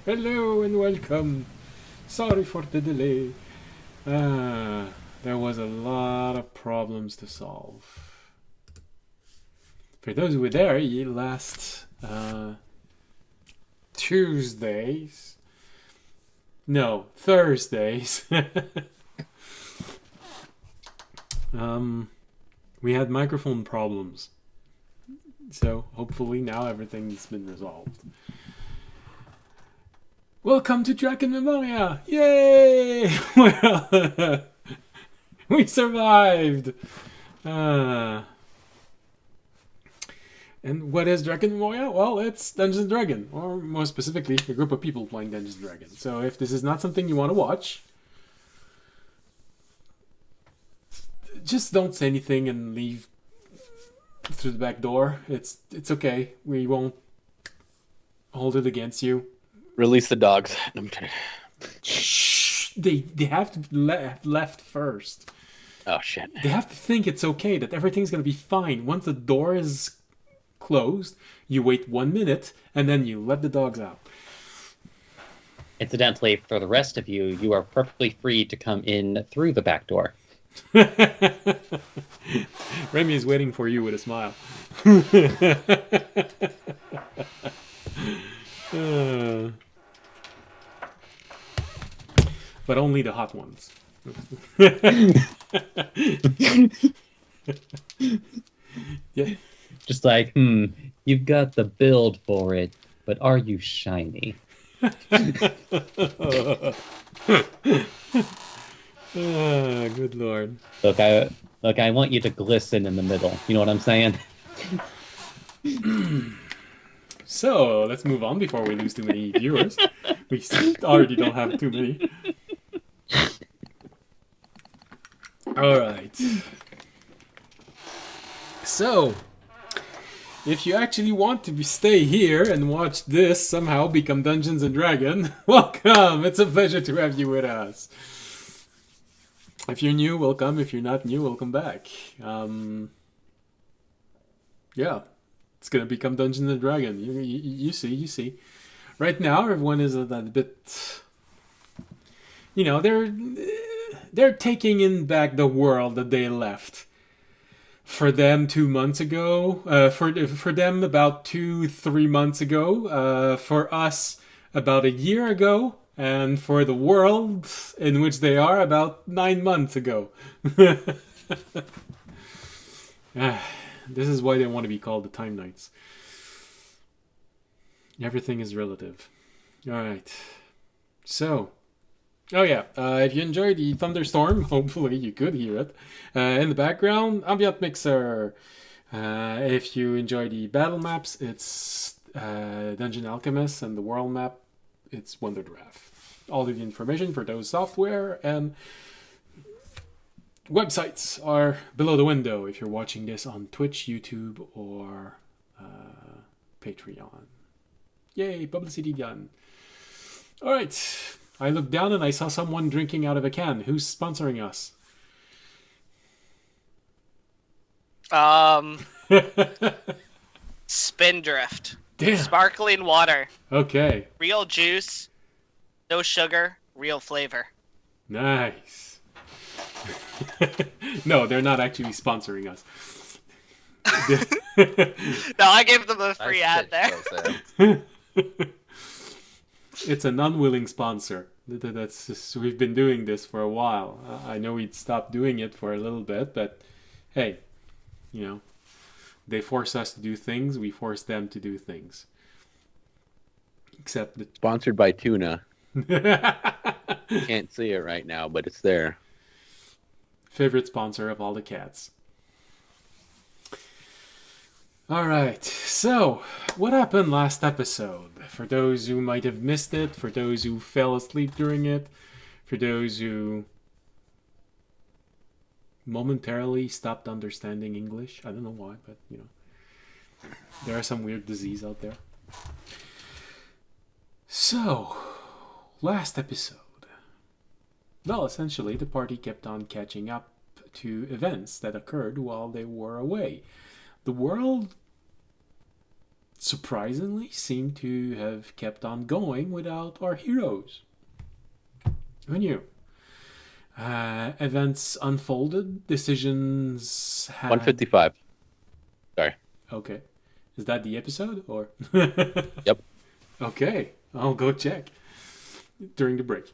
Hello and welcome. Sorry for the delay. There was a lot of problems to solve. For those who were there, last Tuesdays. No, Thursdays. We had microphone problems. So hopefully now everything's been resolved. Welcome to Drakenmemoria! Yay! Well, we survived! And what is Drakenmemoria? Well, it's Dungeons & Dragons, or more specifically, a group of people playing Dungeons & Dragons. So if this is not something you want to watch, just don't say anything and leave through the back door. It's okay. We won't hold it against you. Release the dogs. Shh! They have to be left first. Oh, shit. They have to think it's okay, that everything's going to be fine. Once the door is closed, you wait 1 minute, and then you let the dogs out. Incidentally, for the rest of you, you are perfectly free to come in through the back door. Remy is waiting for you with a smile. But only the hot ones. Yeah. Just like, you've got the build for it, but are you shiny? Good lord. Look, I want you to glisten in the middle. You know what I'm saying? So, let's move on before we lose too many viewers. We already don't have too many. Alright. So, if you actually want to stay here and watch this somehow become Dungeons & Dragons, welcome! It's a pleasure to have you with us. If you're new, welcome. If you're not new, welcome back. Yeah, it's gonna become Dungeons & Dragons. You see. Right now, everyone is a bit... You know, they're taking in back the world that they left. For them 2 months ago, for them about 2-3 months ago, for us about a year ago, and for the world in which they are about 9 months ago. This is why they want to be called the Time Knights. Everything is relative. Alright. So... Oh yeah, if you enjoyed the thunderstorm, hopefully you could hear it. In the background, ambient mixer. If you enjoy the battle maps, it's Dungeon Alchemist, and the world map, it's WonderDraft. All of the information for those software and websites are below the window if you're watching this on Twitch, YouTube, or Patreon. Yay, publicity done. Alright. I looked down and I saw someone drinking out of a can. Who's sponsoring us? Spindrift. Damn. Sparkling water. Okay. Real juice. No sugar. Real flavor. Nice. No, they're not actually sponsoring us. No, I gave them a free ad there. It's an unwilling sponsor. That's just, we've been doing this for a while. I know we'd stopped doing it for a little bit, but hey, you know, they force us to do things, we force them to do things. Except that... Sponsored by Tuna. Can't see it right now, but it's there. Favorite sponsor of all the cats. Alright, so what happened last episode? For those who might have missed it, for those who fell asleep during it, for those who momentarily stopped understanding English. I don't know why, but you know, there are some weird disease out there. So, last episode. Well, essentially, the party kept on catching up to events that occurred while they were away. The world surprisingly seem to have kept on going without our heroes. Who knew? Events unfolded, decisions had... 155. Sorry. Okay. Is that the episode, or? Yep. Okay, I'll go check during the break.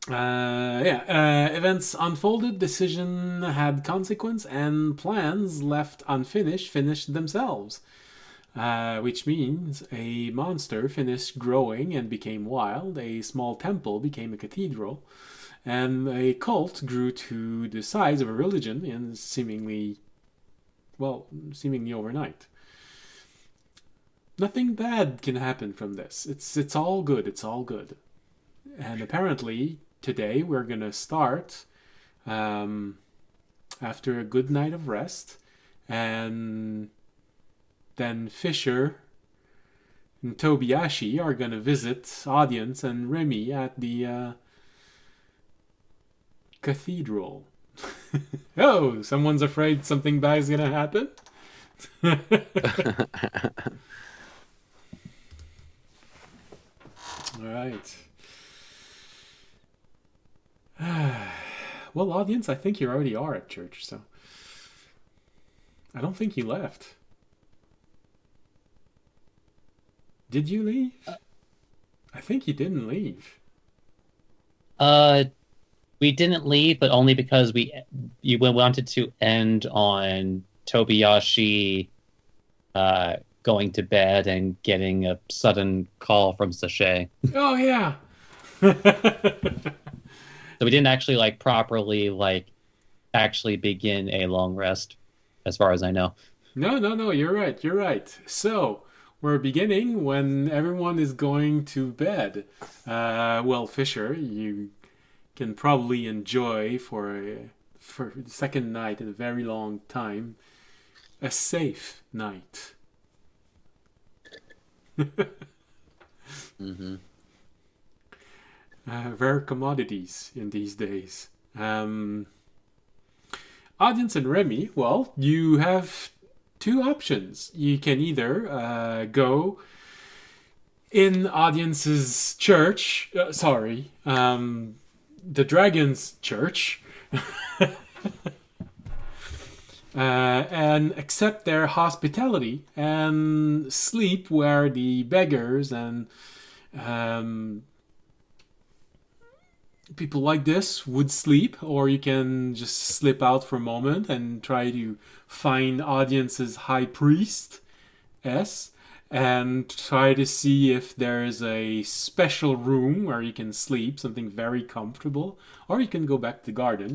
Events unfolded, decision had consequence, and plans left unfinished finished themselves. Which means a monster finished growing and became wild, a small temple became a cathedral, and a cult grew to the size of a religion in seemingly overnight. Nothing bad can happen from this. It's all good. It's all good. And apparently today we're gonna start after a good night of rest, and then Fisher and Tobiyashi are gonna visit Audience and Remy at the cathedral. Oh, someone's afraid something bad's gonna happen? Alright. Well, Audience, I think you already are at church, so... I don't think you left. Did you leave? I think you didn't leave. We didn't leave, but only because we wanted to end on Tobiyashi going to bed and getting a sudden call from Sachet. Oh, yeah! So we didn't actually properly actually begin a long rest, as far as I know. No, you're right. So, we're beginning when everyone is going to bed. Well, Fisher, you can probably enjoy for the second night in a very long time a safe night. Mm-hmm. Rare commodities in these days. Audience and Remy, well, you have two options. You can either go in Audience's church, the Dragon's church, and accept their hospitality and sleep where the beggars and people like this would sleep, or you can just slip out for a moment and try to find Audience's high priest and try to see if there's a special room where you can sleep, something very comfortable, or you can go back to the garden,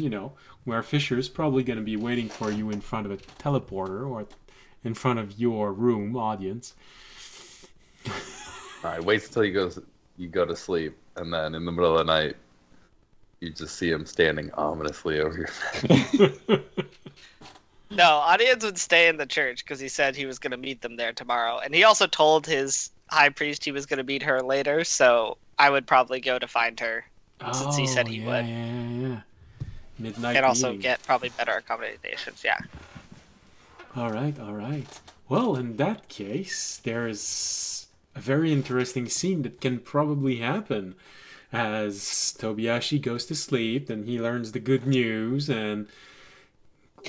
where Fisher's probably going to be waiting for you in front of a teleporter or in front of your room, Audience. All right, wait till you go to sleep, and then in the middle of the night, you just see him standing ominously over your bed. No, Audience would stay in the church because he said he was going to meet them there tomorrow. And he also told his high priest he was going to meet her later, so I would probably go to find her since he said he would. Yeah. Midnight And also meeting. get probably better accommodations, yeah. All right. Well, in that case, there's a very interesting scene that can probably happen. As Tobiyashi goes to sleep, then he learns the good news, and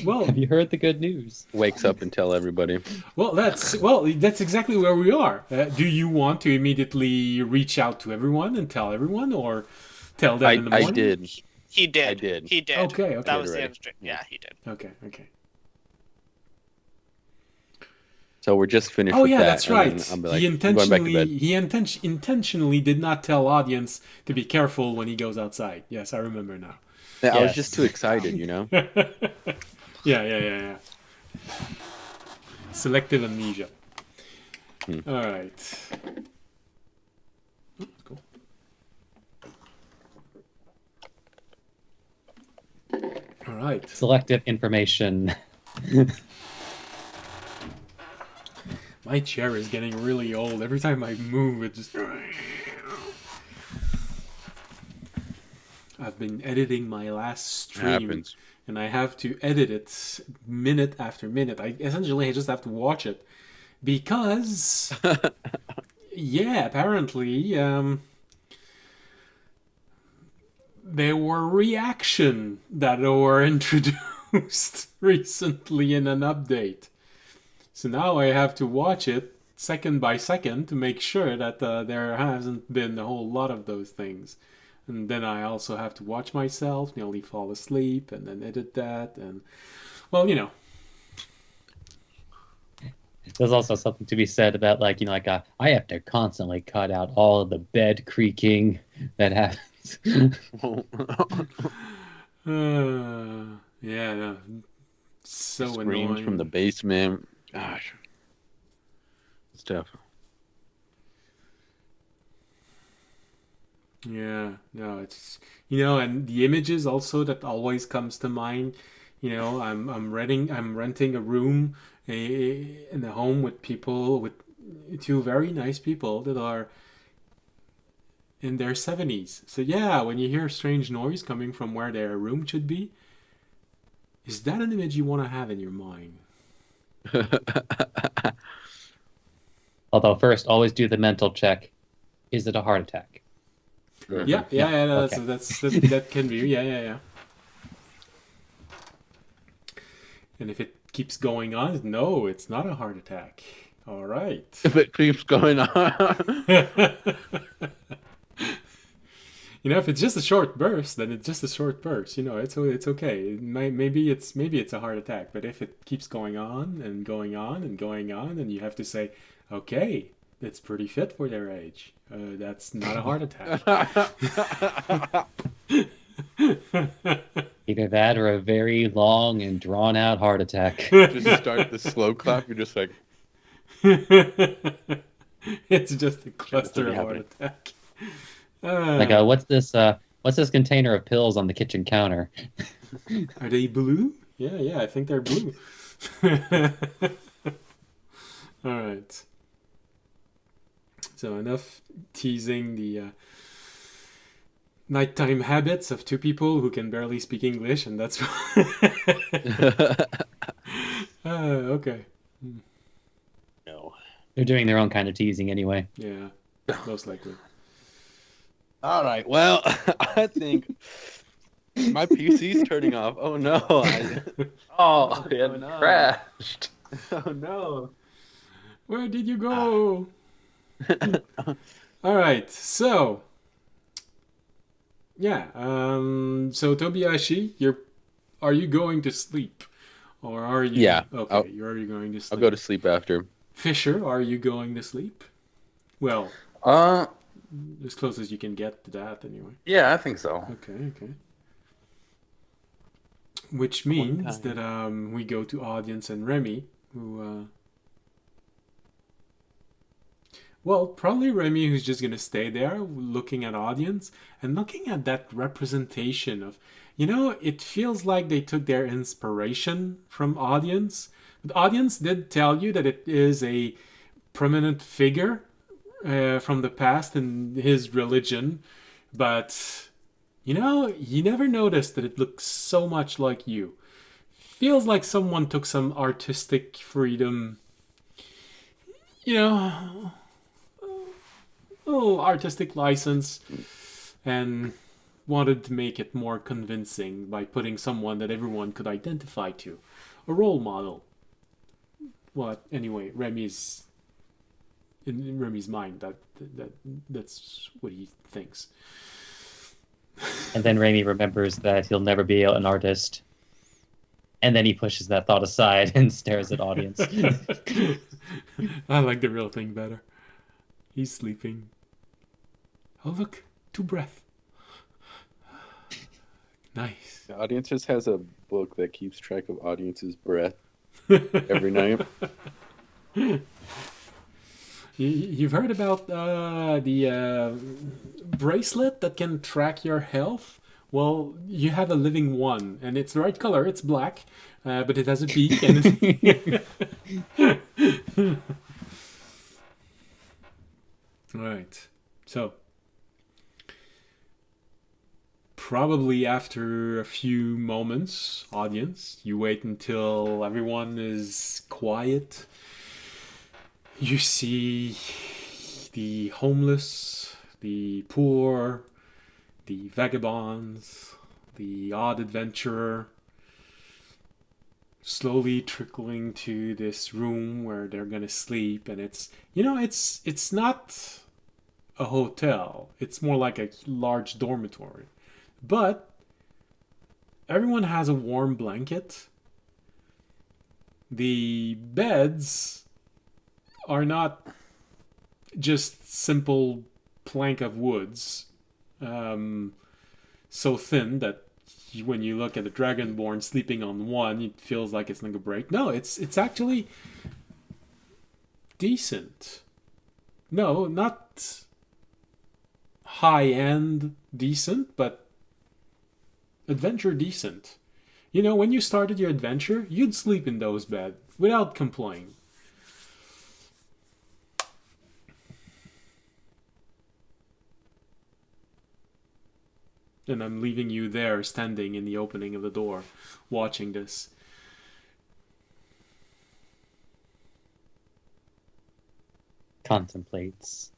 well, Have you heard the good news? Wakes up and tell everybody. that's exactly where we are. Do you want to immediately reach out to everyone and tell everyone, or tell them in the morning? I did. He did. I did. He did. Okay. That was the already. instruction. Yeah, he did. Okay. So we're just finished Oh with yeah, that. that's and right. then I'll be like, He I'm going back to bed. intentionally did not tell Audience to be careful when he goes outside. Yes, I remember now. Yeah, I was Yes. just too excited, Yeah. Selective amnesia. All right. Cool. All right. Selective information. My chair is getting really old. Every time I move, it just... I've been editing my last stream. Happens. and I have to edit it minute after minute. I just have to watch it because, yeah, apparently there were reaction that were introduced recently in an update. So now I have to watch it second by second to make sure that there hasn't been a whole lot of those things. And then I also have to watch myself, nearly fall asleep, and then edit that. And, well, you know. There's also something to be said about, like, I have to constantly cut out all of the bed creaking that happens. Yeah, no. So Screams annoying. from the basement. Gosh. Stuff. Yeah, no, it's and the images also that always comes to mind. I'm renting a room in a home with two very nice people that are in their 70s. So yeah, when you hear a strange noise coming from where their room should be, is that an image you want to have in your mind? Although first, always do the mental check. Is it a heart attack? Yeah. No, Okay. that can be. Yeah. And if it keeps going on, no, it's not a heart attack. All right. If it keeps going on. If it's just a short burst, then it's just a short burst. It's okay. Maybe it's a heart attack. But if it keeps going on and going on and going on, then you have to say, okay, it's pretty fit for their age. That's not a heart attack. Either that or a very long and drawn out heart attack. Just start the slow clap. You're just like, It's just a cluster of heart happening. attack. What's this container of pills on the kitchen counter? Are they blue? Yeah, I think they're blue. All right. So enough teasing the nighttime habits of two people who can barely speak English, and that's okay. no. They're doing their own kind of teasing anyway. Yeah, most likely. All right. Well, I think my PC's turning off. Oh no! Oh, it no. crashed. Oh no! Where did you go? All right, so yeah, so Tobiyashi, are you going to sleep, or are you? Yeah, Okay, are you going to sleep? I'll go to sleep after. Fisher, are you going to sleep? Well, Uh, as close as you can get to that, anyway. yeah, I think so. Okay. Which means that we go to audience and Remy, who. Well, probably Remy, who's just going to stay there looking at audience and looking at that representation of, it feels like they took their inspiration from audience. But audience did tell you that it is a prominent figure from the past in his religion. But, you never noticed that it looks so much like you. Feels like someone took some artistic freedom, little artistic license and wanted to make it more convincing by putting someone that everyone could identify to, a role model. Well, anyway, Remy's in Remy's mind that's what he thinks. And then Raimi remembers that he'll never be an artist. And then he pushes that thought aside and stares at audience. I like the real thing better. He's sleeping. Oh, look, 2 breath. Nice. The audience just has a book that keeps track of audience's breath every night. You've heard about the bracelet that can track your health? Well, you have a living one, and it's the right color. It's black, but it has a beak. And Right. So, probably after a few moments, audience, you wait until everyone is quiet. You see the homeless, the poor, the vagabonds, the odd adventurer slowly trickling to this room where they're gonna sleep. And it's not a hotel, it's more like a large dormitory, but everyone has a warm blanket. The beds are not just simple plank of woods, so thin that when you look at a dragonborn sleeping on one, it feels like it's going to break. No, it's actually decent. No, not high-end decent, but adventure decent. You know, when you started your adventure, you'd sleep in those beds without complaining. And I'm leaving you there, standing in the opening of the door, watching this. Contemplates.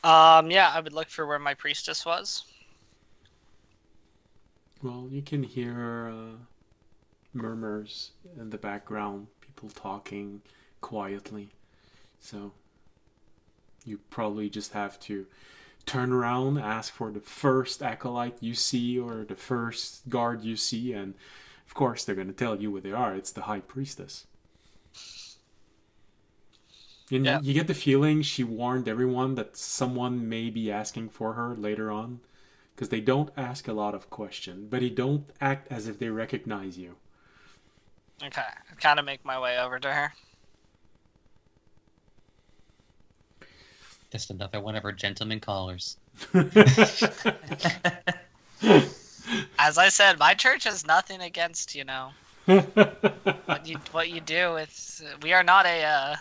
Yeah, I would look for where my priestess was. Well, you can hear murmurs in the background, people talking quietly. So you probably just have to turn around, ask for the first acolyte you see or the first guard you see, and of course they're going to tell you what they are. It's the high priestess. And Yeah. you get the feeling she warned everyone that someone may be asking for her later on, because they don't ask a lot of questions, but they don't act as if they recognize you. Okay, I kind of make my way over to her. Just another one of her gentleman callers. As I said, my church has nothing against, what you do. It's we are not a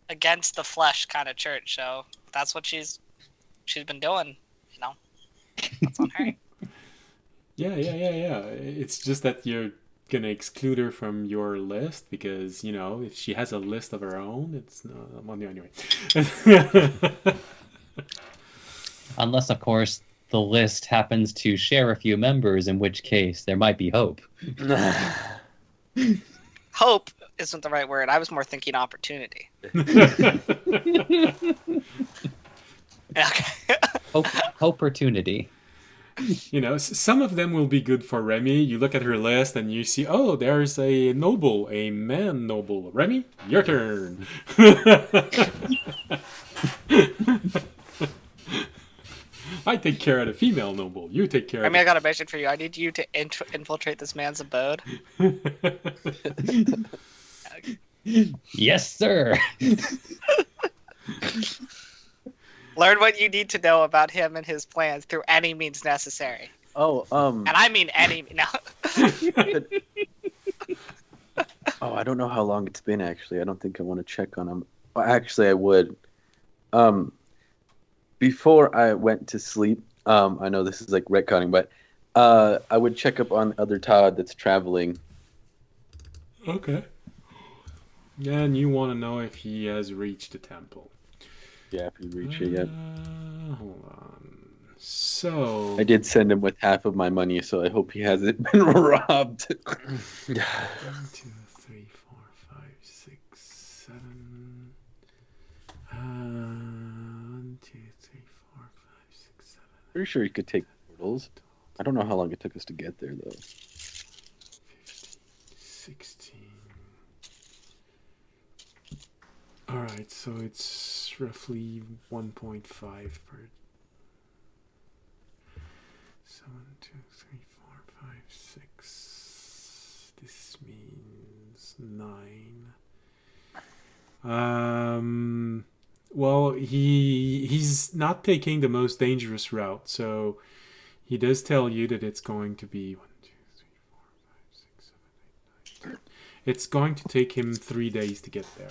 against the flesh kind of church, so that's what she's been doing. That's on her. Yeah. It's just that you're gonna exclude her from your list because, if she has a list of her own, it's not. Well, anyway. Unless, of course, the list happens to share a few members, in which case there might be hope. Hope isn't the right word. I was more thinking opportunity. Okay. Opportunity. Some of them will be good for Remy. You look at her list and you see, oh, there's a noble, a man noble. Remy, your turn. I take care of the female noble. You take care of I got a mission for you. I need you to infiltrate this man's abode. Yes, sir. Learn what you need to know about him and his plans through any means necessary. Oh, And I mean any. No. Oh, I don't know how long it's been, actually. I don't think I want to check on him. Well, actually, I would. Before I went to sleep, I know this is like retconning, but I would check up on other Todd that's traveling. Okay. And you want to know if he has reached the temple. Yeah, if you reach it yet. Hold on. So... I did send him with half of my money, so I hope he hasn't been robbed. 1, 2, 3, 4, 5, 6, 7. 1, 2, 3, 4, 5, 6, 7. Pretty sure he could take portals. I don't know how long it took us to get there, though. 15, 16. Alright, so it's roughly 1.5 per... 7, 2, 3, 4, 5, 6. This means 9. Well, he's not taking the most dangerous route, so he does tell you that it's going to be 1, 2, 3, 4, 5, 6, 7, 8, 9, 10. It's going to take him 3 days to get there.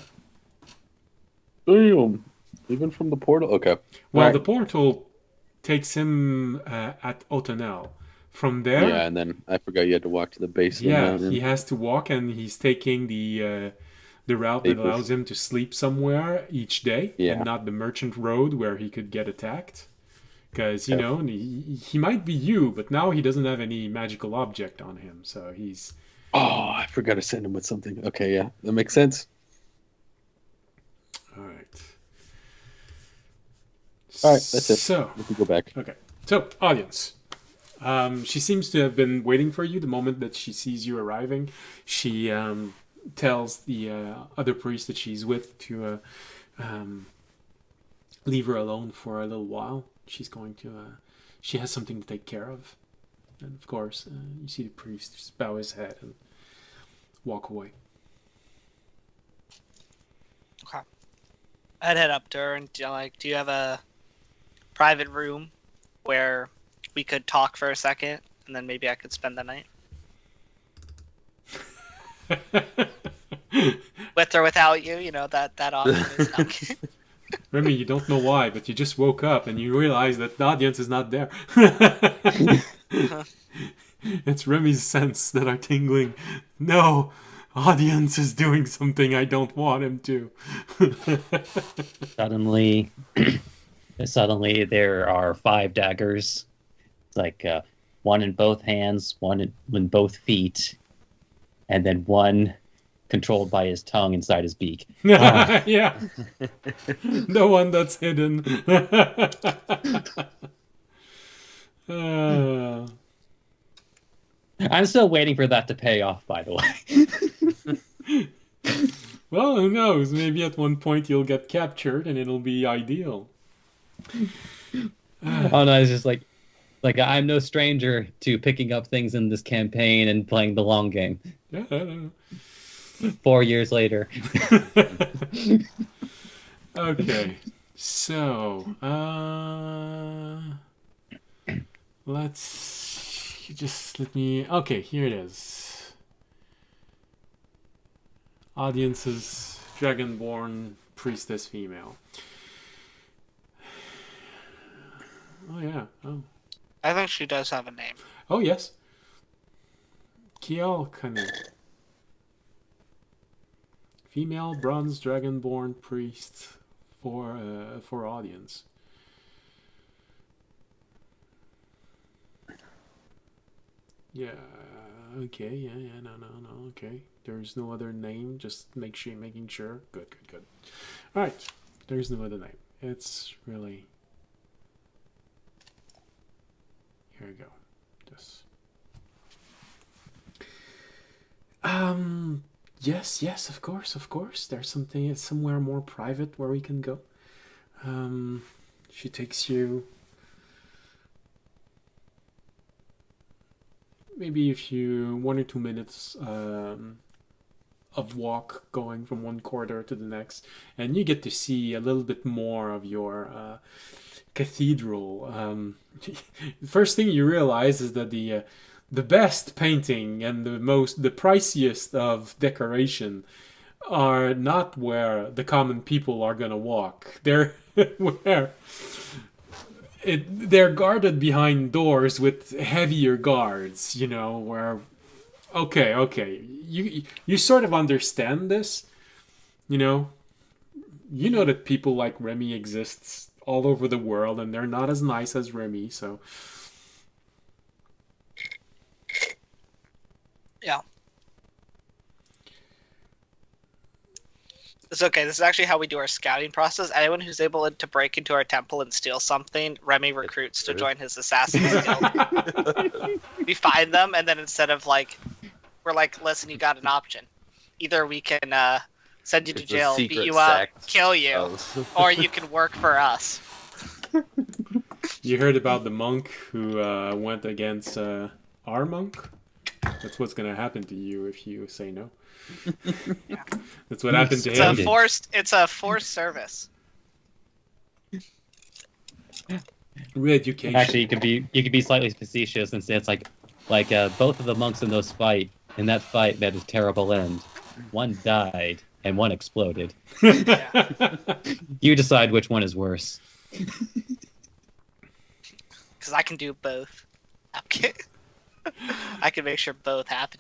Damn. Even from the portal? Okay. Well, Right. the portal takes him at Autonel. From there, Yeah, and then I forgot you had to walk to the base of the yeah, mountain. he has to walk, and he's taking the route that allows him to sleep somewhere each day, Yeah. and not the merchant road where he could get attacked. Because, you Yep. know, he might be you, but now he doesn't have any magical object on him, so he's... Oh, I forgot to send him with something. Okay, yeah, that makes sense. All right. All right, that's it. So, We can go back. okay. So, audience. She seems to have been waiting for you the moment that she sees you arriving. She tells the other priest that she's with to leave her alone for a little while. She's going to... she has something to take care of. And, of course, you see the priest just bow his head and walk away. Okay. I'd head up to her and do you have a private room where we could talk for a second, and then maybe I could spend the night with or without you? You know that option is not. Remy, you don't know why, but you just woke up and you realize that the audience is not there. It's Remy's sense that are tingling. No, audience is doing something I don't want him to. Suddenly, there are 5 daggers. It's like one in both hands, one in both feet, and then one controlled by his tongue inside his beak. Yeah. The one that's hidden. I'm still waiting for that to pay off, by the way. Well, who knows? Maybe at one point you'll get captured and it'll be ideal. Oh no, it's just like I'm no stranger to picking up things in this campaign and playing the long game. Yeah. 4 years later. Okay, so let me. Okay, here it is. Audiences, Dragonborn priestess female. Oh yeah. Oh. I think she does have a name. Oh yes. Kiel Kanu. Female bronze dragonborn priest for audience. Yeah. Okay. Yeah. No. Okay. There's no other name. Just making sure. Good. All right. There's no other name. It's really. Here we go. This. Yes, of course. There's something somewhere more private where we can go. She takes you maybe a few 1 or 2 minutes of walk going from one corridor to the next, and you get to see a little bit more of your cathedral. The first thing you realize is that the best painting and the priciest of decoration are not where the common people are gonna walk. They're where they're guarded behind doors with heavier guards. You know, where okay, you sort of understand this. You know that people like Remy exists all over the world, and they're not as nice as Remy, so. Yeah. It's okay. This is actually how we do our scouting process. Anyone who's able to break into our temple and steal something, Remy recruits to join his assassin guild. We find them, and then instead of we're like, listen, you got an option. Either we can send you to jail, beat you up, kill you, or you can work for us. You heard about the monk who went against our monk? That's what's going to happen to you if you say no. Yeah. That's what happened to him. It's a forced service. Re-education. Actually, you could be slightly facetious and say it's like both of the monks in that fight that is terrible end. One died and one exploded. Yeah. You decide which one is worse. because I can do both. Okay. I can make sure both happen.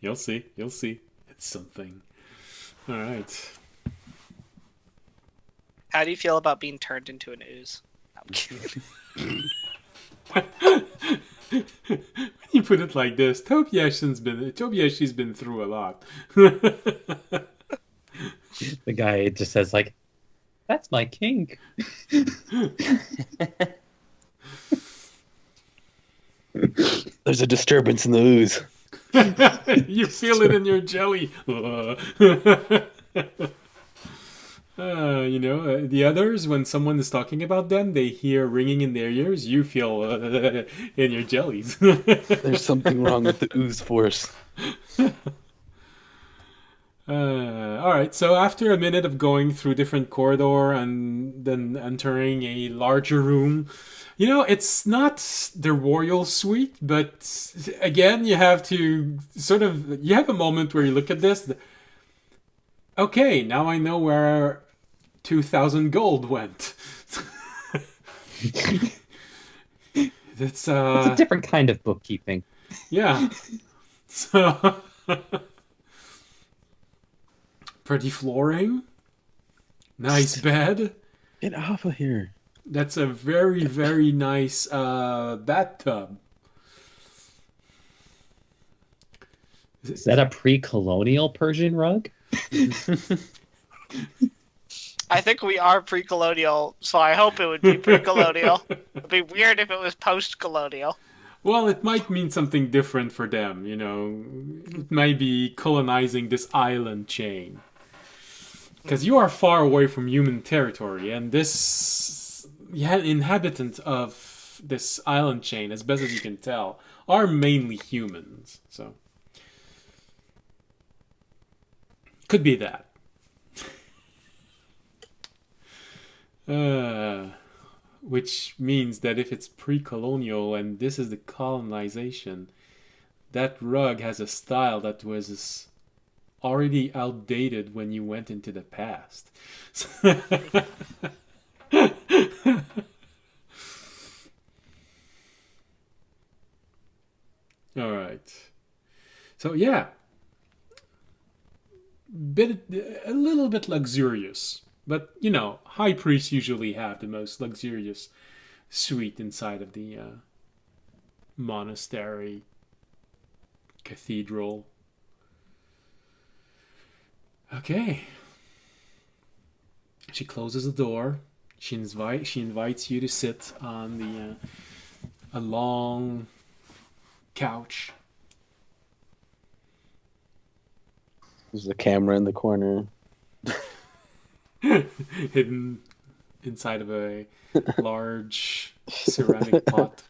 You'll see. You'll see. It's something. All right. How do you feel about being turned into an ooze? I'm kidding. When you put it like this, Tobiashi's been through a lot. The guy just says like, "That's my kink." There's a disturbance in the ooze. You feel it in your jelly. The others, when someone is talking about them, they hear ringing in their ears. You feel in your jellies. There's something wrong with the ooze force. All right. So after a minute of going through different corridor and then entering a larger room, it's not the royal suite, but again, you have to you have a moment where you look at this. Okay, now I know where 2,000 gold went. It's a different kind of bookkeeping. Yeah. So pretty flooring. Nice bed. Get off of here. That's a very, very nice bathtub. Is that a pre-colonial Persian rug? I think we are pre-colonial, so I hope it would be pre-colonial. It'd be weird if it was post-colonial. Well, it might mean something different for them, It might be colonizing this island chain. Because you are far away from human territory, and this inhabitant of this island chain, as best as you can tell, are mainly humans. So could be that. Which means that if it's pre-colonial and this is the colonization, that rug has a style that was already outdated when you went into the past. All right. So yeah, a little bit luxurious, but high priests usually have the most luxurious suite inside of the monastery, cathedral. Okay. She closes the door. She invites you to sit on a long couch. There's a camera in the corner. Hidden inside of a large ceramic pot.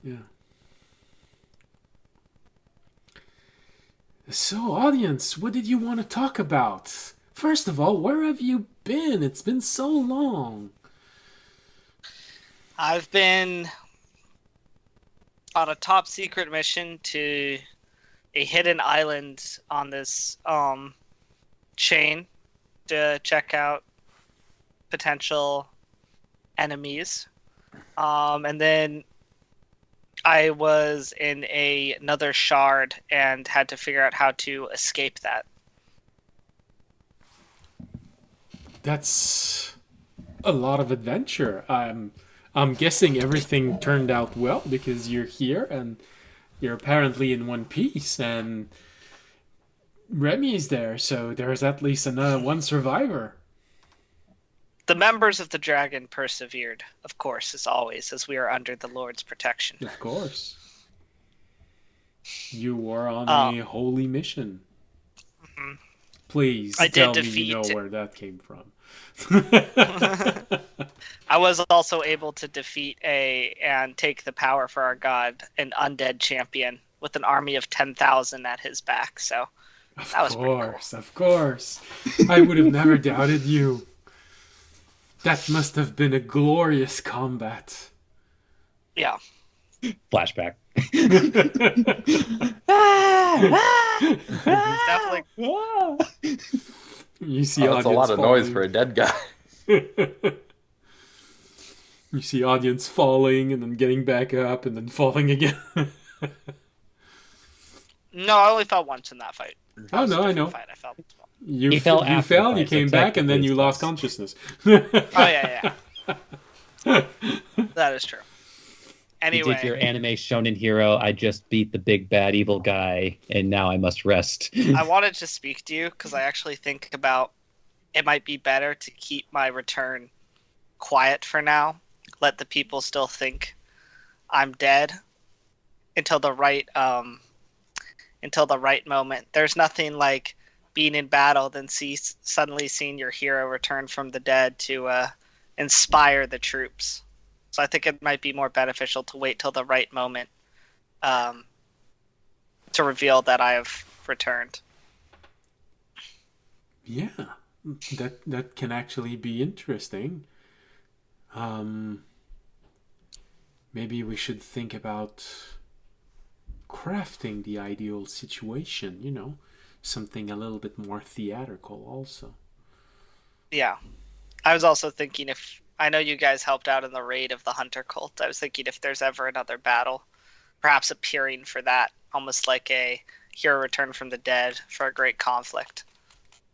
Yeah. So, audience, what did you want to talk about? First of all, where have you been? It's been so long. I've been on a top secret mission to a hidden island on this chain to check out potential enemies. And then I was in another shard and had to figure out how to escape that. That's a lot of adventure. I'm guessing everything turned out well because you're here and you're apparently in one piece and Remy is there, so there's at least one survivor. The members of the dragon persevered, of course, as always, as we are under the Lord's protection. Of course. You were on a holy mission. Mm-hmm. Please tell me you know where that came from. I was also able to defeat and take the power for our god, an undead champion with an army of 10,000 at his back. So that was pretty cool. Of course. I would have never doubted you. That must have been a glorious combat. Yeah. Flashback. Definitely. You see, that's a lot of noise for a dead guy. You see audience falling and then getting back up and then falling again. No, I only fell once in that fight. That Oh was a no, I different know. Fight. I fell. You He fell you after the fell, you fight, so came back, and then technically you it's lost close. consciousness. Oh yeah. That is true. You Anyway, did your anime shonen hero. I just beat the big bad evil guy, and now I must rest. I wanted to speak to you because I actually think about it might be better to keep my return quiet for now. Let the people still think I'm dead until the right moment. There's nothing like being in battle than suddenly seeing your hero return from the dead to inspire the troops. So I think it might be more beneficial to wait till the right moment to reveal that I have returned. Yeah, that can actually be interesting. Maybe we should think about crafting the ideal situation, something a little bit more theatrical also. Yeah. I was also thinking if I know you guys helped out in the raid of the Hunter cult. I was thinking if there's ever another battle, perhaps appearing for that, almost like a hero return from the dead for a great conflict.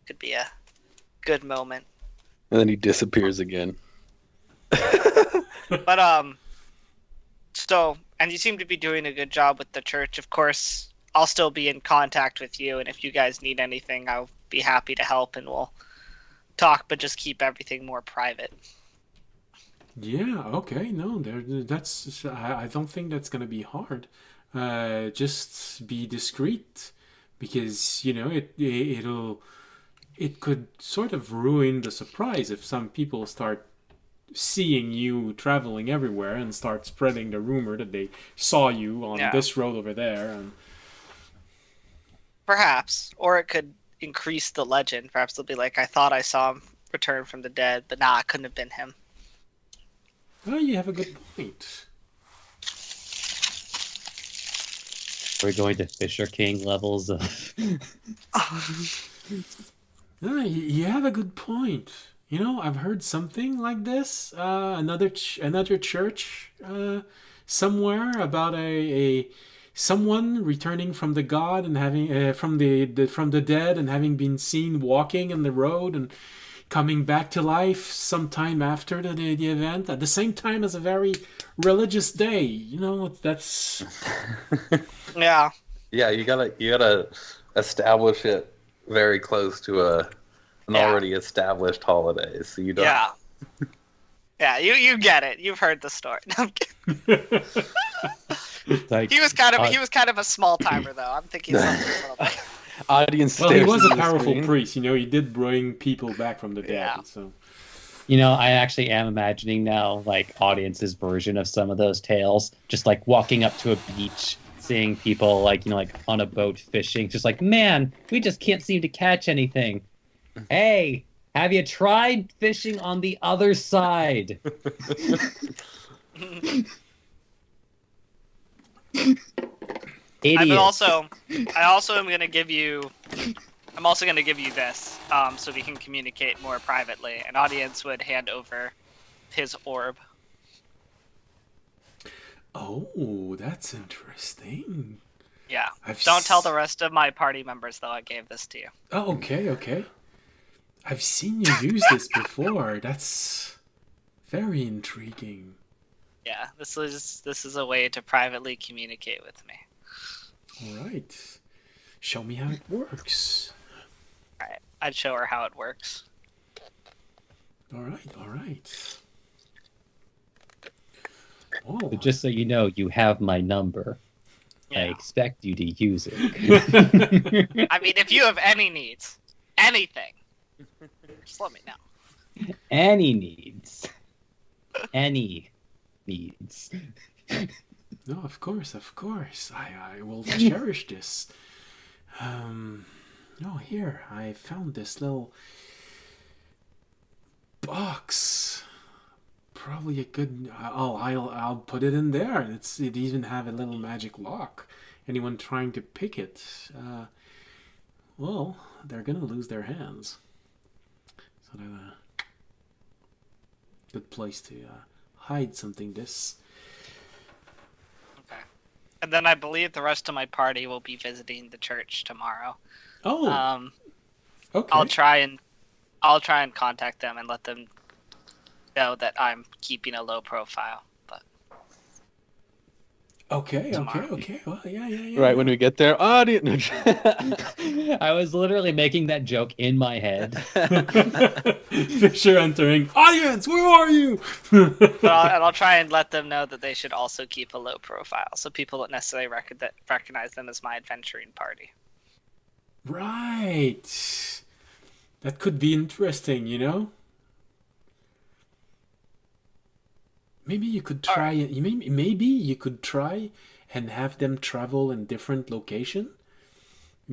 Could be a good moment. And then he disappears again. But so and you seem to be doing a good job with the church. Of course, I'll still be in contact with you, and if you guys need anything, I'll be happy to help and we'll talk, but just keep everything more private. Yeah, okay, no, that's I don't think that's gonna be hard. Just be discreet, because it could sort of ruin the surprise if some people start seeing you traveling everywhere and start spreading the rumor that they saw you on this road over there. And perhaps, or it could increase the legend. Perhaps they'll be like, I thought I saw him return from the dead, but nah, it couldn't have been him. Oh, you have a good point. We're going to Fisher King levels of. You have a good point. I've heard something like this. Another church somewhere about a someone returning from the god and having from the dead and having been seen walking in the road and coming back to life sometime after the event at the same time as a very religious day. That's Yeah. Yeah, you gotta establish it very close to an already established holiday, so you don't. Yeah. Yeah, you get it. You've heard the story. No, I'm kidding. Like, he was kind of a small timer though. I'm thinking something a little bit. Audience well, he stares was into a the powerful screen. priest. He did bring people back from the dead. Yeah. So I actually am imagining now, like, audience's version of some of those tales. Just, like, walking up to a beach, seeing people, like, like, on a boat fishing. Just like, man, we just can't seem to catch anything. Hey, have you tried fishing on the other side? Idiot. I also am going to give you. I'm also going to give you this, so we can communicate more privately. An audience would hand over his orb. oh, that's interesting. Yeah. Don't tell the rest of my party members though. I gave this to you. Oh, okay. I've seen you use this before. That's very intriguing. Yeah. This is a way to privately communicate with me. All right. Show me how it works. All right. I'd show her how it works. All right. Oh. So just so you know, you have my number. I Yeah. expect you to use it. I mean, if you have any needs, anything, just let me know. Any needs. Any needs. No, of course. I will cherish this. Here I found this little box. Probably a good. I'll put it in there. It even have a little magic lock. Anyone trying to pick it, well, they're gonna lose their hands. So they're a good place to hide something this. Okay. And then I believe the rest of my party will be visiting the church tomorrow. Oh, okay. I'll try and contact them and let them know that I'm keeping a low profile. But Okay. tomorrow. Well, yeah. Right when we get there, audience. I was literally making that joke in my head. Fisher entering. Audience, where are you? I'll try and let them know that they should also keep a low profile, so people don't necessarily recognize them as my adventuring party. Right. That could be interesting, you know? Maybe you could try it. Maybe you could try and have them travel in different location.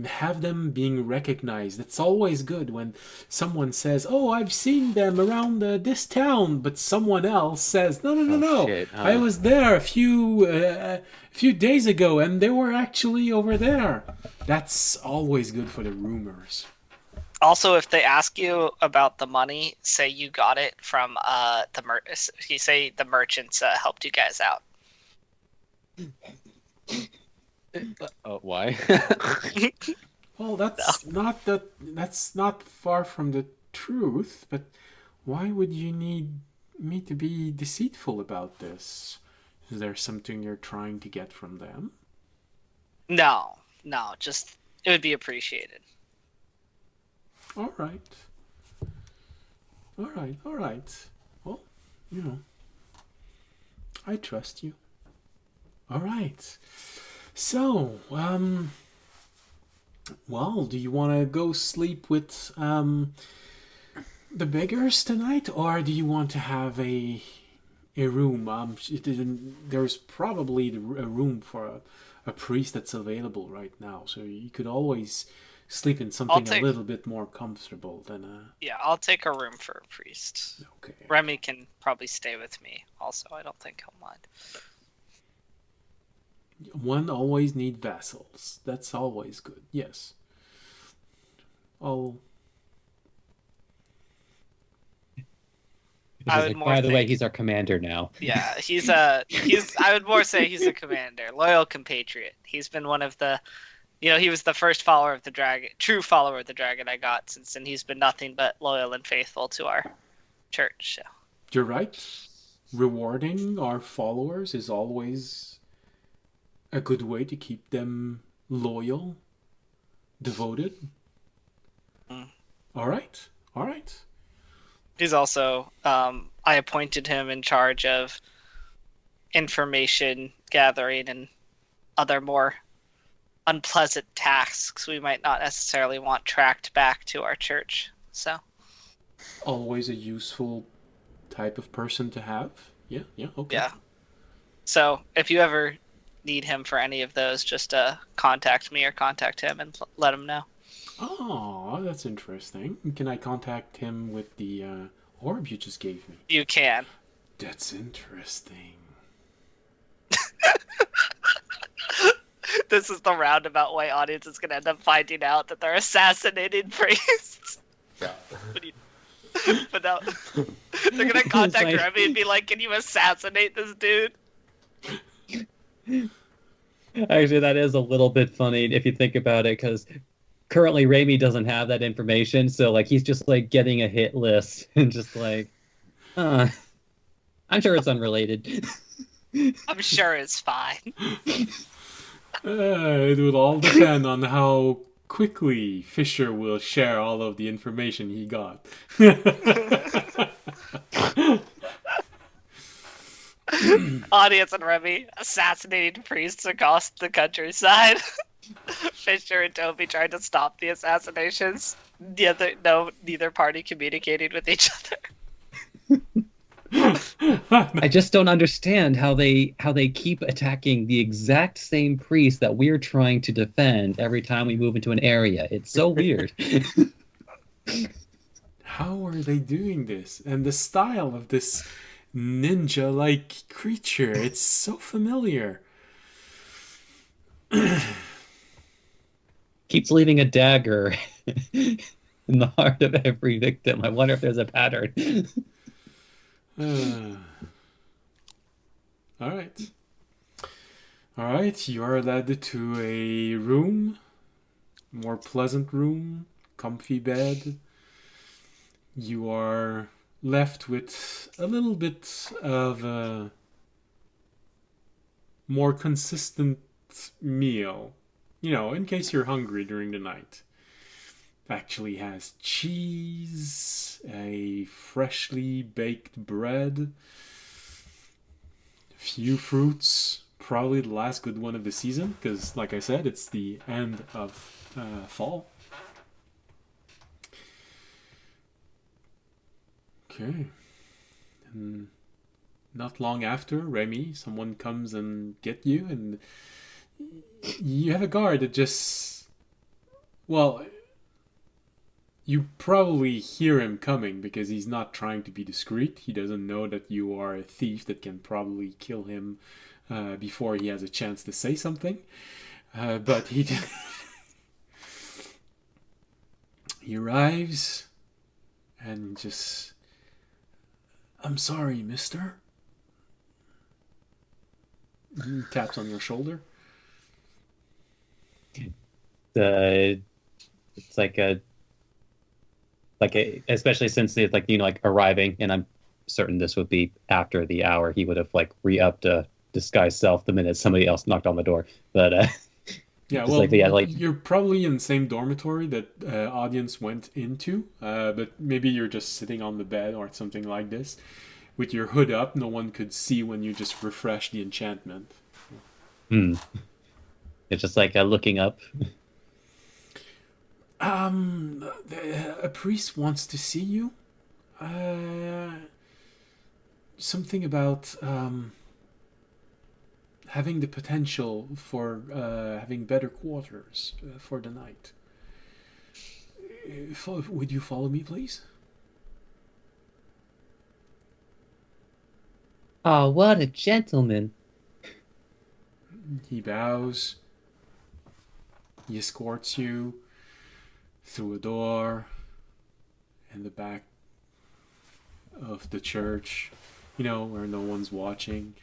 Have them being recognized. It's always good when someone says, "Oh, I've seen them around this town," but someone else says, "No. Shit, huh? I was there a few days ago, and they were actually over there." That's always good for the rumors. Also, if they ask you about the money, say you got it from you say the merchants helped you guys out. Oh, why? Well, that's not far from the truth, but why would you need me to be deceitful about this? Is there something you're trying to get from them? No, just it would be appreciated. All right. Well, you know, I trust you. All right. So, well, do you want to go sleep with the beggars tonight, or do you want to have a room? There's probably a room for a priest that's available right now, so you could always sleep in something a little bit more comfortable than a... Yeah, I'll take a room for a priest. Okay. Remy can probably stay with me also. I don't think he'll mind. One always need vassals. That's always good. Yes. By the way, he's our commander now. Yeah, I would more say he's a commander, loyal compatriot. He's been one of the, he was the first follower of the dragon, true follower of the dragon I got since, and he's been nothing but loyal and faithful to our church. So. You're right. Rewarding our followers is always a good way to keep them loyal, devoted. All right. He's also, I appointed him in charge of information gathering and other more unpleasant tasks we might not necessarily want tracked back to our church. So, always a useful type of person to have. Yeah, okay. Yeah. So, if you ever need him for any of those, just contact me or contact him and let him know. Oh, that's interesting. Can I contact him with the orb you just gave me? You can. That's interesting. This is the roundabout way audience is going to end up finding out that they're assassinating priests. Yeah. But now, they're going to contact Remy and be like, "Can you assassinate this dude?" Actually, that is a little bit funny if you think about it, because currently Raimi doesn't have that information, so he's just getting a hit list and just I'm sure it's unrelated. I'm sure it's fine. It would all depend on how quickly Fisher will share all of the information he got. Audience and Remy assassinating priests across the countryside. Fisher and Toby tried to stop the assassinations. Neither party communicating with each other. I just don't understand how they keep attacking the exact same priest that we're trying to defend every time we move into an area. It's so weird. How are they doing this? And the style of this ninja-like creature, it's so familiar. Keeps leaving a dagger in the heart of every victim. I wonder if there's a pattern. All right. All right. You are led to a room, more pleasant room, comfy bed. You are left with a little bit of a more consistent meal, in case you're hungry during the night. Actually has cheese, a freshly baked bread, few fruits, probably the last good one of the season, because like I said, it's the end of fall. Okay. And not long after, Remy, someone comes and get you, and you have a guard that just... Well, you probably hear him coming because he's not trying to be discreet. He doesn't know that you are a thief that can probably kill him before he has a chance to say something. But he he arrives and just... I'm sorry, mister. He taps on your shoulder. It's like a especially since it's like arriving, and I'm certain this would be after the hour. He would have re-upped a disguise self the minute somebody else knocked on the door. But yeah, well, you're probably in the same dormitory that audience went into, but maybe you're just sitting on the bed or something like this with your hood up. No one could see when you just refresh the enchantment. It's just looking up. A priest wants to see you. Something about having the potential for having better quarters for the night. Would you follow me, please? Oh, what a gentleman. He bows. He escorts you through a door in the back of the church, where no one's watching.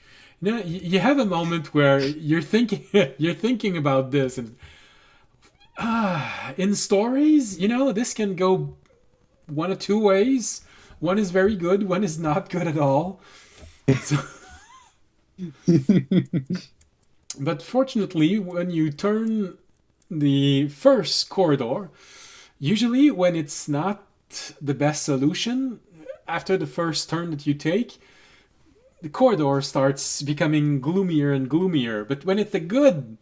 You have a moment where you're thinking about this, and in stories, this can go one of two ways. One is very good, one is not good at all. But fortunately, when you turn the first corridor, usually when it's not the best solution, after the first turn that you take, the corridor starts becoming gloomier and gloomier. But when it's a good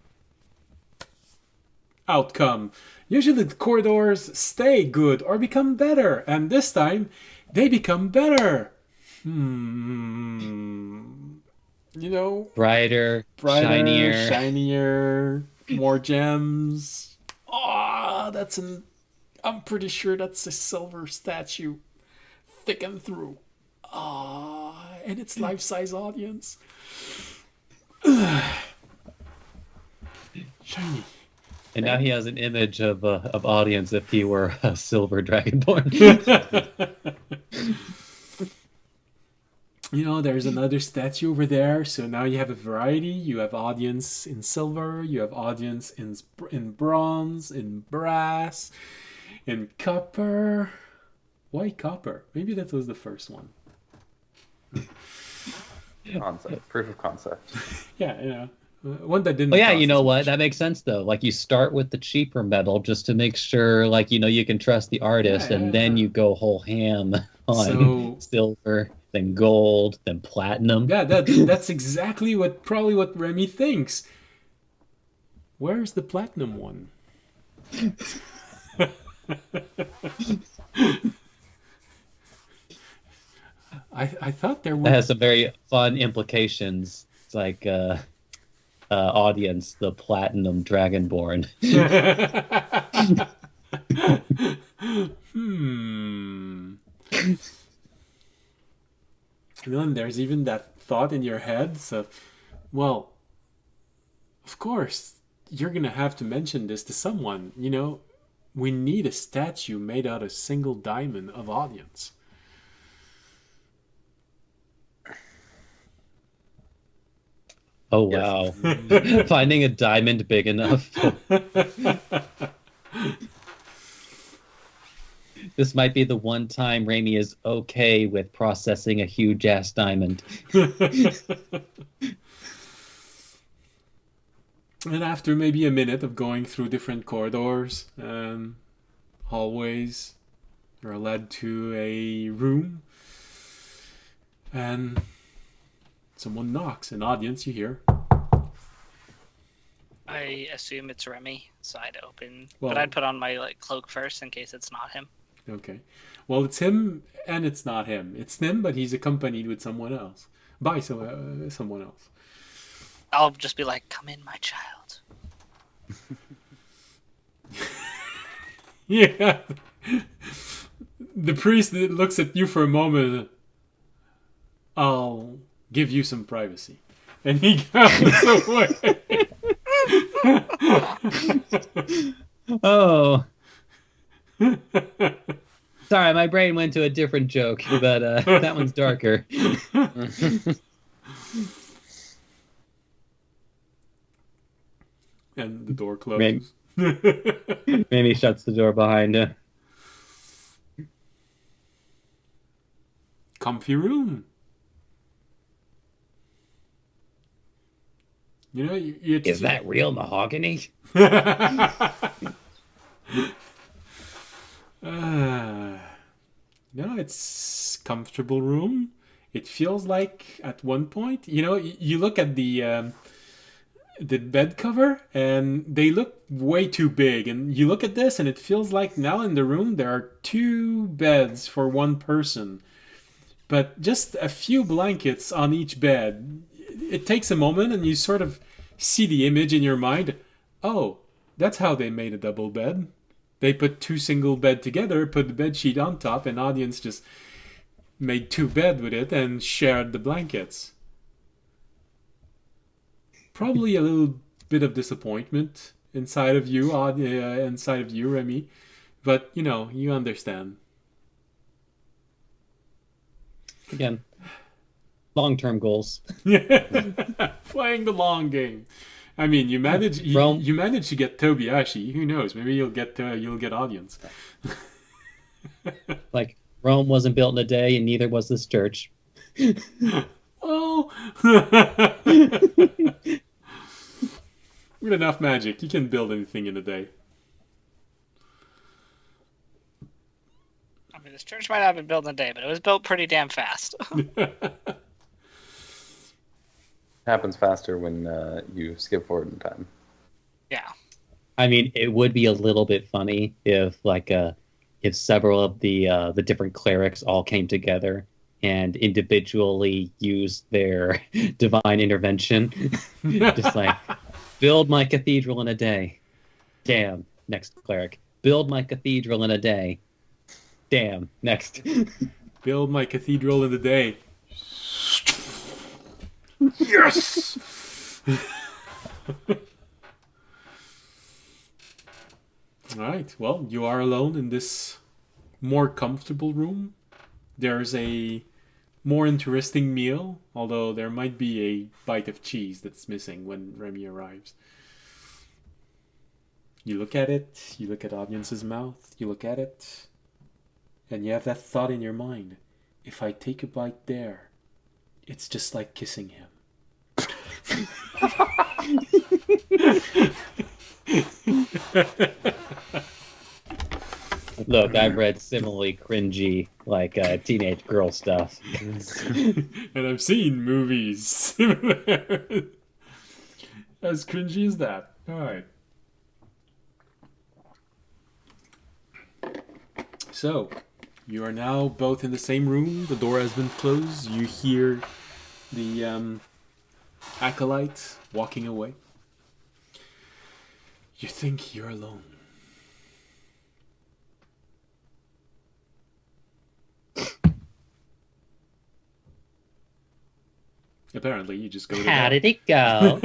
outcome, usually the corridors stay good or become better. And this time, they become better. Brighter, shinier, more gems. I'm pretty sure that's a silver statue thickened through. And it's life-size audience. Shiny. And now he has an image of audience if he were a silver dragonborn. There's another statue over there, so now you have a variety. You have audience in silver, you have audience in bronze, in brass, in copper. Why copper? Maybe that was the first one. Proof of concept. Yeah, one that didn't. Oh yeah, you know what? Much. That makes sense though. You start with the cheaper metal just to make sure, you can trust the artist, and then you go whole ham on silver, then gold, then platinum. Yeah, that's exactly what Remy thinks. Where's the platinum one? I thought there was. That has some very fun implications. It's audience, the platinum dragonborn. And then there's even that thought in your head. So, well, of course, you're going to have to mention this to someone. We need a statue made out of single diamond of audience. Oh Yes. wow. Finding a diamond big enough. This might be the one time Raimi is okay with processing a huge ass diamond. And after maybe a minute of going through different corridors and hallways, you're led to a room, and someone knocks. An audience, you hear. I assume it's Remy, so I'd open. Well- but I'd put on my cloak first in case it's not him. Okay. Well, it's him, and it's not him. It's him, but he's accompanied with someone else. By someone else. I'll just be like, "Come in, my child." Yeah. The priest looks at you for a moment. I'll give you some privacy. And he goes away. Oh. Sorry, my brain went to a different joke, but that one's darker. And the door closes. Maybe shuts the door behind her. Comfy room. You know, it's... Is that real mahogany? No, it's comfortable room. It feels like at one point, you know, you look at the bed cover and they look way too big, and you look at this and it feels like now in the room there are 2 beds for one person, but just a few blankets on each bed. It takes a moment and you sort of see the image in your mind. Oh, that's how they made a double bed. They put 2 single bed together, put the bed sheet on top, and audience just made 2 bed with it and shared the blankets. Probably a little bit of disappointment inside of you, Remy. But, you know, you understand. Again, long-term goals. Playing the long game. I mean, you manage to get Tobiashi. Who knows? Maybe you'll get audience. Like, Rome wasn't built in a day, and neither was this church. Oh, with enough magic, you can build anything in a day. I mean, this church might not have been built in a day, but it was built pretty damn fast. Happens faster when you skip forward in time. Yeah. I mean, it would be a little bit funny if several of the different clerics all came together and individually used their divine intervention. Just like, build my cathedral in a day. Damn, next cleric. Build my cathedral in a day. Damn, next. Build my cathedral in a day. Yes! Alright, well, you are alone in this more comfortable room. There's a more interesting meal, although there might be a bite of cheese that's missing when Remy arrives. You look at it, you look at audience's mouth, you look at it, and you have that thought in your mind. If I take a bite there, it's just like kissing him. Look, I've read similarly cringy, like teenage girl stuff. And I've seen movies similar. As cringy as that. Alright. So, you are now both in the same room. The door has been closed. You hear the acolyte walking away. You think you're alone. Apparently, you just go to How bed. did it go?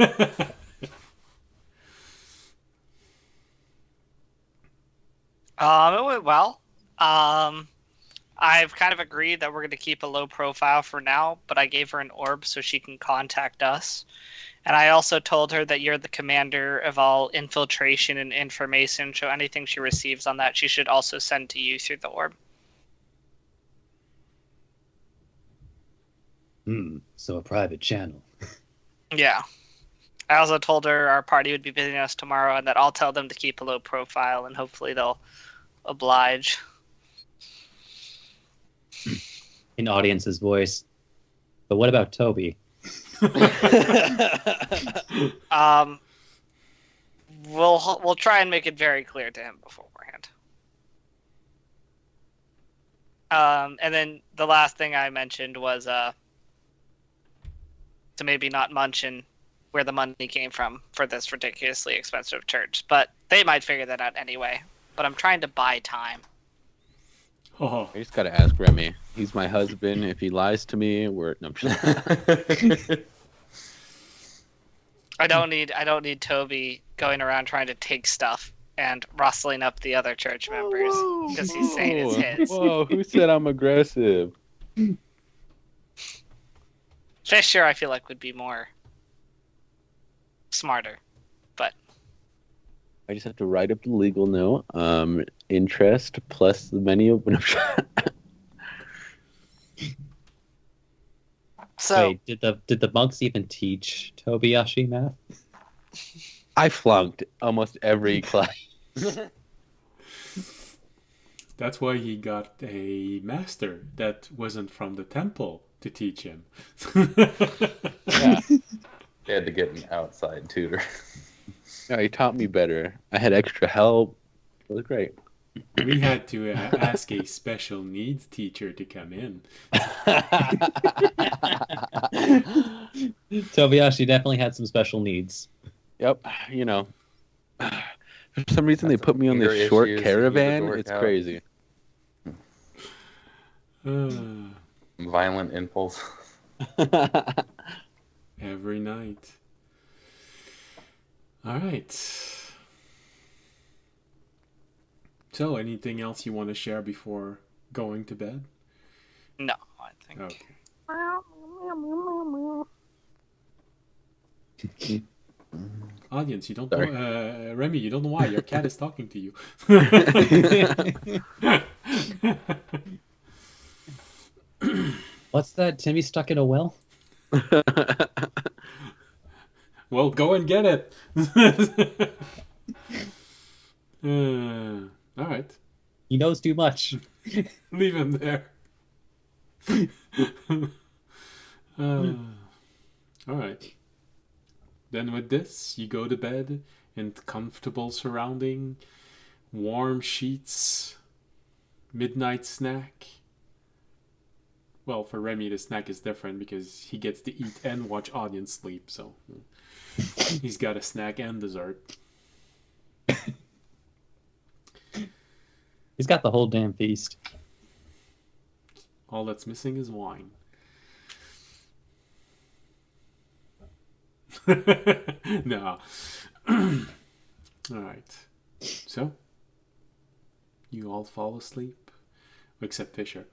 It went well. I've kind of agreed that we're going to keep a low profile for now, but I gave her an orb so she can contact us. And I also told her that you're the commander of all infiltration and information, so anything she receives on that, she should also send to you through the orb. So a private channel. Yeah. I also told her our party would be visiting us tomorrow and that I'll tell them to keep a low profile and hopefully they'll oblige. In audience's voice. But what about Toby? We'll try and make it very clear to him beforehand. And then the last thing I mentioned was to maybe not mention where the money came from for this ridiculously expensive church, but they might figure that out anyway. But I'm trying to buy time. Oh, I just gotta ask Remy. He's my husband. If he lies to me, we're no. I'm just- I don't need Toby going around trying to take stuff and rustling up the other church members because he's saying it's his. Whoa, who said I'm aggressive? Fisher, I feel like, would be more smarter, but I just have to write up the legal note. Interest plus the menu. so Wait, did the monks even teach Tobiyashi math? I flunked almost every class. that's why he got a master that wasn't from the temple to teach him. Yeah. They had to get an outside tutor. No, he taught me better. I had extra help. It was great. We had to ask a special needs teacher to come in. Tobiyashi definitely had some special needs. Yep, you know. For some reason, they put me on Your this short issues, caravan. you would It's work out. crazy. Violent impulse. Every night. All right. So, anything else you want to share before going to bed? no, I think. Okay. Audience, you don't Sorry. know, Remy, you don't know why your cat is talking to you. What's that? Timmy stuck in a well? Well, go and get it. All right. He knows too much. Leave him there. All right. Then with this, you go to bed in comfortable surrounding, warm sheets, midnight snack. Well, for Remy, the snack is different because he gets to eat and watch audience sleep, so he's got a snack and dessert. He's got the whole damn feast. All that's missing is wine. No. All right. So, you all fall asleep, except Fisher.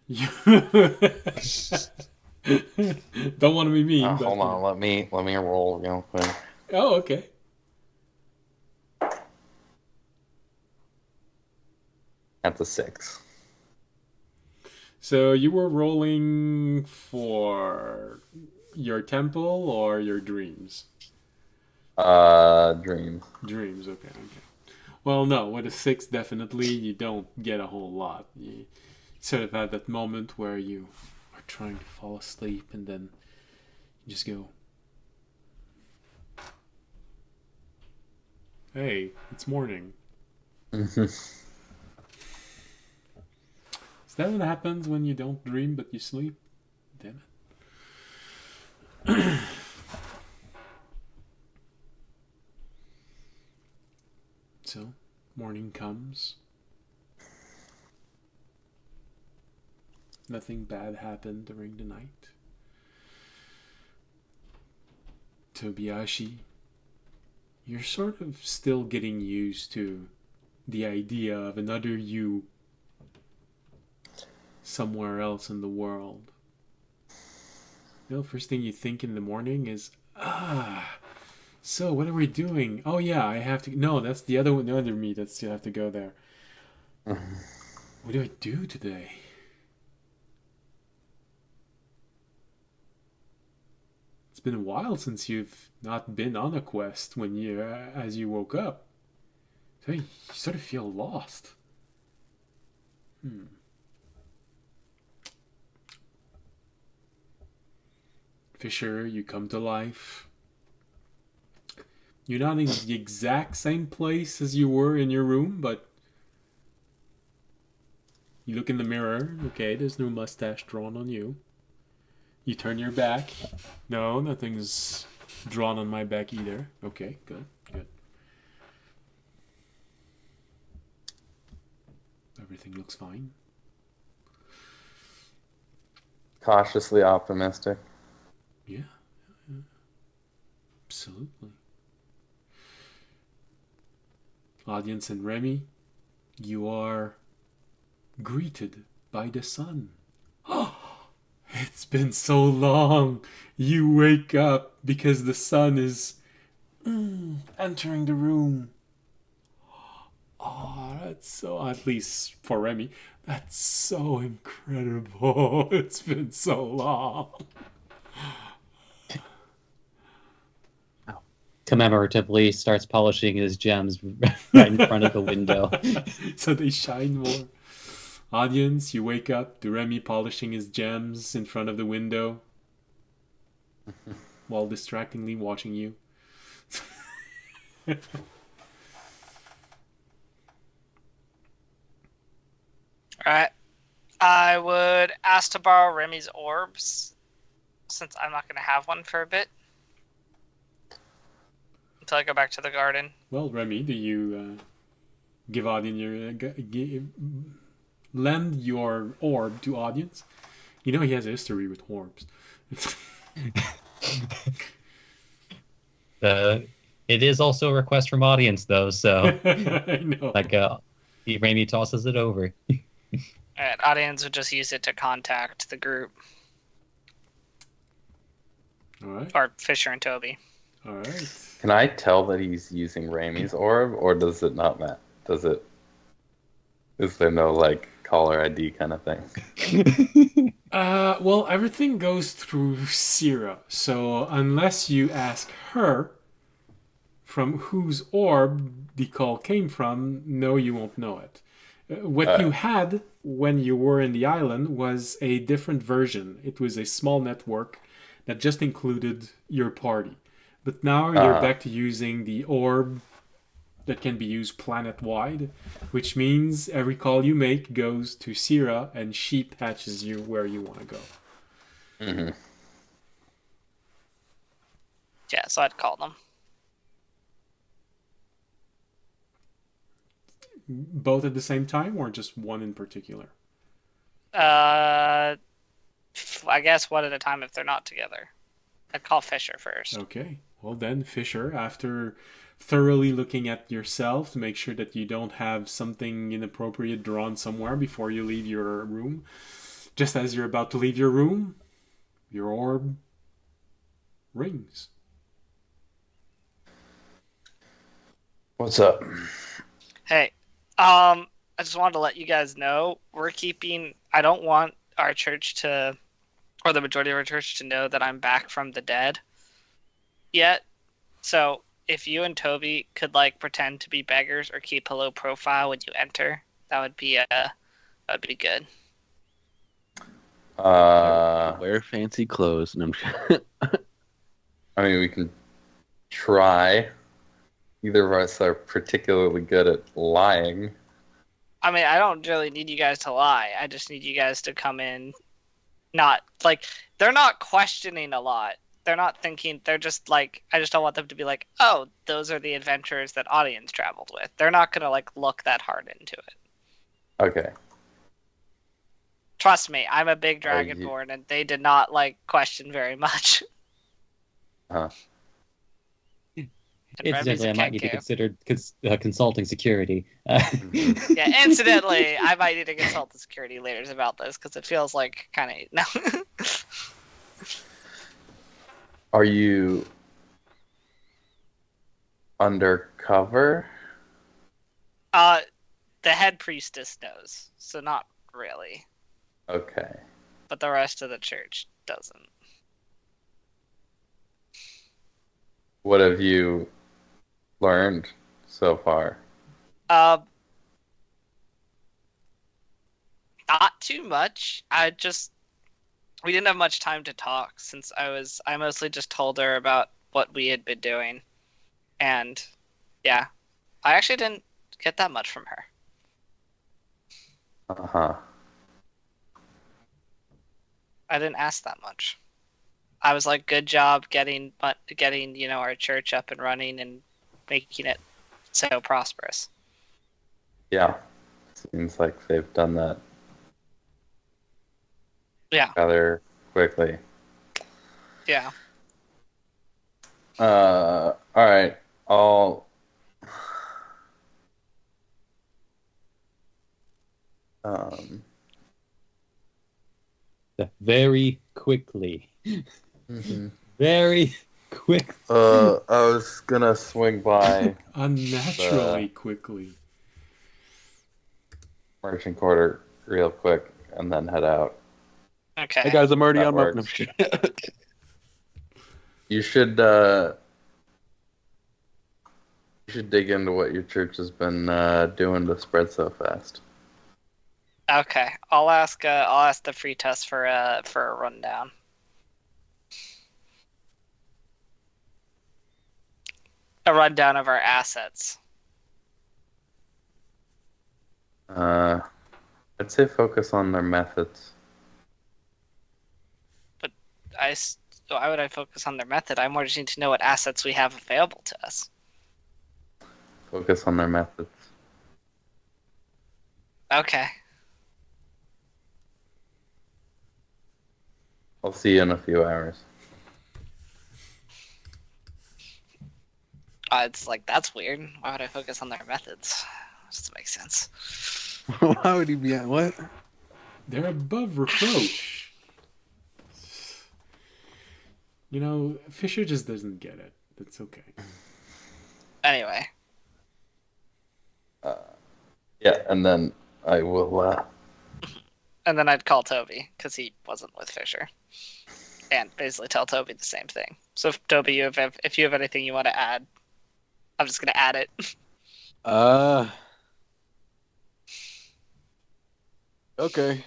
Don't want to be mean. But, Hold on, let me roll real quick. Oh, okay. That's a 6. So you were rolling for your temple or your dreams? Dream. Dreams, okay. Well, no, with a 6, definitely you don't get a whole lot. You sort of have that moment where you are trying to fall asleep and then you just go, hey, it's morning. Is that what happens when you don't dream but you sleep? Damn it. So, morning comes. Nothing bad happened during the night. Tobiyashi, you're sort of still getting used to the idea of another you somewhere else in the world. You know, first thing you think in the morning is, So what are we doing? Oh yeah, I have to. No, that's the other one. The other me. That's you have to go there. What do I do today? It's been a while since you've not been on a quest when you as you woke up. So you sort of feel lost. Fisher, you come to life. You're not in the exact same place as you were in your room, but you look in the mirror. Okay, there's no mustache drawn on you. You turn your back. No, nothing's drawn on my back either. Okay, good. Everything looks fine. Cautiously optimistic. Yeah. Absolutely. Audience and Remy, you are greeted by the sun. It's been so long. You wake up because the sun is entering the room. Oh, that's so, at least for Remy, that's so incredible. It's been so long. Commemoratively starts polishing his gems right in front of the window. So they shine more. Audience, you wake up to Remy polishing his gems in front of the window while distractingly watching you. Alright. I would ask to borrow Remy's orbs, since I'm not going to have one for a bit. Until I go back to the garden. Well, Remy, do you give audience your lend your orb to audience? You know he has a history with orbs. It is also a request from audience, though, so I know. like Raimi tosses it over. Alright, audience would just use it to contact the group. All right. Or Fisher and Toby. All right. Can I tell that he's using Raimi's orb, or does it not matter? Is there no like caller ID kind of thing? Well, everything goes through Syrah, so unless you ask her from whose orb the call came from, no, you won't know it. What you had when you were in the island was a different version. It was a small network that just included your party. But now you're back to using the orb that can be used planet-wide, which means every call you make goes to Syrah, and she patches you where you want to go. Mm-hmm. Yeah, so I'd call them. Both at the same time, or just one in particular? I guess one at a time if they're not together. I'd call Fisher first. Okay. Well then, Fisher, after thoroughly looking at yourself to make sure that you don't have something inappropriate drawn somewhere before you leave your room, just as you're about to leave your room, your orb rings. What's up? Hey, I just wanted to let you guys know I don't want our church to, or the majority of our church to know that I'm back from the dead yet. So if you and Toby could like pretend to be beggars or keep a low profile when you enter, that would be good. Wear fancy clothes. No, I mean, we can try. Neither of us are particularly good at lying. I mean, I don't really need you guys to lie. I just need you guys to come in, not like they're not questioning a lot. They're not thinking. They're just like, I just don't want them to be like, oh, those are the adventures that audience traveled with. They're not gonna like look that hard into it. Okay. Trust me, I'm a big Dragonborn, and they did not like question very much. Huh. Incidentally, I might need to consider consulting security. Yeah, incidentally, I might need to consult the security leaders about this because it feels like kind of no. Are you undercover? The head priestess knows, so not really. Okay. But the rest of the church doesn't. What have you learned so far? Not too much. We didn't have much time to talk since I mostly just told her about what we had been doing. And yeah, I actually didn't get that much from her. Uh-huh. I didn't ask that much. I was like, good job getting our church up and running and making it so prosperous. Yeah. Seems like they've done that Yeah. rather quickly. Yeah. All right. I'll Very quickly. Very quick. I was gonna swing by Unnaturally quickly. merchant quarter real quick and then head out. Okay. Hey guys, I'm already That on my. works. You should dig into what your church has been doing to spread so fast. Okay. I'll ask the free test for a rundown. A rundown of our assets. I'd say focus on their methods. Why would I focus on their method? I more just need to know what assets we have available to us. Focus on their methods. Okay. I'll see you in a few hours. It's like, that's weird. Why would I focus on their methods? Doesn't make sense. Why would he be at what? They're above reproach. You know, Fisher just doesn't get it. That's okay. Anyway. Yeah, and then I will. And then I'd call Toby, because he wasn't with Fisher. And basically tell Toby the same thing. So if Toby, if you have anything you want to add, I'm just going to add it. Okay.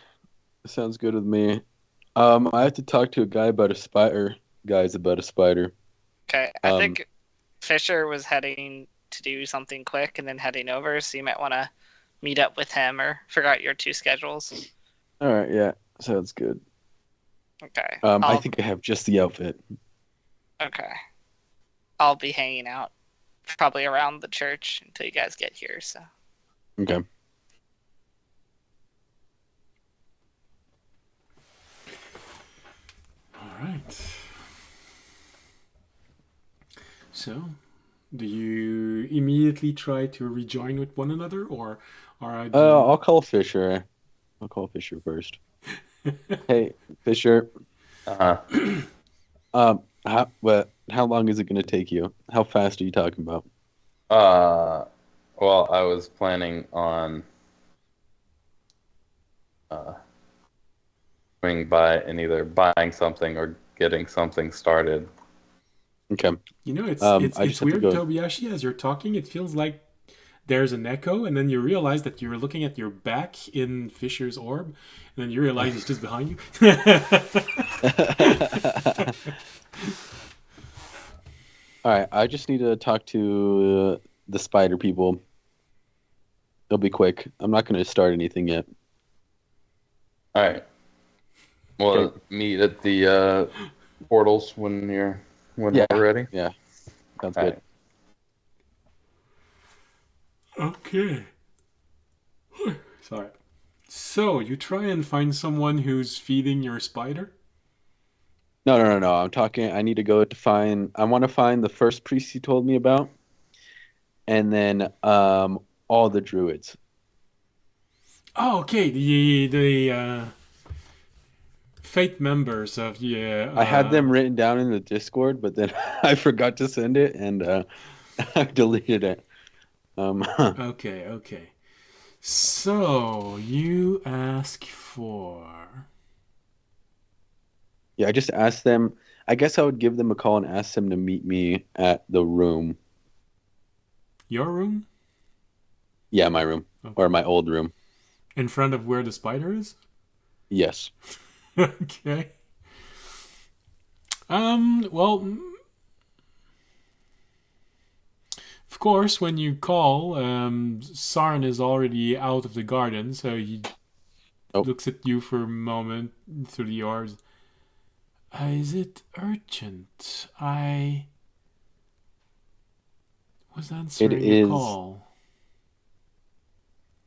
Sounds good with me. I have to talk to a guy about a spider. Guys about a spider. Okay, I think Fisher was heading to do something quick and then heading over, so you might want to meet up with him or figure out your two schedules. All right, yeah, sounds good. Okay. I think I have just the outfit. Okay. I'll be hanging out probably around the church until you guys get here, so. Okay. All right. So, do you immediately try to rejoin with one another, or I'll call Fisher. I'll call Fisher first. Hey, Fisher. Uh-huh. How long is it going to take you? How fast are you talking about? Well, I was planning on swinging by and either buying something or getting something started. Okay. You know, it's I just have weird, to go. Tobiyashi, as you're talking, it feels like there's an echo, and then you realize that you're looking at your back in Fisher's orb, and then you realize he's just behind you. All right, I just need to talk to the spider people. It'll be quick. I'm not going to start anything yet. All right. Well, Okay. meet at the portals when Yeah. we're ready. Yeah, sounds All good. right. Okay. Sorry. So, you try and find someone who's feeding your spider? No. I'm talking. I need to go to find. I want to find the first priest you told me about, and then all the druids. Oh, okay. The fate members of the. I had them written down in the Discord, but then I forgot to send it, and I've deleted it. Okay. So you ask for Yeah, I just asked them. I guess I would give them a call and ask them to meet me at the room. your room Yeah, my room or my old room. in front of where the spider is. Yes. Okay. Well, of course, when you call, Sarn is already out of the garden, so he looks at you for a moment through the orbs. Is it urgent? I was answering It a is. call.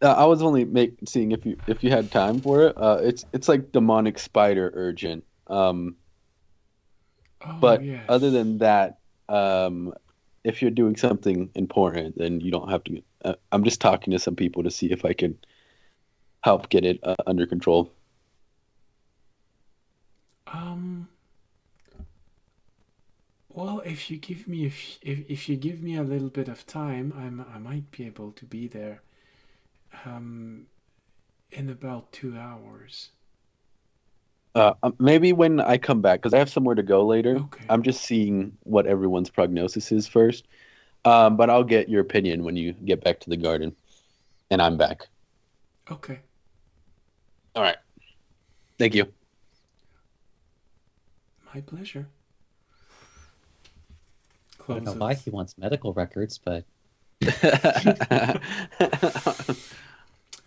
I was only seeing if you had time for it. It's like demonic spider urgent. Oh, But yes. other than that, if you're doing something important, then you don't have to. I'm just talking to some people to see if I can help get it under control. Well, if you give me if you give me a little bit of time, I might be able to be there. In about 2 hours. Maybe when I come back, because I have somewhere to go later. Okay. I'm just seeing what everyone's prognosis is first. But I'll get your opinion when you get back to the garden, and I'm back. Okay. All right. Thank you. My pleasure. I don't know why he wants medical records, but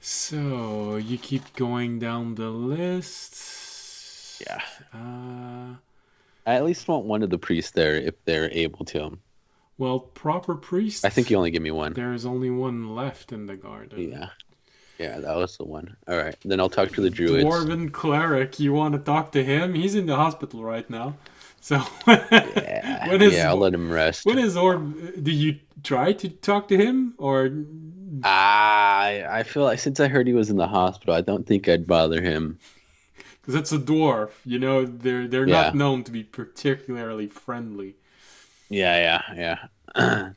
So you keep going down the list. Yeah. Uh, I at least want one of the priests there if they're able to. well, proper priest. I think you only give me one. There is only one left in the garden. Yeah. Yeah, that was the one. All right. Then I'll talk to the druids. Dwarven cleric, you want to talk to him? He's in the hospital right now. So Yeah, I'll let him rest. When is Orb? Do you try to talk to him or? I feel like since I heard he was in the hospital, I don't think I'd bother him. Because it's a dwarf, you know, they're not known to be particularly friendly. Yeah. And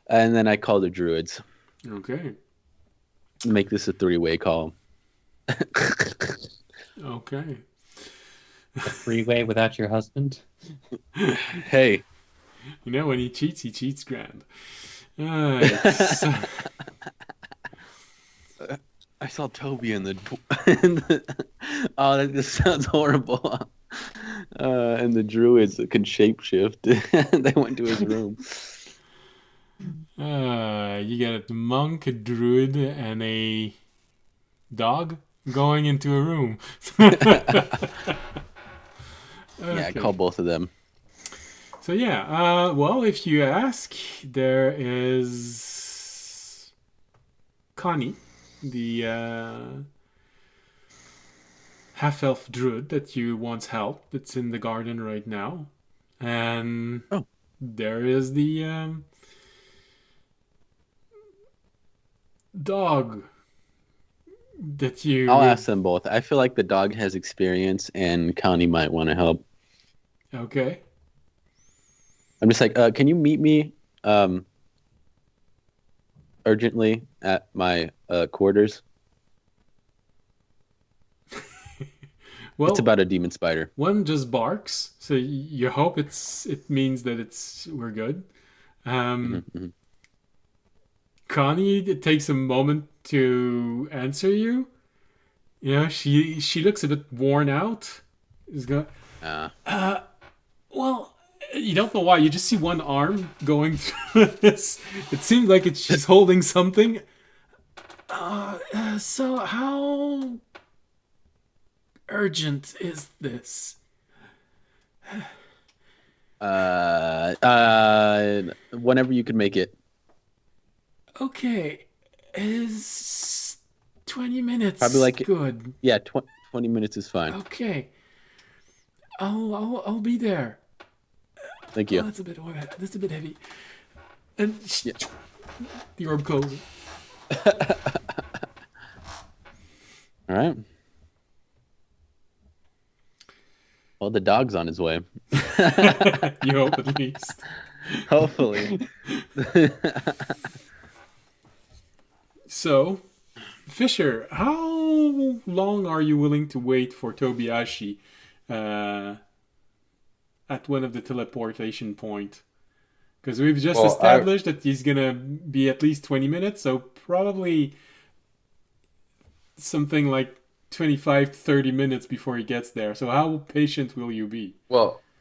then I call the druids. Okay. Make this a 3-way call. Okay. a freeway without your husband. Hey. You know, when he cheats grand. I saw Toby in the oh, that just sounds horrible. And the druids can shapeshift. They went to his room. You got a monk, a druid, and a dog going into a room. Yeah, I call both of them. So yeah, well, if you ask, there is Connie, the half-elf druid that you once helped. That's in the garden right now, and there is the dog that you. I'll ask them both. I feel like the dog has experience, and Connie might want to help. Okay. I'm just like, can you meet me urgently at my quarters? Well, it's about a demon spider. One just barks, so you hope it means that we're good. Connie, it takes a moment to answer you. You know, she looks a bit worn out. Well, you don't know why. You just see one arm going through this. It seems like she's holding something. So how urgent is this? Whenever you can make it. Okay, is 20 minutes probably like good? Yeah, 20 minutes is fine. Okay, I'll be there. Thank you. Oh, that's a bit heavy. And the orb closes. All right. Well, the dog's on his way. You hope at least. Hopefully. So, Fisher, how long are you willing to wait for Tobiashi uh, at one of the teleportation point? Because we've just Well, established that he's gonna be at least 20 minutes, so probably something like 25, 30 minutes before he gets there. So how patient will you be?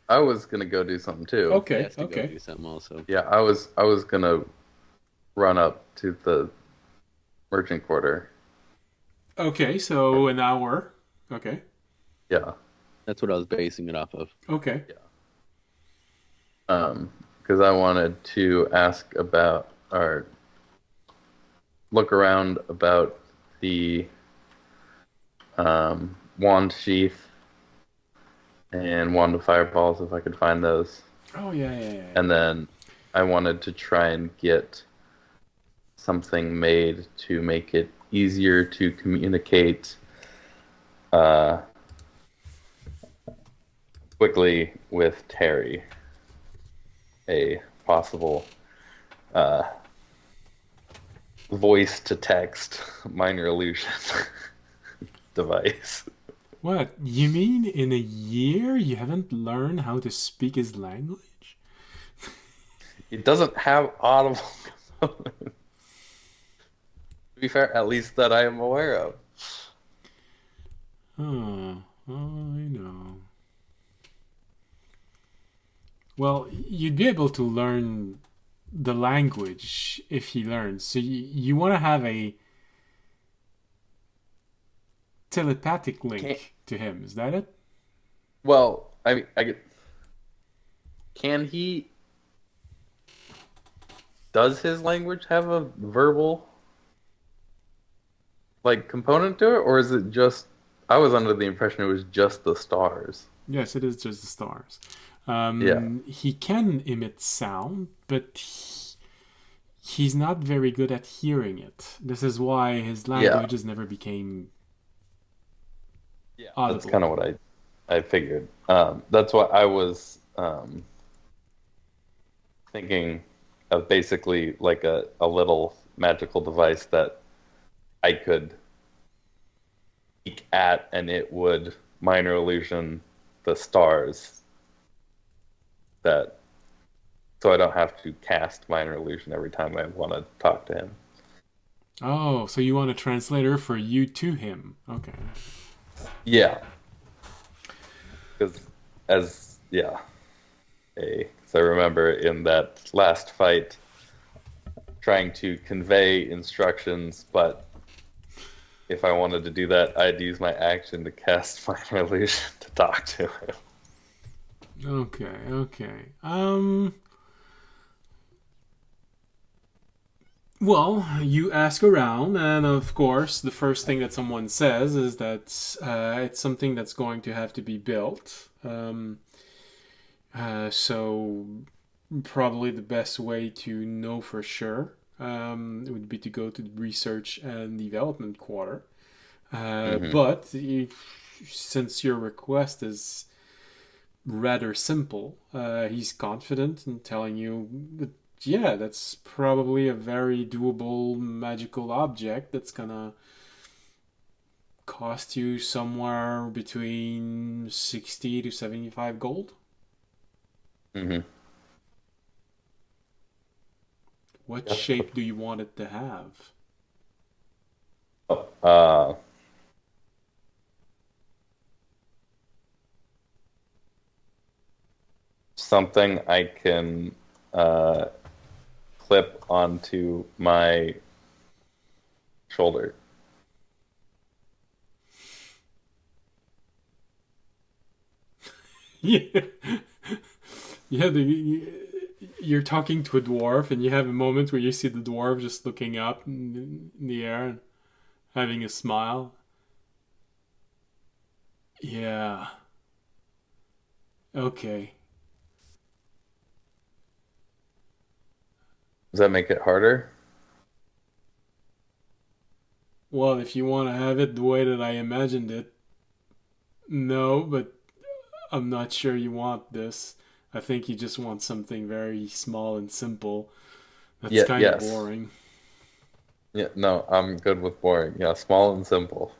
I was gonna go do something too. He Okay, has to go okay. do something also. Yeah, I was gonna run up to the merchant quarter. Okay, so an hour. Okay, Yeah. That's what I was basing it off of. okay. Because I wanted to ask about or look around about the wand sheath and wand of fireballs if I could find those. Oh, yeah. And then I wanted to try and get something made to make it easier to communicate quickly with Terry. A possible voice to text minor illusion device. What? You mean in a year you haven't learned how to speak his language? It doesn't have audible components. To be fair, at least that I am aware of. Oh, I know. Well, you'd be able to learn the language if he learns. So you want to have a telepathic Can't, link to him. Is that it? well, I mean, can he? Does his language have a verbal component to it, or is it just? I was under the impression it was just the stars. Yes, it is just the stars. Yeah. He can emit sound, but he's not very good at hearing it. This is why his languages never became audible. That's kind of what I figured. That's why I was thinking of basically like a little magical device that I could peek at, and it would minor illusion the stars. That so I don't have to cast minor illusion every time I want to talk to him. Oh, so you want a translator for you to him? Okay. Yeah, because I remember in that last fight trying to convey instructions, but if I wanted to do that, I'd use my action to cast minor illusion to talk to him. Okay. Well, you ask around, and of course, the first thing that someone says is that it's something that's going to have to be built. So probably the best way to know for sure would be to go to the research and development quarter. But since your request is rather simple, he's confident in telling you that, yeah, that's probably a very doable magical object that's gonna cost you somewhere between 60 to 75 gold. Mm-hmm. What Yeah. shape do you want it to have? Something I can clip onto my shoulder. Yeah. Yeah, you're talking to a dwarf, and you have a moment where you see the dwarf just looking up in the air and having a smile. Yeah. Okay. Does that make it harder? Well, if you want to have it the way that I imagined it, no, but I'm not sure you want this. I think you just want something very small and simple. That's Yeah, kind of yes. boring. Yeah, no, I'm good with boring. Yeah, small and simple.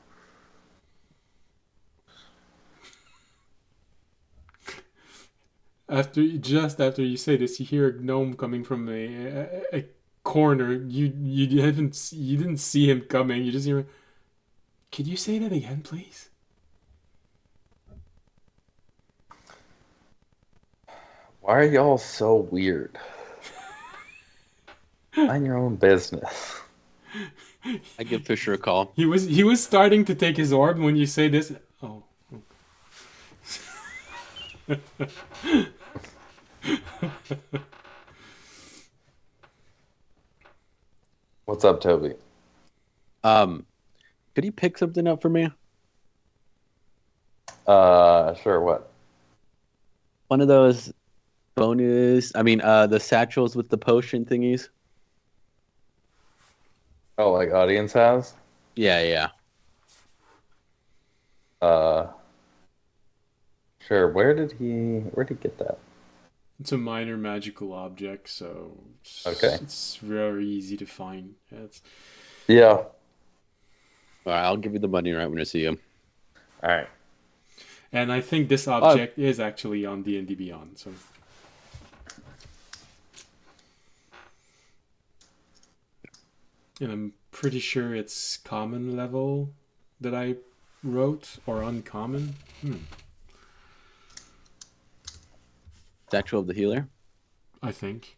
Just after you say this, you hear a gnome coming from a corner. You didn't see him coming. You just hear, could you say that again, please? Why are y'all so weird? Mind your own business. I give Fisher a call. He was starting to take his orb when you say this. Oh. What's up, Toby? Could you pick something up for me? Sure, what? One of those bonus. I mean, the satchels with the potion thingies. Oh, like audience has? Yeah. Sure. Where'd he get that? It's a minor magical object, so Okay. it's very easy to find. Yeah. All right, I'll give you the money right when I see him. All right. And I think this object is actually on D&D Beyond. So, and I'm pretty sure it's common level that I wrote, or uncommon. Satchel of the healer. I think.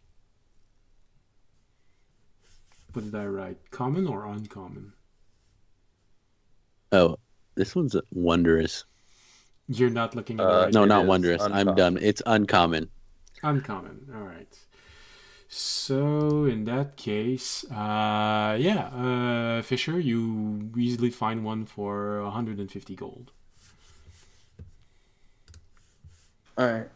What did I write? Common or uncommon? Oh, this one's wondrous. You're not looking at the right. No, It not is wondrous. I'm uncommon. done. It's uncommon. Uncommon. All right. So in that case, Fisher, you easily find one for 150 gold. All right.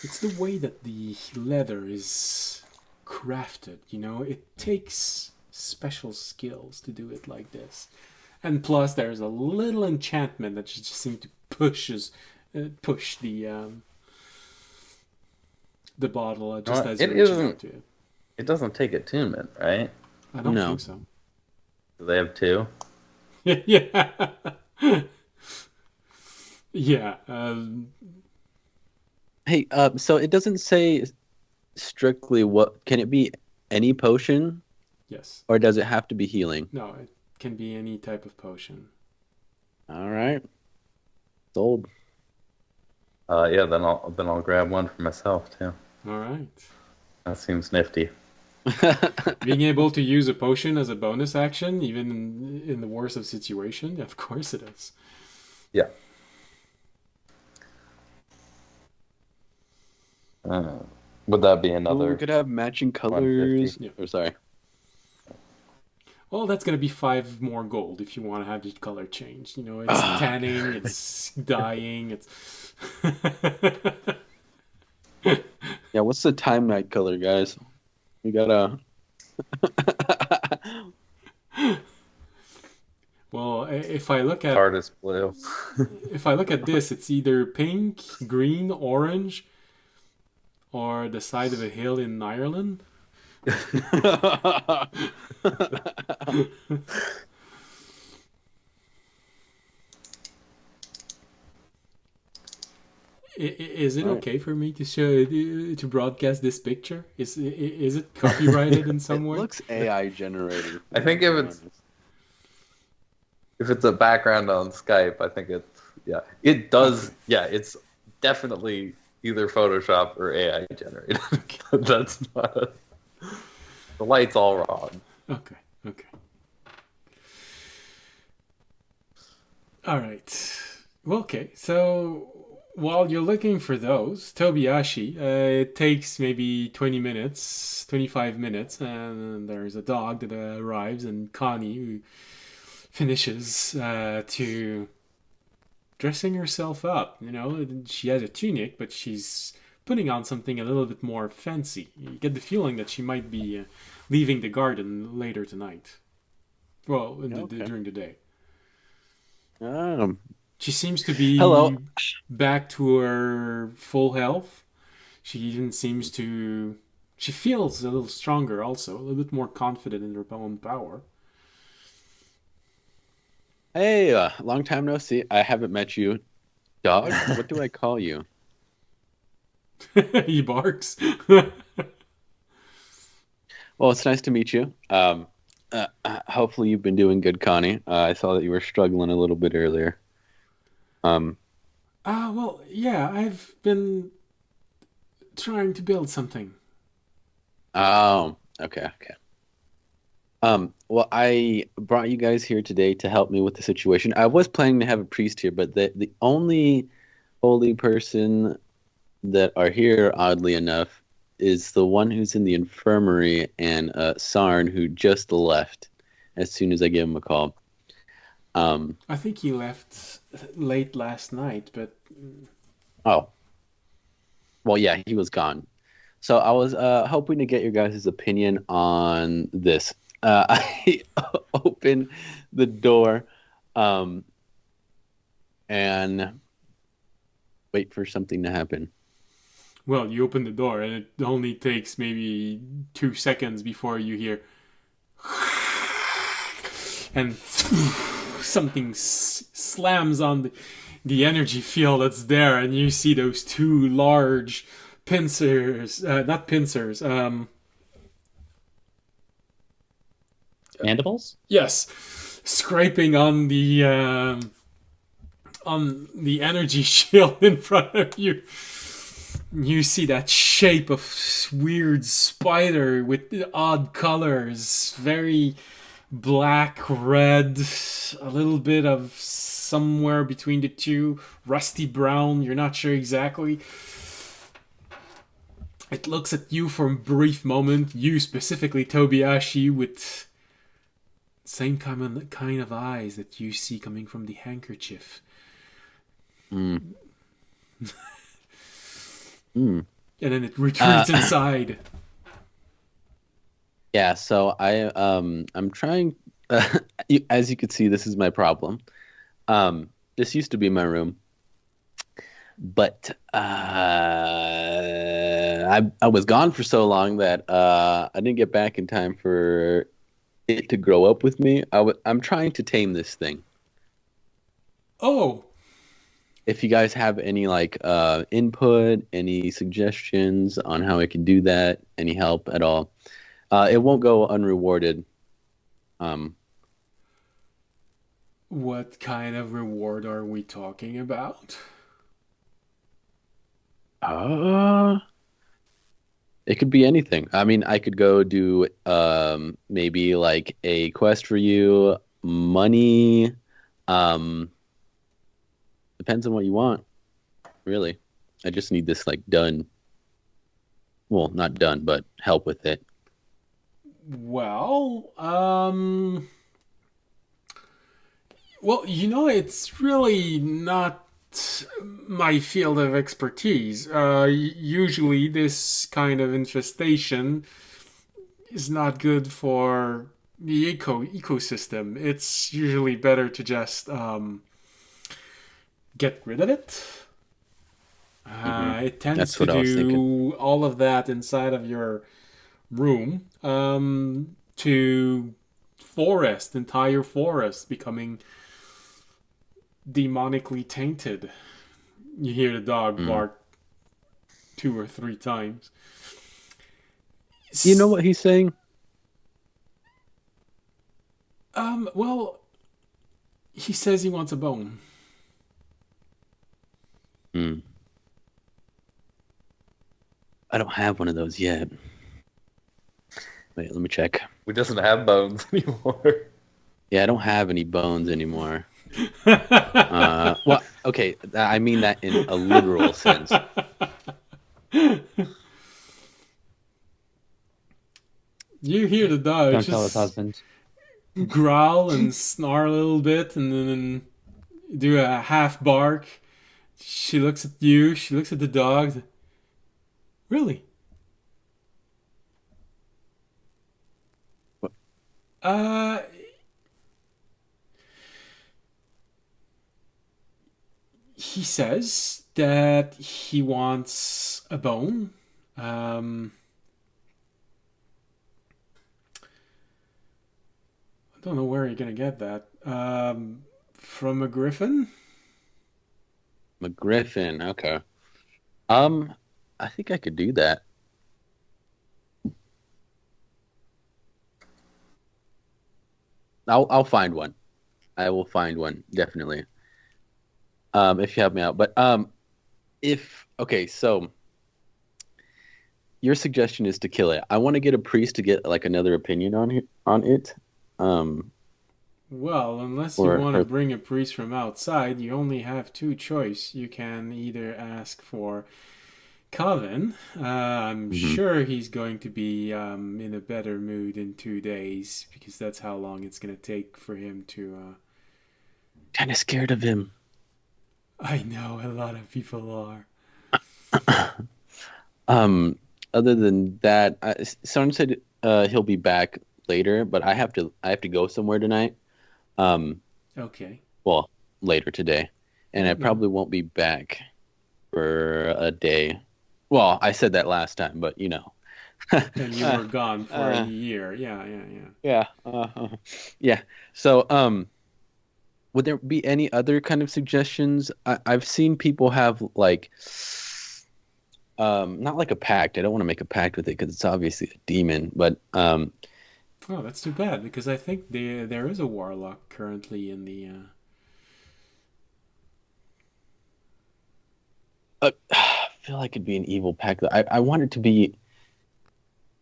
It's the way that the leather is crafted, you know? It takes special skills to do it like this. And plus, there's a little enchantment that just seems to push the bottle just as It you're reaching isn't- out to it. It doesn't take attunement, right? I don't No. think so. Do they have two? Yeah. Yeah. Hey, so it doesn't say strictly what can it be any potion Yes. or does it have to be healing? No, it can be any type of potion. All right. Sold. Yeah. Then I'll grab one for myself too. All right. That seems nifty. Being able to use a potion as a bonus action, even in the worst of situation, of course it is. Yeah. Would that be Well, another? we could have matching colors. 150. Yeah. Or sorry. Well, that's going to be 5 more gold if you want to have the color changed. You know, it's tanning, it's dyeing, it's... Yeah, what's the time night color, guys? We gotta. Well, if I look at Hardest blue. this, it's either pink, green, orange, or the side of a hill in Ireland. Is it okay for me to show to broadcast this picture? Is it copyrighted in some It way? looks AI generated. I think if it's a background on Skype, I think it does. Yeah, it's definitely either Photoshop or AI generated. That's not. The light's all wrong. Okay. All right. Well, okay. So while you're looking for those, Tobiyashi, it takes maybe 20 minutes, 25 minutes, and there's a dog that arrives, and Connie, who finishes to dressing herself up. You know, she has a tunic, but she's putting on something a little bit more fancy. You get the feeling that she might be leaving the garden later tonight. Well, Okay. during the day. Um, She seems to be hello. back to her full health. She even seems to. She feels a little stronger, also a little bit more confident in her own power. Hey, long time no see. I haven't met you. Dog? What do I call you? He barks. Well, it's nice to meet you. Hopefully you've been doing good, Connie. I saw that you were struggling a little bit earlier. Um, Well, yeah, I've been trying to build something. oh, okay. Well, I brought you guys here today to help me with the situation. I was planning to have a priest here, but the only holy person that are here, oddly enough, is the one who's in the infirmary and Sarn, who just left as soon as I gave him a call. I think he left late last night, but Oh, well, yeah, he was gone. So I was hoping to get your guys' opinion on this. I open the door um, and wait for something to happen. well, you open the door and it only takes maybe 2 seconds before you hear and something slams on the energy field that's there, and you see those two large pincers, not pincers, Mandibles? yes, scraping on the energy shield in front of you. You see that shape of weird spider with odd colors, very black, red, a little bit of somewhere between the two, rusty brown, you're not sure exactly. It looks at you for a brief moment, you specifically, Tobiashi, with same kind of eyes that you see coming from the handkerchief. Mm. Mm. And then it retreats inside. Yeah, so I'm trying. As you can see, this is my problem. This used to be my room, but I was gone for so long that I didn't get back in time for it to grow up with me. I'm trying to tame this thing. Oh, If you guys have any like input, any suggestions on how I can do that, any help at all, it won't go unrewarded. Um, what kind of reward are we talking about? uh, it could be anything. I mean, I could go do maybe like a quest for you, money. Um, depends on what you want, really. I just need this like done. Well, not done, but help with it. Well, well, it's really not my field of expertise. Usually, this kind of infestation is not good for the ecosystem. It's usually better to just get rid of it. It tends That's to what I was thinking. do all of that inside of your room to entire forest becoming demonically tainted. You hear the dog Mm. bark 2 or 3 times. You know what he's saying? Well, he says he wants a bone. Mm. I don't have one of those yet. Wait, let me check. We doesn't have bones anymore. Yeah, I don't have any bones anymore. Well, okay, I mean that in a literal sense. You hear the dog Don't tell his just husband. growl and snarl a little bit and then do a half bark. She looks at you, she looks at the dog. Really? What? Uh, he says that he wants a bone. Um, I don't know where you're gonna get that. From a griffin. McGriffin. Okay. Um, I think I could do that. I'll find one. I will find one definitely. If you help me out. But if okay, so your suggestion is to kill it. I want to get a priest to get like another opinion on it. Um, Well, unless you or want to or bring a priest from outside, you only have two choice. You can either ask for Calvin. I'm mhm. sure he's going to be in a better mood in 2 days because that's how long it's going to take for him to. Kind of scared of him. I know a lot of people are. Um, other than that, someone said he'll be back later, but I have to go somewhere tonight. Um, Okay. well, later today, and Yeah, I no. probably won't be back for a day. Well, I said that last time, but you know. And you uh, were gone for a uh, year. Yeah, yeah, yeah. yeah, yeah. So, would there be any other kind of suggestions? I've seen people have like, not like a pact. I don't want to make a pact with it because it's obviously a demon, but Oh, that's too bad because I think there is a warlock currently in the. I feel like it'd be an evil pact. I want it to be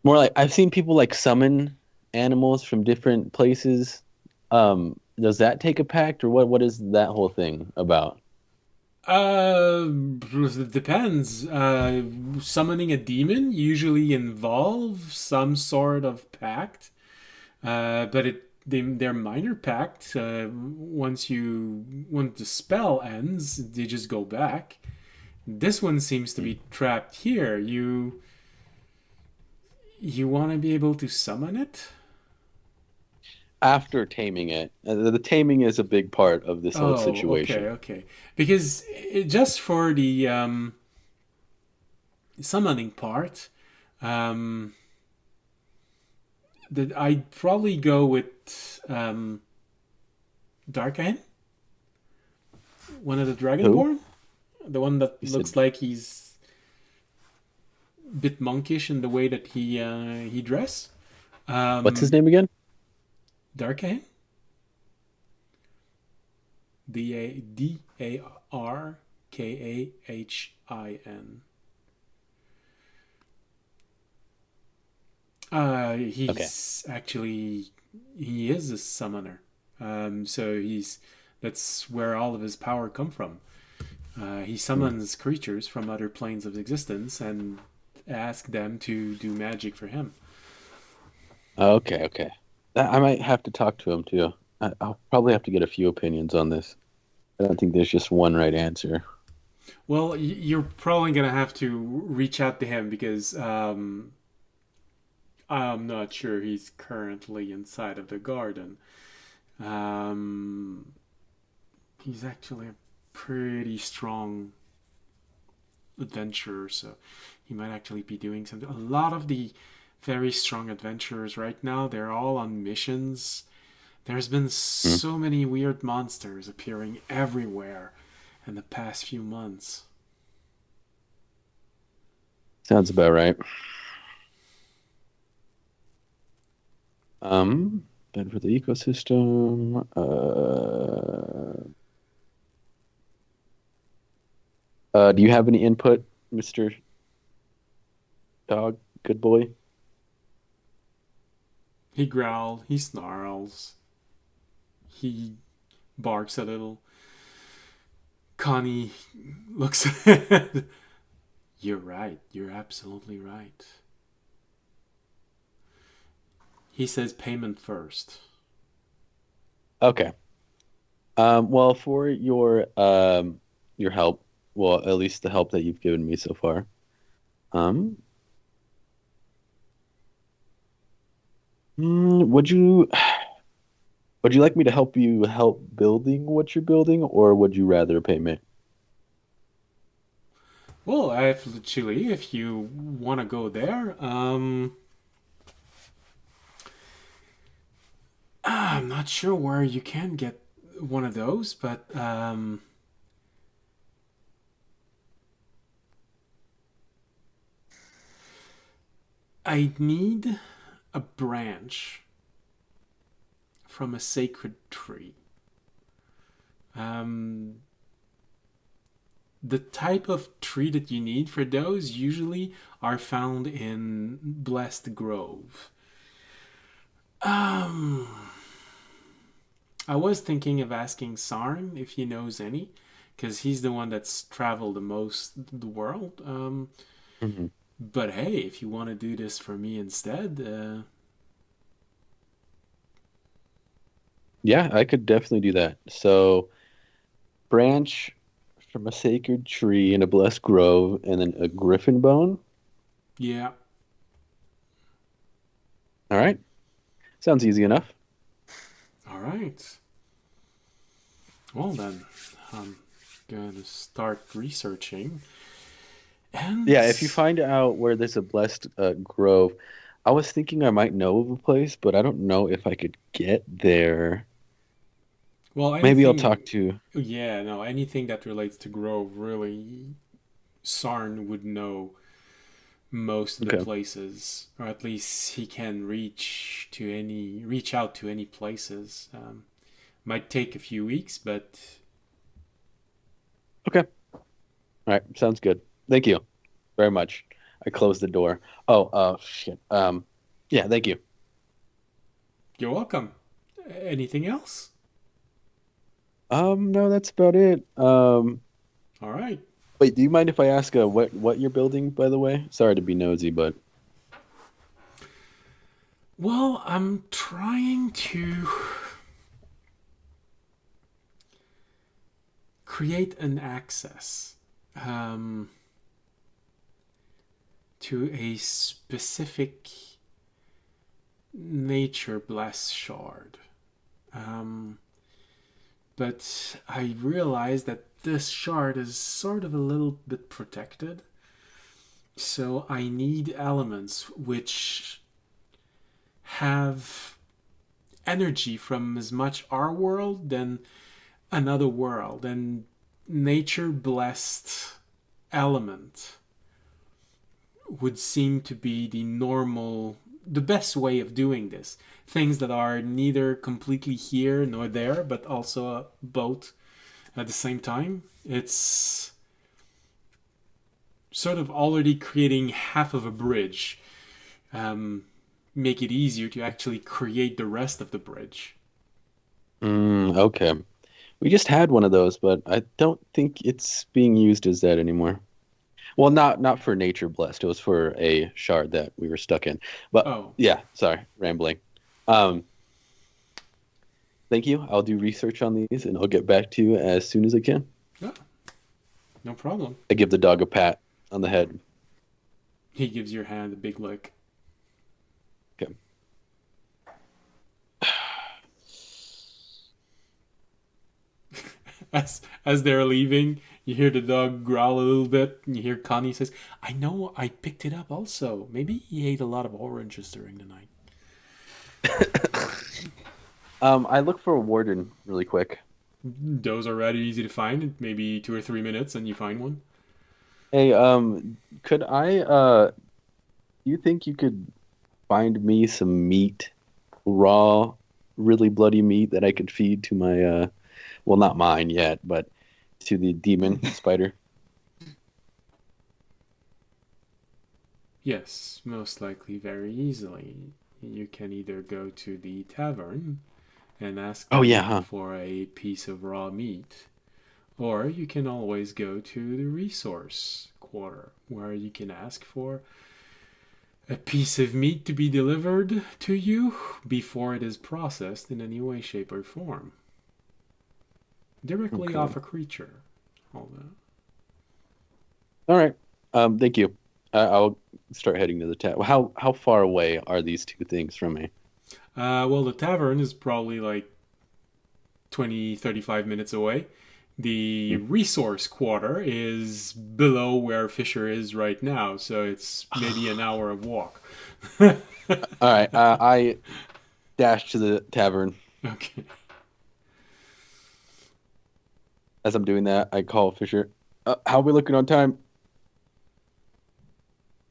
more like I've seen people like summon animals from different places. Does that take a pact, or what? What is that whole thing about? It depends. Summoning a demon usually involves some sort of pact, but they're minor pacts. Once the spell ends, they just go back. This one seems to Hmm. be trapped here. You want to be able to summon it? After taming it, the taming is a big part of this whole Oh, okay, situation. okay. Because just for the summoning part, um, I'd probably go with Darkahin, one of the Who? Dragonborn, the one that You said looks like he's a bit monkish in the way that he dress. what's his Um, name again? Darkahin, Darkhin. Okay. He is a summoner. So that's where all of his power come from. He Hmm. summons creatures from other planes of existence and asks them to do magic for him. Okay, okay. I might have to talk to him too. I'll probably have to get a few opinions on this. I don't think there's just one right answer. Well, you're probably gonna have to reach out to him because I'm not sure he's currently inside of the garden. Um, he's actually a pretty strong adventurer, so he might actually be doing something. A lot of the very strong adventurers right now, they're all on missions. There's been Hmm. so many weird monsters appearing everywhere in the past few months. Sounds about right. Better for the ecosystem. Do you have any input, Mr. Dog? Good boy. He growls, he snarls, he barks a little. Connie looks at. You're right. You're absolutely right. He says payment first. Okay. Well, for your help, well, at least the help that you've given me so far. Um, would you would you like me to help you help building what you're building, or would you rather payment? Well, actually, if you want to go there, I'm not sure where you can get one of those, but I need a branch from a sacred tree. Um, the type of tree that you need for those usually are found in Blessed Grove. Um, I was thinking of asking Sarn if he knows any, because he's the one that's traveled the most the world. Hmm. But hey, if you want to do this for me instead, Yeah, I could definitely do that. So, branch from a sacred tree in a blessed grove, and then a griffin bone. yeah. All right, sounds easy enough. All right. Well then, I'm gonna start researching. And Yeah, if you find out where there's a blessed grove, I was thinking I might know of a place, but I don't know if I could get there. well, Maybe I'll anything. talk to. Yeah, no, anything that relates to Grove, really, Sarn would know most of the Okay. places, or at least he can reach out to any places. Might take a few weeks, but Okay. All right. Sounds good. Thank you very much. I closed the door. Oh, shit. Yeah, thank you. you're welcome. Anything else? No, that's about it. All right. Wait, do you mind if I ask what you're building, by the way? Sorry to be nosy, but Well, I'm trying to create an access um, to a specific nature bless shard. Um, but I realized that this shard is sort of a little bit protected. So I need elements which have energy from as much our world than another world. And nature blessed element would seem to be the best way of doing this. Things that are neither completely here nor there, but also both at the same time. It's sort of already creating half of a bridge. Um, Make it easier to actually create the rest of the bridge. okay. We just had one of those, but I don't think it's being used as that anymore. Well, not for nature blessed. It was for a shard that we were stuck in. But Oh, yeah, sorry, rambling. Um, thank you. I'll do research on these and I'll get back to you as soon as I can. yeah, no problem. I give the dog a pat on the head. He gives your hand a big lick. Okay. As they're leaving, you hear the dog growl a little bit, and you hear Connie says, "I know, I picked it up also. Maybe he ate a lot of oranges during the night." I look for a warden really quick. Those are rather easy to find. Maybe 2 or 3 minutes, and you find one. Hey, could I do you think you could find me some meat, raw, really bloody meat that I could feed to my well, not mine yet, but to the demon spider? Yes, most likely, very easily. You can either go to the tavern and ask Oh yeah, them huh? for a piece of raw meat, or you can always go to the resource quarter where you can ask for a piece of meat to be delivered to you before it is processed in any way, shape, or form. Directly Okay. off a creature. All that. All right. Thank you. I'll start heading to the tavern. How far away are these two things from me? Well, the tavern is probably like 20, 35 minutes away. The resource quarter is below where Fisher is right now, so it's maybe an hour of walk. All right, I dash to the tavern. Okay. As I'm doing that, I call Fisher. How are we looking on time?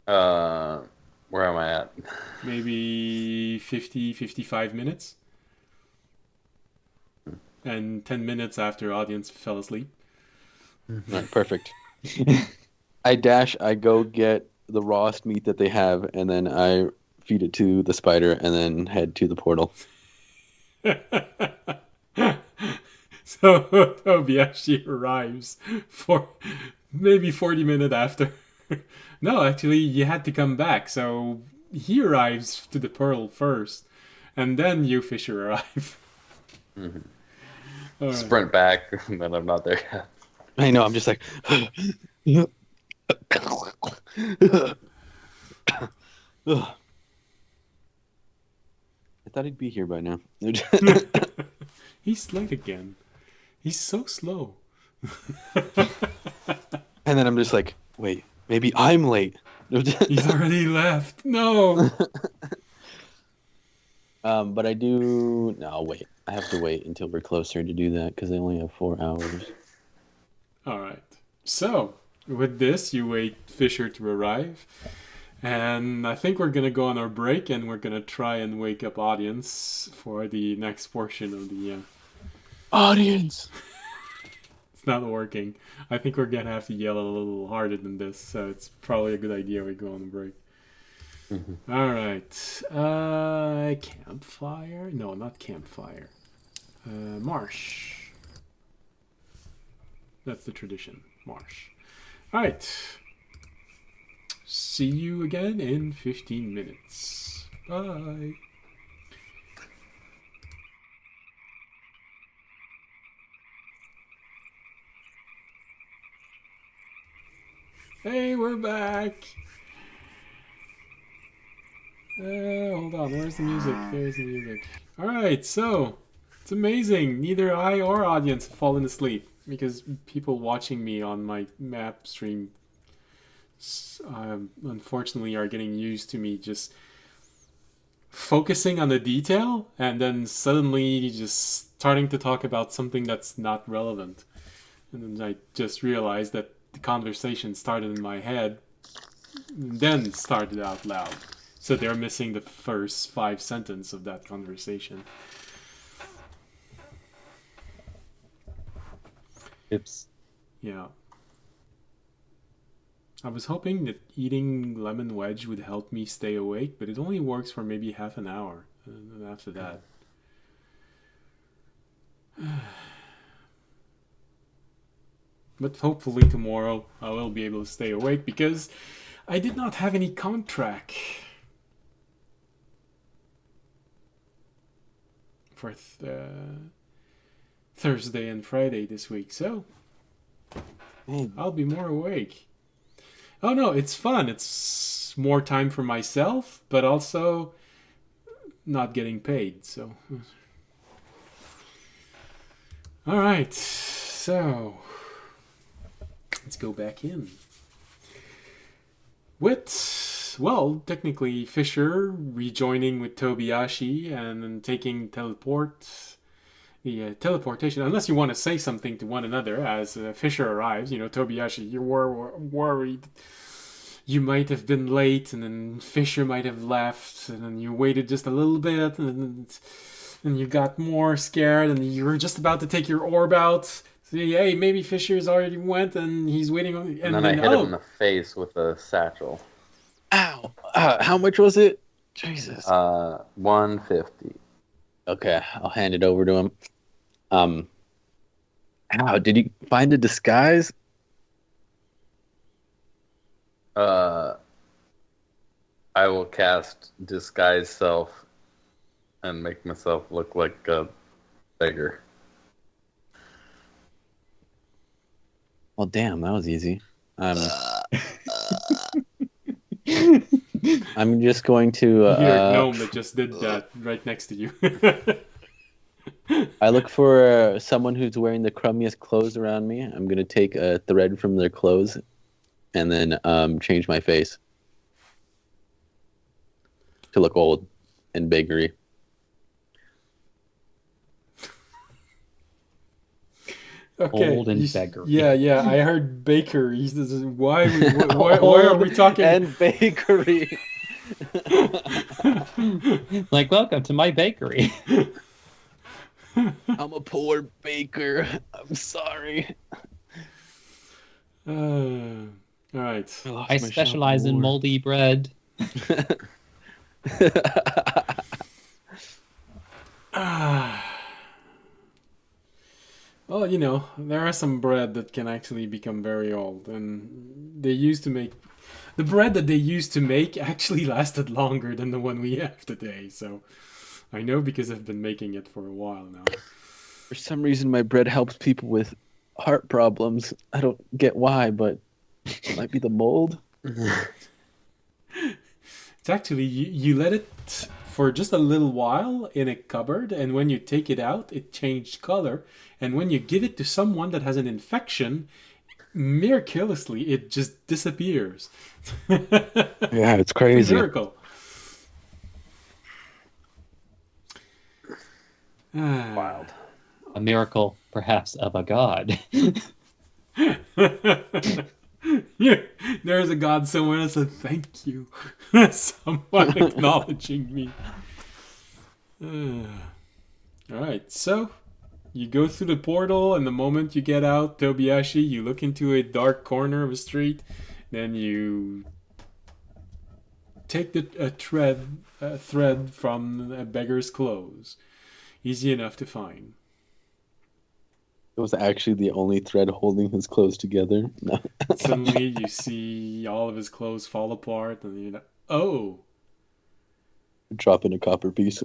Where am I at? Maybe 50, 55 minutes. And 10 minutes after audience fell asleep. All right, perfect. I go get the rawest meat that they have, and then I feed it to the spider, and then head to the portal. So Tobiashi arrives for maybe 40 minutes after. No, actually, you had to come back. So he arrives to the portal first, and then you, Fisher, arrive. Mhm. All right. Sprint back, and then I'm not there yet. I know, I'm just like... I thought he'd be here by now. He's late again. He's so slow. And then I'm just like, wait, maybe I'm late. He's already left. No. But I do... No, I'll wait. I have to wait until we're closer to do that, because I only have 4 hours. All right. So, with this, you wait Fisher to arrive. And I think we're going to go on our break, and we're going to try and wake up audience for the next portion of the... Audience! It's not working. I think we're going to have to yell a little harder than this, so it's probably a good idea we go on a break. Mm-hmm. All right. Campfire? No, not campfire. Marsh. That's the tradition. Marsh. All right. See you again in 15 minutes. Bye. Hey, we're back. Hold on. Where's the music? There's the music. All right. So it's amazing. Neither I or audience have fallen asleep because people watching me on my map stream unfortunately are getting used to me just focusing on the detail and then suddenly just starting to talk about something that's not relevant. And then I just realized that the conversation started in my head, then started out loud. So they're missing the first 5 sentences of that conversation. Oops. Yeah. I was hoping that eating lemon wedge would help me stay awake, but it only works for maybe half an hour. And then after that... But hopefully tomorrow I will be able to stay awake because I did not have any contract for Thursday and Friday this week, so I'll be more awake. Oh no, it's fun. It's more time for myself, but also not getting paid, so... Alright, so... Let's go back in. With, well, technically Fisher rejoining with Tobiashi and then taking teleportation, unless you want to say something to one another as Fisher arrives. You know, Tobiashi, you were worried you might have been late, and then Fisher might have left, and then you waited just a little bit, and you got more scared, and you were just about to take your orb out. See, hey, maybe Fisher's already went and he's waiting on... And then I hit him in the face with a satchel. Ow! How much was it? Jesus. 150. Okay, I'll hand it over to him. How did you find a disguise? I will cast Disguise Self and make myself look like a beggar. Well, damn, that was easy. I'm just going to... You hear a gnome that just did that right next to you. I look for someone who's wearing the crummiest clothes around me. I'm gonna take a thread from their clothes, and then change my face to look old and bakery. Okay. Old and beggar. Yeah. I heard baker. Why are we talking? And bakery. Like, welcome to my bakery. I'm a poor baker. I'm sorry. All right. lost I my specialize shop in award. moldy bread. Well, there are some bread that can actually become very old, and they used to make the bread that they used to make actually lasted longer than the one we have today. So I know because I've been making it for a while now. For some reason, my bread helps people with heart problems. I don't get why, but it might be the mold. It's actually you let it for just a little while in a cupboard, and when you take it out, it changed color. And when you give it to someone that has an infection, miraculously, it just disappears. Yeah, it's It's a crazy. miracle. Wild. A miracle, perhaps, of a god. Yeah, there's a god somewhere that said thank you. Someone acknowledging me. Alright, so you go through the portal, and the moment you get out, Tobiashi, you look into a dark corner of a street, then you take a thread from a beggar's clothes. Easy enough to find. It was actually the only thread holding his clothes together. No. Suddenly, you see all of his clothes fall apart, and you're like, oh, Dropping a copper piece.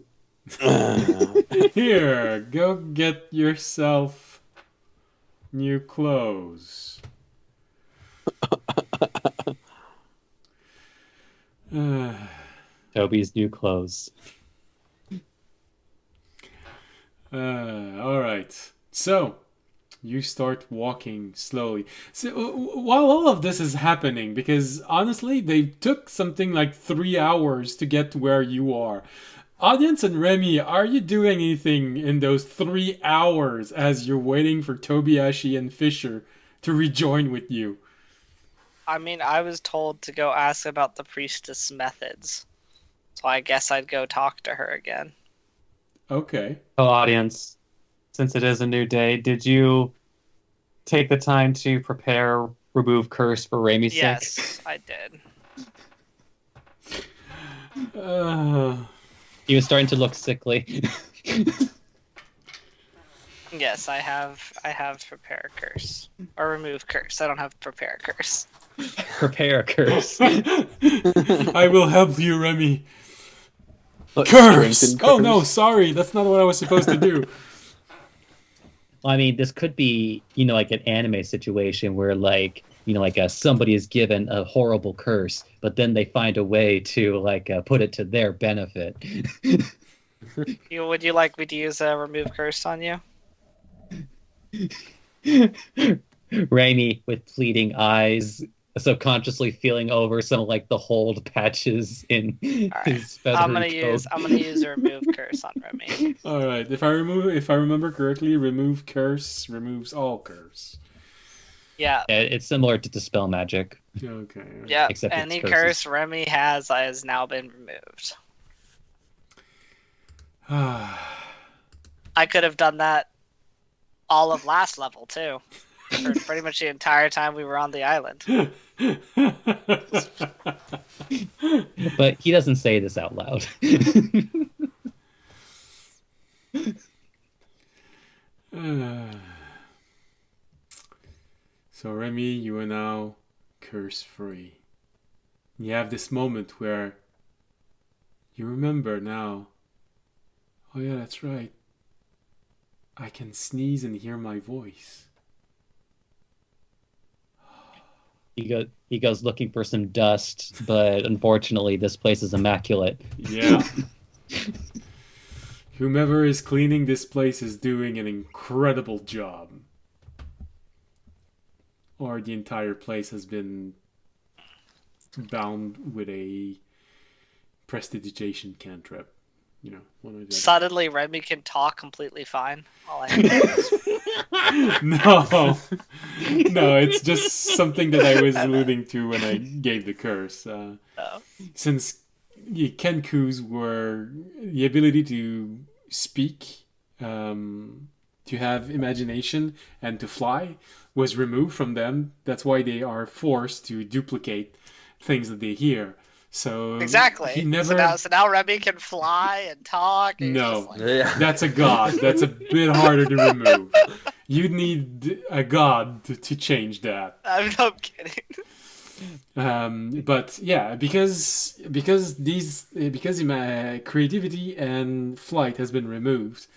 here, go get yourself new clothes. Toby's new clothes. All right. So, you start walking slowly. So, while all of this is happening, because honestly, they took something like 3 hours to get to where you are. Audience and Remy, are you doing anything in those 3 hours as you're waiting for Tobiashi and Fisher to rejoin with you? I mean, I was told to go ask about the priestess methods. So I guess I'd go talk to her again. Okay. Oh, audience, since it is a new day, did you take the time to prepare remove curse for Ramie's sake? Yes, I did. He was starting to look sickly. Yes, I have prepare curse. Or remove curse. I don't have prepare curse. Prepare a curse. I will help you, Remy. Curse! Curse! Oh no, sorry, that's not what I was supposed to do. I mean, this could be, like an anime situation where, somebody is given a horrible curse, but then they find a way to, put it to their benefit. Would you like me to use a remove curse on you? Raimi, with pleading eyes, subconsciously feeling over some the hold patches in his feathery coat. I'm gonna use a remove curse on Remy. All right. If I remember correctly, remove curse removes all curse. Yeah. It's similar to dispel magic. Okay. Yeah. Except it's Any curses. curse Remy has now been removed. I could have done that all of last level too. For pretty much the entire time we were on the island. But he doesn't say this out loud. So Remy, you are now curse free. You have this moment where you remember now. Oh yeah, that's right. I can sneeze and hear my voice. He goes looking for some dust, but unfortunately this place is immaculate. Yeah. whomever is cleaning this place is doing an incredible job. Or the entire place has been bound with a prestidigitation cantrip. You know, one of the Suddenly, Remy can talk completely fine. All I have No, no, it's just something that I was alluding to when I gave the curse. Since Kenkus were the ability to speak, to have imagination, and to fly was removed from them. That's why they are forced to duplicate things that they hear. So exactly. he never. So now Remy can fly and talk. And he's No, just like, that's a god. That's a bit harder to remove. You need a god to change that. I'm not kidding. But yeah, because creativity and flight has been removed,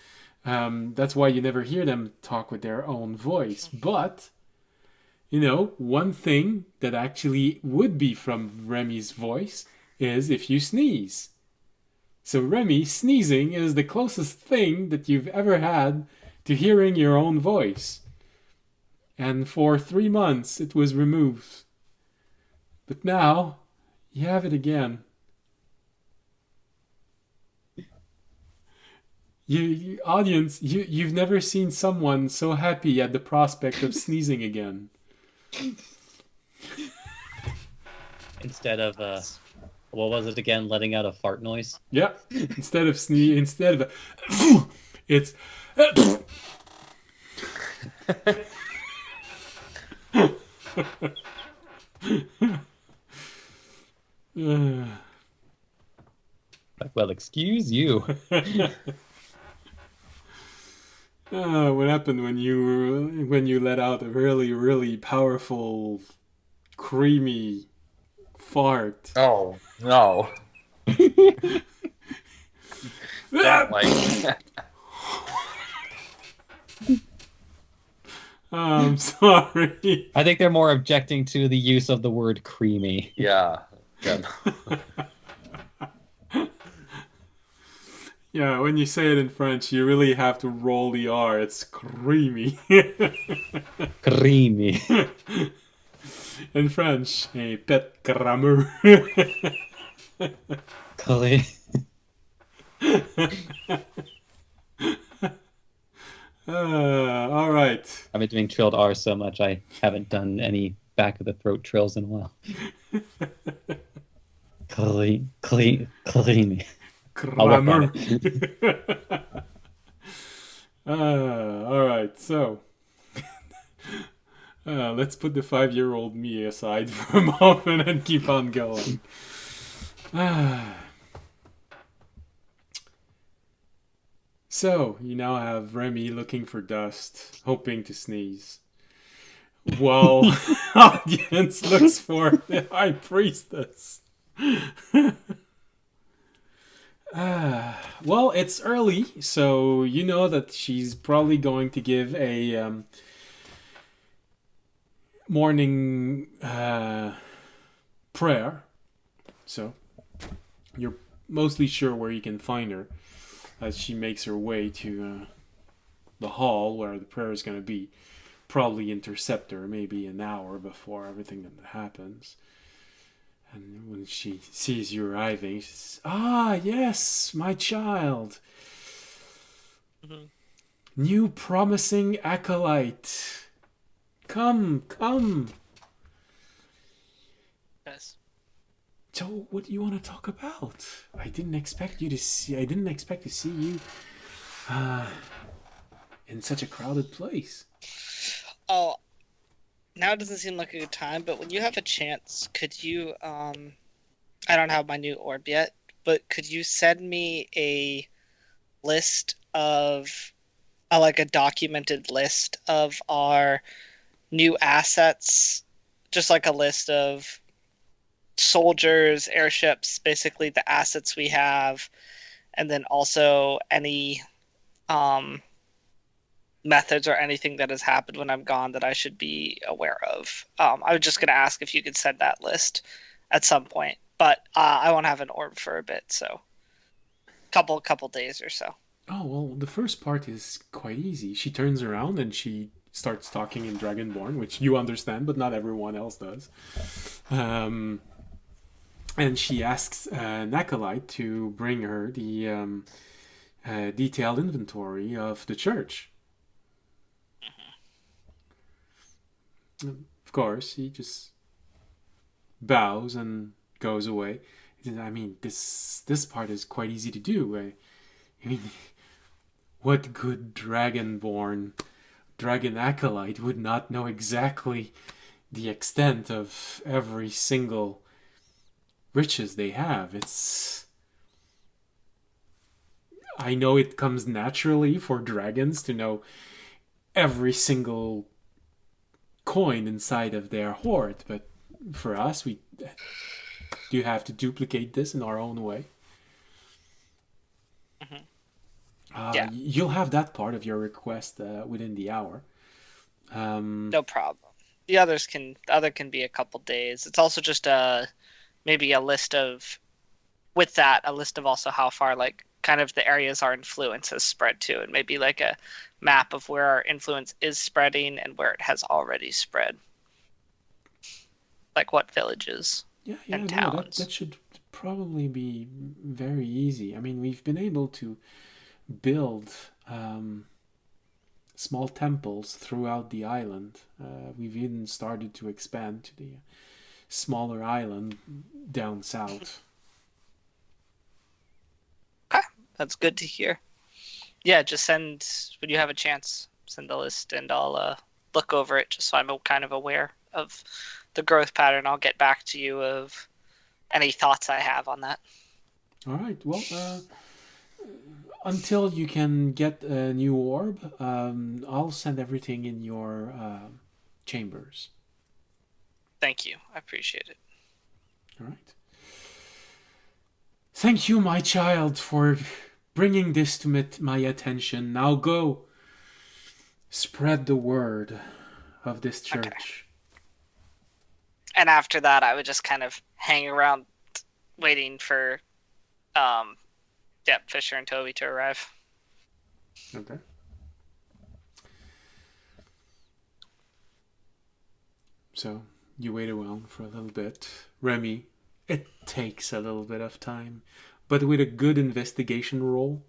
that's why you never hear them talk with their own voice. But you know, one thing that actually would be from Remy's voice is if you sneeze. So Remy, sneezing is the closest thing that you've ever had to hearing your own voice. And for 3 months it was removed. But now, you have it again. Audience, you've never seen someone so happy at the prospect of sneezing again. Instead of what was it again? Letting out a fart noise. Yeah. Instead of it's Well, excuse you. What happened when you let out a really, really powerful, creamy fart? Oh no! Not like that. I'm sorry. I think they're more objecting to the use of the word creamy. Yeah. Yeah, when you say it in French, you really have to roll the R. It's creamy. Creamy. In French, a pet crameur. All right. I've been doing trilled R so much I haven't done any back of the throat trills in a while. Creamy. Crameur. All right, so let's put the 5-year-old me aside for a moment and keep on going. So, you now have Remy looking for dust, hoping to sneeze. While audience looks for the high priestess. Well, it's early, so you know that she's probably going to give a morning prayer. So you're mostly sure where you can find her as she makes her way to the hall where the prayer is going to be. Probably intercept her maybe an hour before everything that happens. And when she sees you arriving, she says, "Ah, yes, my child. Mhm. New promising acolyte. Come. Yes. So, what do you want to talk about? I didn't expect to see you in such a crowded place." Oh, now it doesn't seem like a good time, but when you have a chance, could you, I don't have my new orb yet, but could you send me a list of, like a documented list of our new assets? Just like a list of soldiers, airships, basically the assets we have, and then also any, methods or anything that has happened when I'm gone that I should be aware of. I was just going to ask if you could send that list at some point, but I won't have an orb for a bit, so couple days or so. Oh, well, the first part is quite easy. She turns around and she starts talking in Dragonborn, which you understand, but not everyone else does. And she asks an acolyte to bring her the detailed inventory of the church. Of course, he just bows and goes away. I mean, this part is quite easy to do. I mean, what good dragon acolyte would not know exactly the extent of every single riches they have? I know it comes naturally for dragons to know every single coin inside of their hoard, but for us, we do have to duplicate this in our own way. Yeah. You'll have that part of your request within the hour. No problem. The other can be a couple days. It's also just maybe a list of also how far like kind of the areas our influence has spread to, and maybe like a map of where our influence is spreading and where it has already spread. Like what villages and towns. That should probably be very easy. I mean, we've been able to build small temples throughout the island. We've even started to expand to the smaller island down south. Okay, that's good to hear. Yeah, just when you have a chance, send the list and I'll look over it just so I'm kind of aware of the growth pattern. I'll get back to you of any thoughts I have on that. All right. Well, until you can get a new orb, I'll send everything in your chambers. Thank you. I appreciate it. All right. Thank you, my child, for bringing this to my attention. Now go. Spread the word of this church. Okay. And after that, I would just kind of hang around waiting for Fisher and Toby to arrive. Okay. So you wait around for a little bit. Remy, it takes a little bit of time, but with a good investigation roll.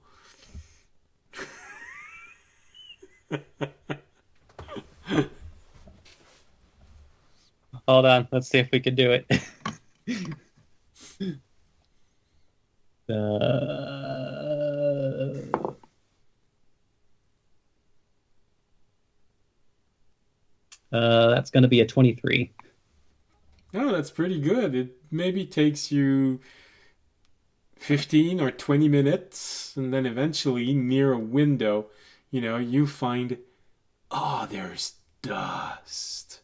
Hold on, let's see if we can do it. That's going to be a 23. Oh, that's pretty good. It maybe takes you 15 or 20 minutes, and then eventually, near a window, you find, there's dust.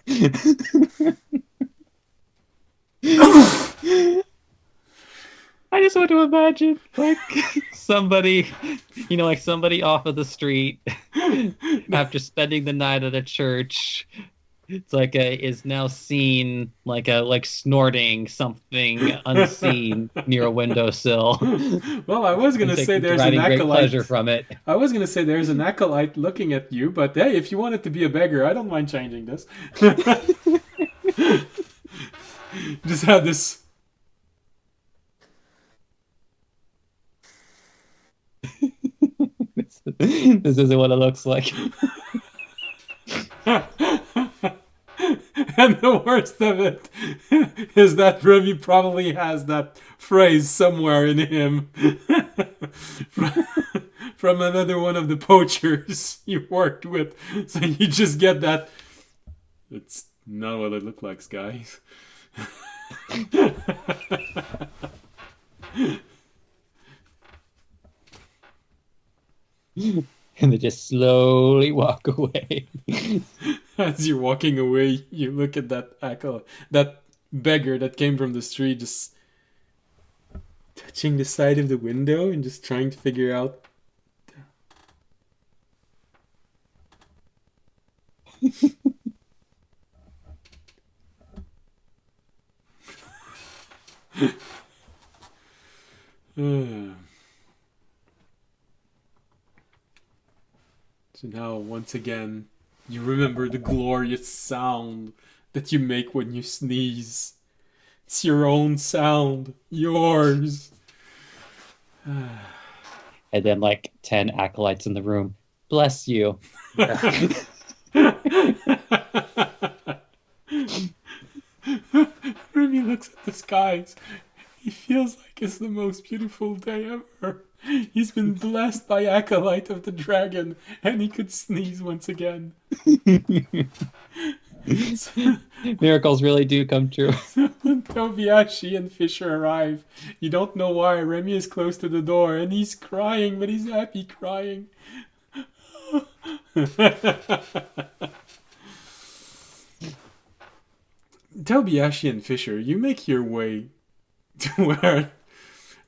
I just want to imagine like somebody off of the street after spending the night at a church. It's like is now seen like snorting something unseen near a windowsill. Well, I was gonna say there's an great acolyte. Pleasure from it. I was gonna say there's an acolyte looking at you, but hey, if you want it to be a beggar, I don't mind changing this. Just have this. This isn't what it looks like. And the worst of it is that Remy probably has that phrase somewhere in him from another one of the poachers you worked with. So you just get that. It's not what it looks like, guys. And they just slowly walk away. As you're walking away, you look at that beggar that came from the street, just touching the side of the window and just trying to figure out. So now, once again, you remember the glorious sound that you make when you sneeze. It's your own sound. Yours. And then like 10 acolytes in the room. Bless you. Remy looks at the skies. He feels like it's the most beautiful day ever. He's been blessed by Acolyte of the Dragon, and he could sneeze once again. Miracles really do come true. When Tobiashi and Fisher arrive, you don't know why. Remy is close to the door, and he's crying, but he's happy crying. Tobiashi and Fisher, you make your way to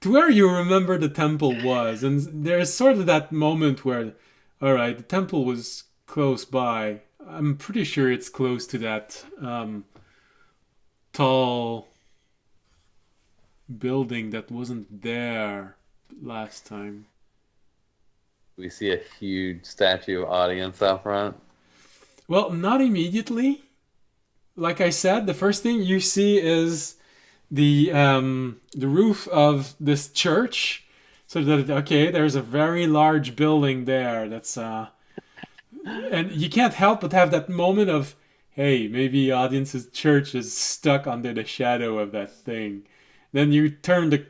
where you remember the temple was, and there's sort of that moment where, all right, the temple was close by. I'm pretty sure it's close to that tall building that wasn't there last time. We see a huge statue of audience out front. Well, not immediately. Like I said, the first thing you see is the roof of this church. So that, okay, there's a very large building there. That's and you can't help but have that moment of, hey, maybe audience's church is stuck under the shadow of that thing. Then you turn the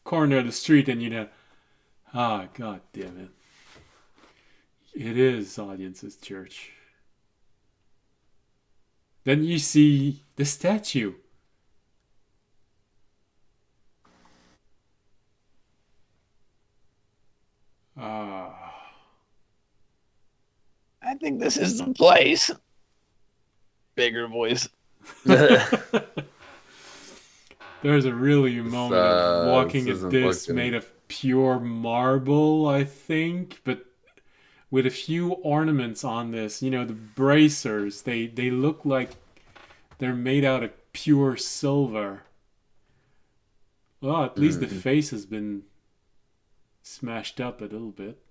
corner of the street and you know, god damn it. It is audience's church. Then you see the statue. I think this is the place. Bigger voice. There's a really moment of walking this at isn't this looking- made of pure marble, I think, but with a few ornaments on this. You know, the bracers, they look like they're made out of pure silver. Well, at least the face has been smashed up a little bit.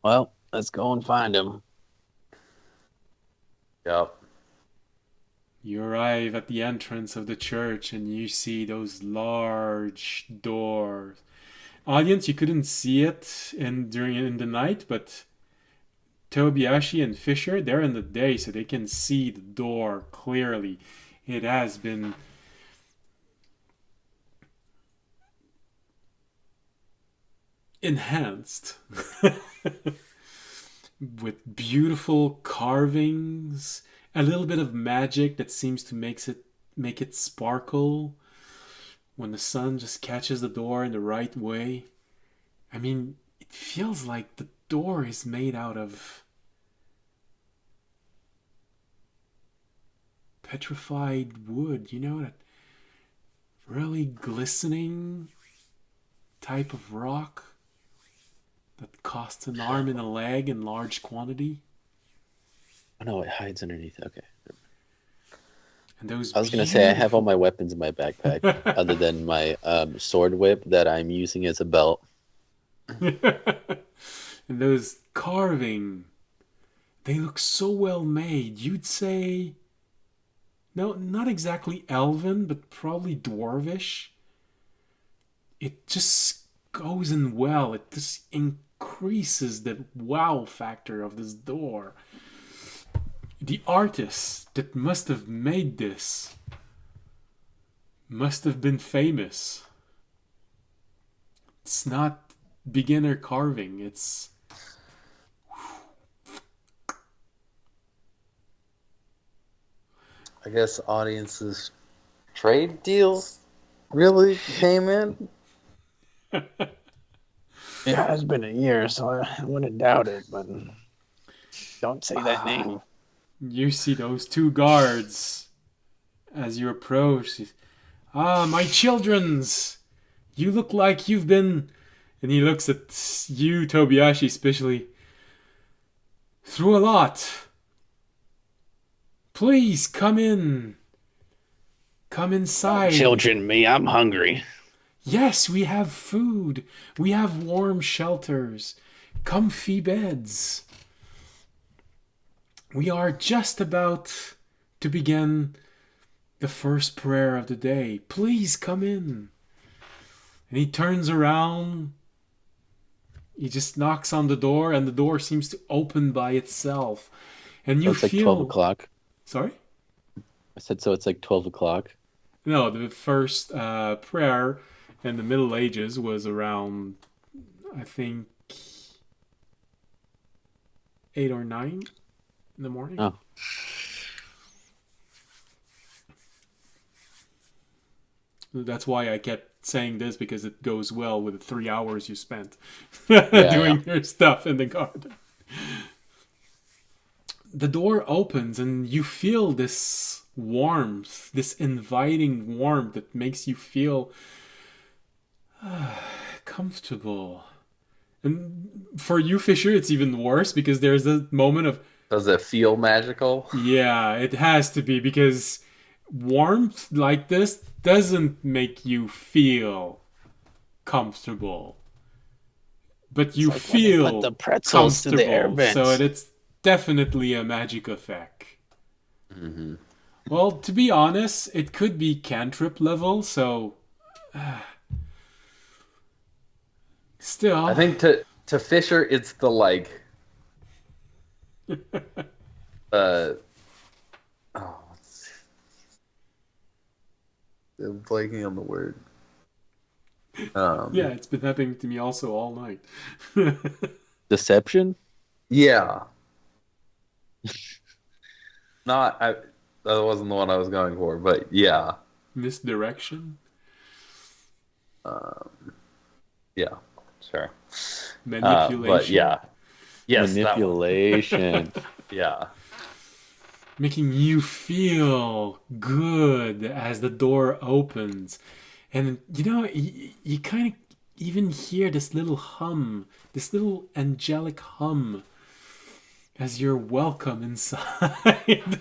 Well, let's go and find him. Yep. You arrive at the entrance of the church and you see those large doors. Audience, you couldn't see it in the night, but Tobiashi and Fisher, they're in the day, so they can see the door clearly. It has been enhanced with beautiful carvings, a little bit of magic that seems to make it sparkle when the sun just catches the door in the right way. I mean, it feels like the door is made out of petrified wood, you know, that really glistening type of rock that costs an arm and a leg in large quantity. Oh no, it hides underneath. Okay. And those I was gonna say I have all my weapons in my backpack, other than my sword whip that I'm using as a belt. And those carving, they look so well made. You'd say, no, not exactly elven, but probably dwarvish. It just goes in well. It just increases the wow factor of this door. The artist that must have made this must have been famous. It's not beginner carving. It's I guess audiences trade deals. Really came in? It has been a year, so I wouldn't doubt it, but don't say that name. You see those two guards as you approach. My children's! You look like you've been... And he looks at you, Tobiashi, especially. Through a lot. Please come in. Come inside. Children, me, I'm hungry. Yes, we have food. We have warm shelters, comfy beds. We are just about to begin the first prayer of the day. Please come in. And he turns around. He just knocks on the door, and the door seems to open by itself. And you It's like feel 12 o'clock. Sorry? I said, so it's like 12 o'clock. No, the first prayer in the Middle Ages was around, I think, 8 or 9 in the morning. Oh. That's why I kept saying this, because it goes well with the 3 hours you spent doing your stuff in the garden. The door opens and you feel this warmth, this inviting warmth that makes you feel comfortable. And for you, Fisher, it's even worse because there's a moment of... Does it feel magical? Yeah, it has to be, because warmth like this doesn't make you feel comfortable. But you It's like when they feel put the pretzels to comfortable. the air vents. So it's definitely a magic effect. Mm-hmm. Well, to be honest, it could be cantrip level, so... Still... I think to Fisher, it's the like... I'm blanking on the word. Yeah, it's been happening to me also all night. Deception? Yeah. That wasn't the one I was going for, but yeah. Misdirection? Yeah, sure. Manipulation? But yeah. Yes, Manipulation. Yeah. Making you feel good as the door opens. And, you kind of even hear this little hum, this little angelic hum as you're welcome inside.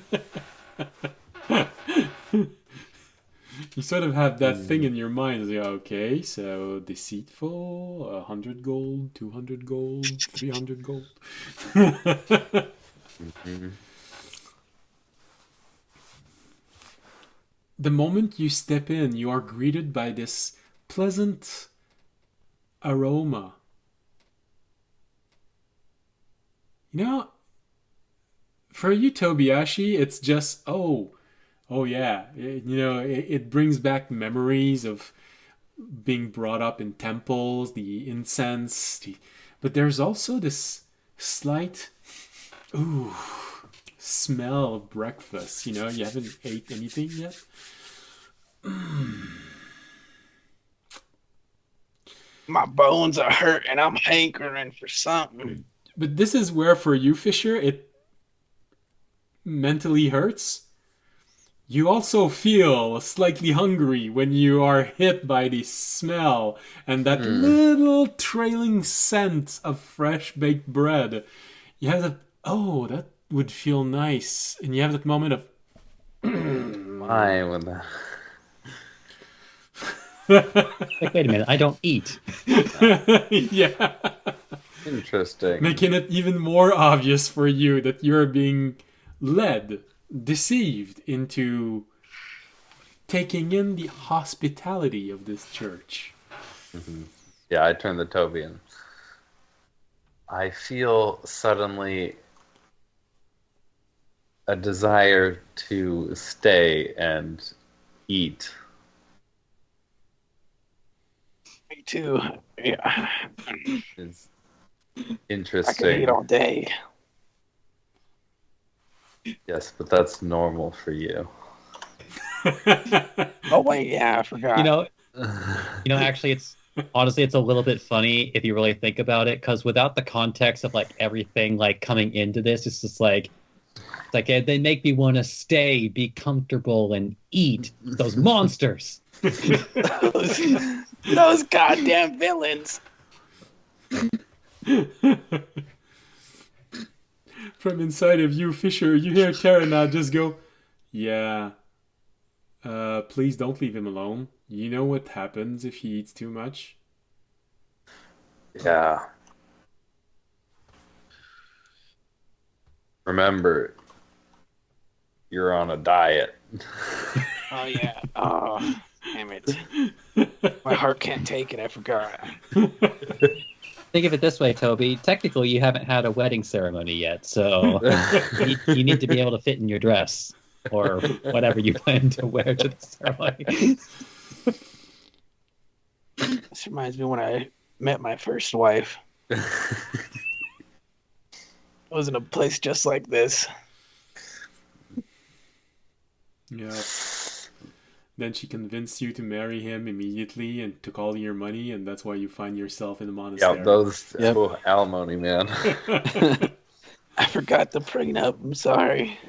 You sort of have that thing in your mind. Like, okay, so deceitful, 100 gold, 200 gold, 300 gold. Mm-hmm. The moment you step in, you are greeted by this pleasant aroma. For you, Tobiashi, it's just, oh yeah. It brings back memories of being brought up in temples, the incense. But there's also this slight, smell of breakfast. You haven't ate anything yet. My bones are hurting. I'm hankering for something. But this is where, for you, Fisher, it mentally hurts. You also feel slightly hungry when you are hit by the smell and that little trailing scent of fresh baked bread. You have that, that would feel nice. And you have that moment of... Why would that? Like, wait a minute, I don't eat. Yeah. Interesting. Making it even more obvious for you that you're being deceived into taking in the hospitality of this church. Mm-hmm. Yeah, I turned the Tobian. I feel suddenly a desire to stay and eat. Me too. Yeah. It's I interesting. could eat all day. Yes, but that's normal for you. Oh wait, yeah, I forgot. Actually, it's a little bit funny if you really think about it, because without the context of like everything like coming into this, it's just like they make me want to stay, be comfortable, and eat those monsters. those goddamn villains. From inside of you, Fisher, you hear Terana just go, Yeah. Please don't leave him alone. You know what happens if he eats too much? Yeah. Remember, you're on a diet. Oh yeah. Oh, damn it. My heart can't take it. I forgot. Think of it this way, Toby. Technically, you haven't had a wedding ceremony yet, so you need to be able to fit in your dress or whatever you plan to wear to the ceremony. This reminds me when I met my first wife. I was in a place just like this. Yeah. Then she convinced you to marry him immediately and took all your money, and that's why you find yourself in a monastery. Yeah, those Yep. alimony, man. I forgot the prenup. I'm sorry.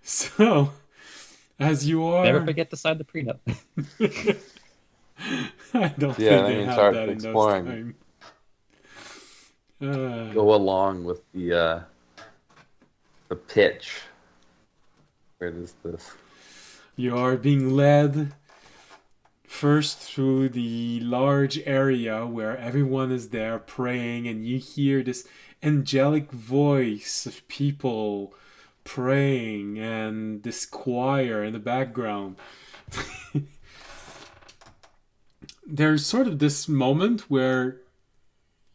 So, as you are... Never forget to sign the prenup. I don't Yeah, think then they you have start that in those exploring. times. Go along with the pitch. Where is this? You are being led first through the large area where everyone is there praying, and you hear this angelic voice of people praying and this choir in the background. There's sort of this moment where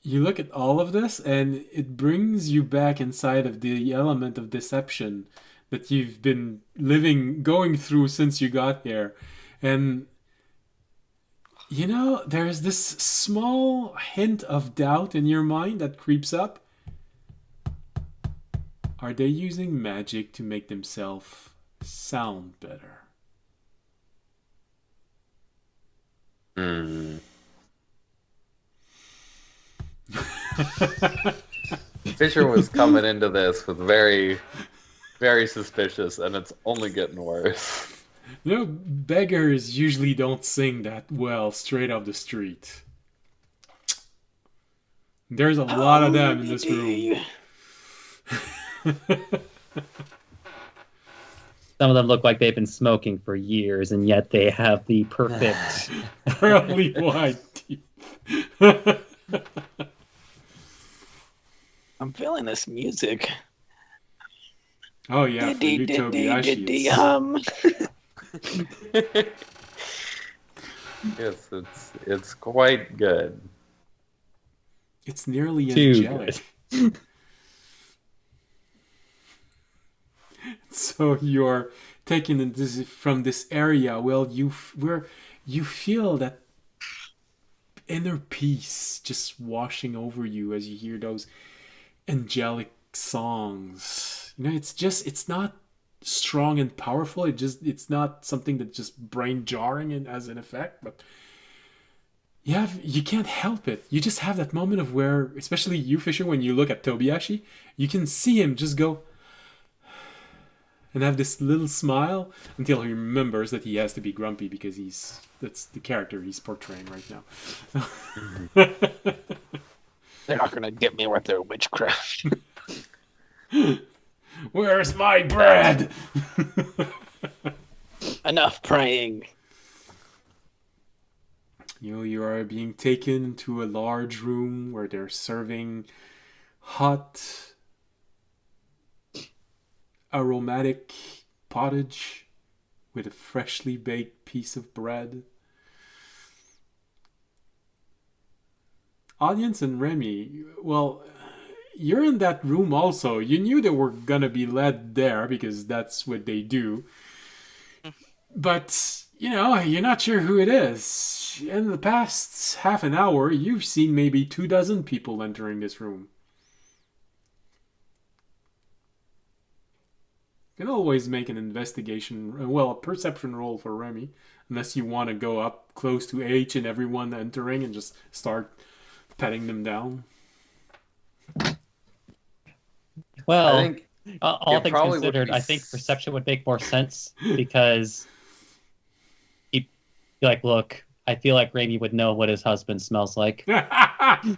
you look at all of this and it brings you back inside of the element of deception that you've been going through since you got here. And, you know, there's this small hint of doubt in your mind that creeps up. Are they using magic to make themselves sound better? Fisher was coming into this with very, very suspicious, and it's only getting worse. You know, beggars usually don't sing that well straight off the street. There's a lot of them in this room. Some of them look like they've been smoking for years, and yet they have the perfect... Pearly white teeth. I'm feeling this music. Oh yeah, for you Tobiyashi. Yes, it's quite good. It's nearly Too angelic. So you're taken from this area. Well, where you feel that inner peace just washing over you as you hear those angelic songs. You know, it's not strong and powerful. It's not something that's just brain jarring and as an effect, but you can't help it. You just have that moment of where, especially you, Fisher, when you look at Tobiyashi, you can see him just go and have this little smile until he remembers that he has to be grumpy because that's the character he's portraying right now. They're not gonna get me with their witchcraft. Where's my bread? Enough praying. You are being taken into a large room where they're serving hot, aromatic pottage with a freshly baked piece of bread. Audience and Remy, well, you're in that room also. You knew they were gonna be led there because that's what they do. But, you know, you're not sure who it is. In the past half an hour, you've seen maybe 24 people entering this room. You can always make an investigation, a perception roll for Remy, unless you want to go up close to each and everyone entering and just start petting them down. Well, I think all it things probably would considered, be I think perception would make more sense because he'd be like, look, I feel like Raimi would know what his husband smells like. I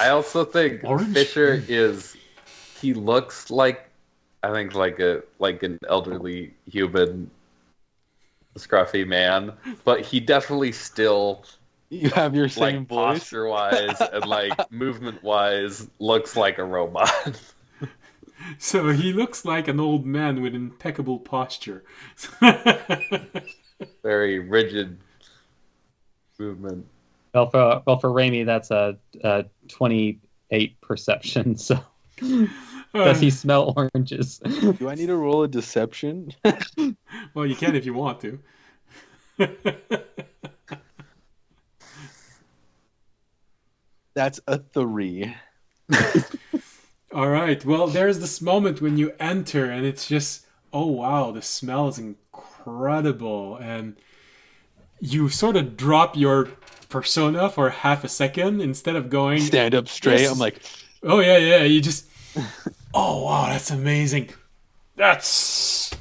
also think Orange? Fisher he looks like I think like an elderly human, scruffy man, but he definitely still You have your same like voice. posture wise and like movement wise looks like a robot. So he looks like an old man with impeccable posture. Very rigid movement. Well, for Raimi, that's a 28 perception. So does he smell oranges? Do I need to roll a deception? Well, you can if you want to. That's a 3. All right. Well, there's this moment when you enter, and it's just, oh wow, the smell is incredible, and you sort of drop your persona for half a second instead of going Stand up straight. Yes. I'm like, oh yeah. You just, oh wow, that's amazing. That's.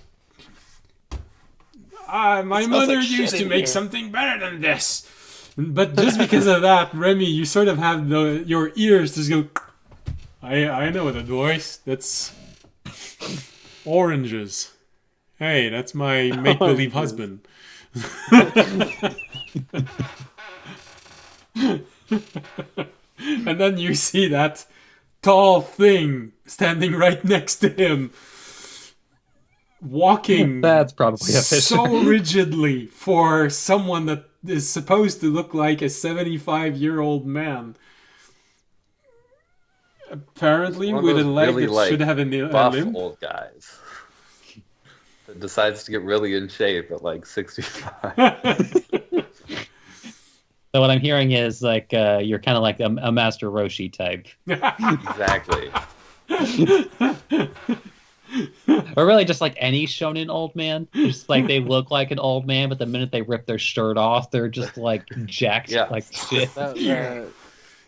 My mother like shit used to in make here. something better than this. But just because of that, Remy, you sort of have your ears just go. I know that voice. That's oranges. Hey, that's my make-believe Oranges. husband. And then you see that tall thing standing right next to him, walking That's probably a Fisher. so rigidly for someone that is supposed to look like a 75-year-old man. Apparently, One of with a those leg really, that like, should have a Buff limb. old guys that decides to get really in shape at like 65. So what I'm hearing is like you're kind of like a Master Roshi type, Exactly. or really just like any shonen old man. Just like they look like an old man, but the minute they rip their shirt off, they're just like jacked Yeah. like shit.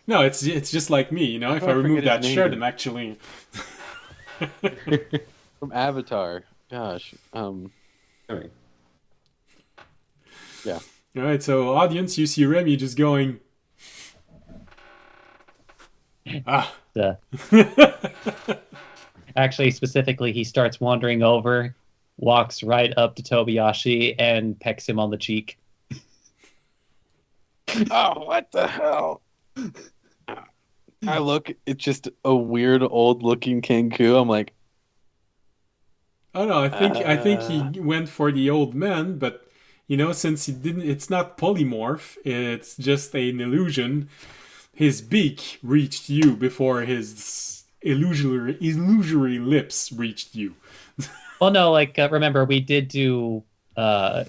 No, it's just like me, you know. If I remove forget his that shirt, name. I'm actually. from Avatar. Gosh. Anyway, Yeah. All right, so audience, you see Remy just going. Ah. Actually, specifically, he starts wandering over, walks right up to Tobiyashi, and pecks him on the cheek. Oh, what the hell? I look, it's just a weird old looking Kenku. I'm like, Oh no, I think he went for the old man, but you know, since he didn't, it's not polymorph. It's just an illusion. His beak reached you before his illusory lips reached you. Well, no, like remember we did do. No,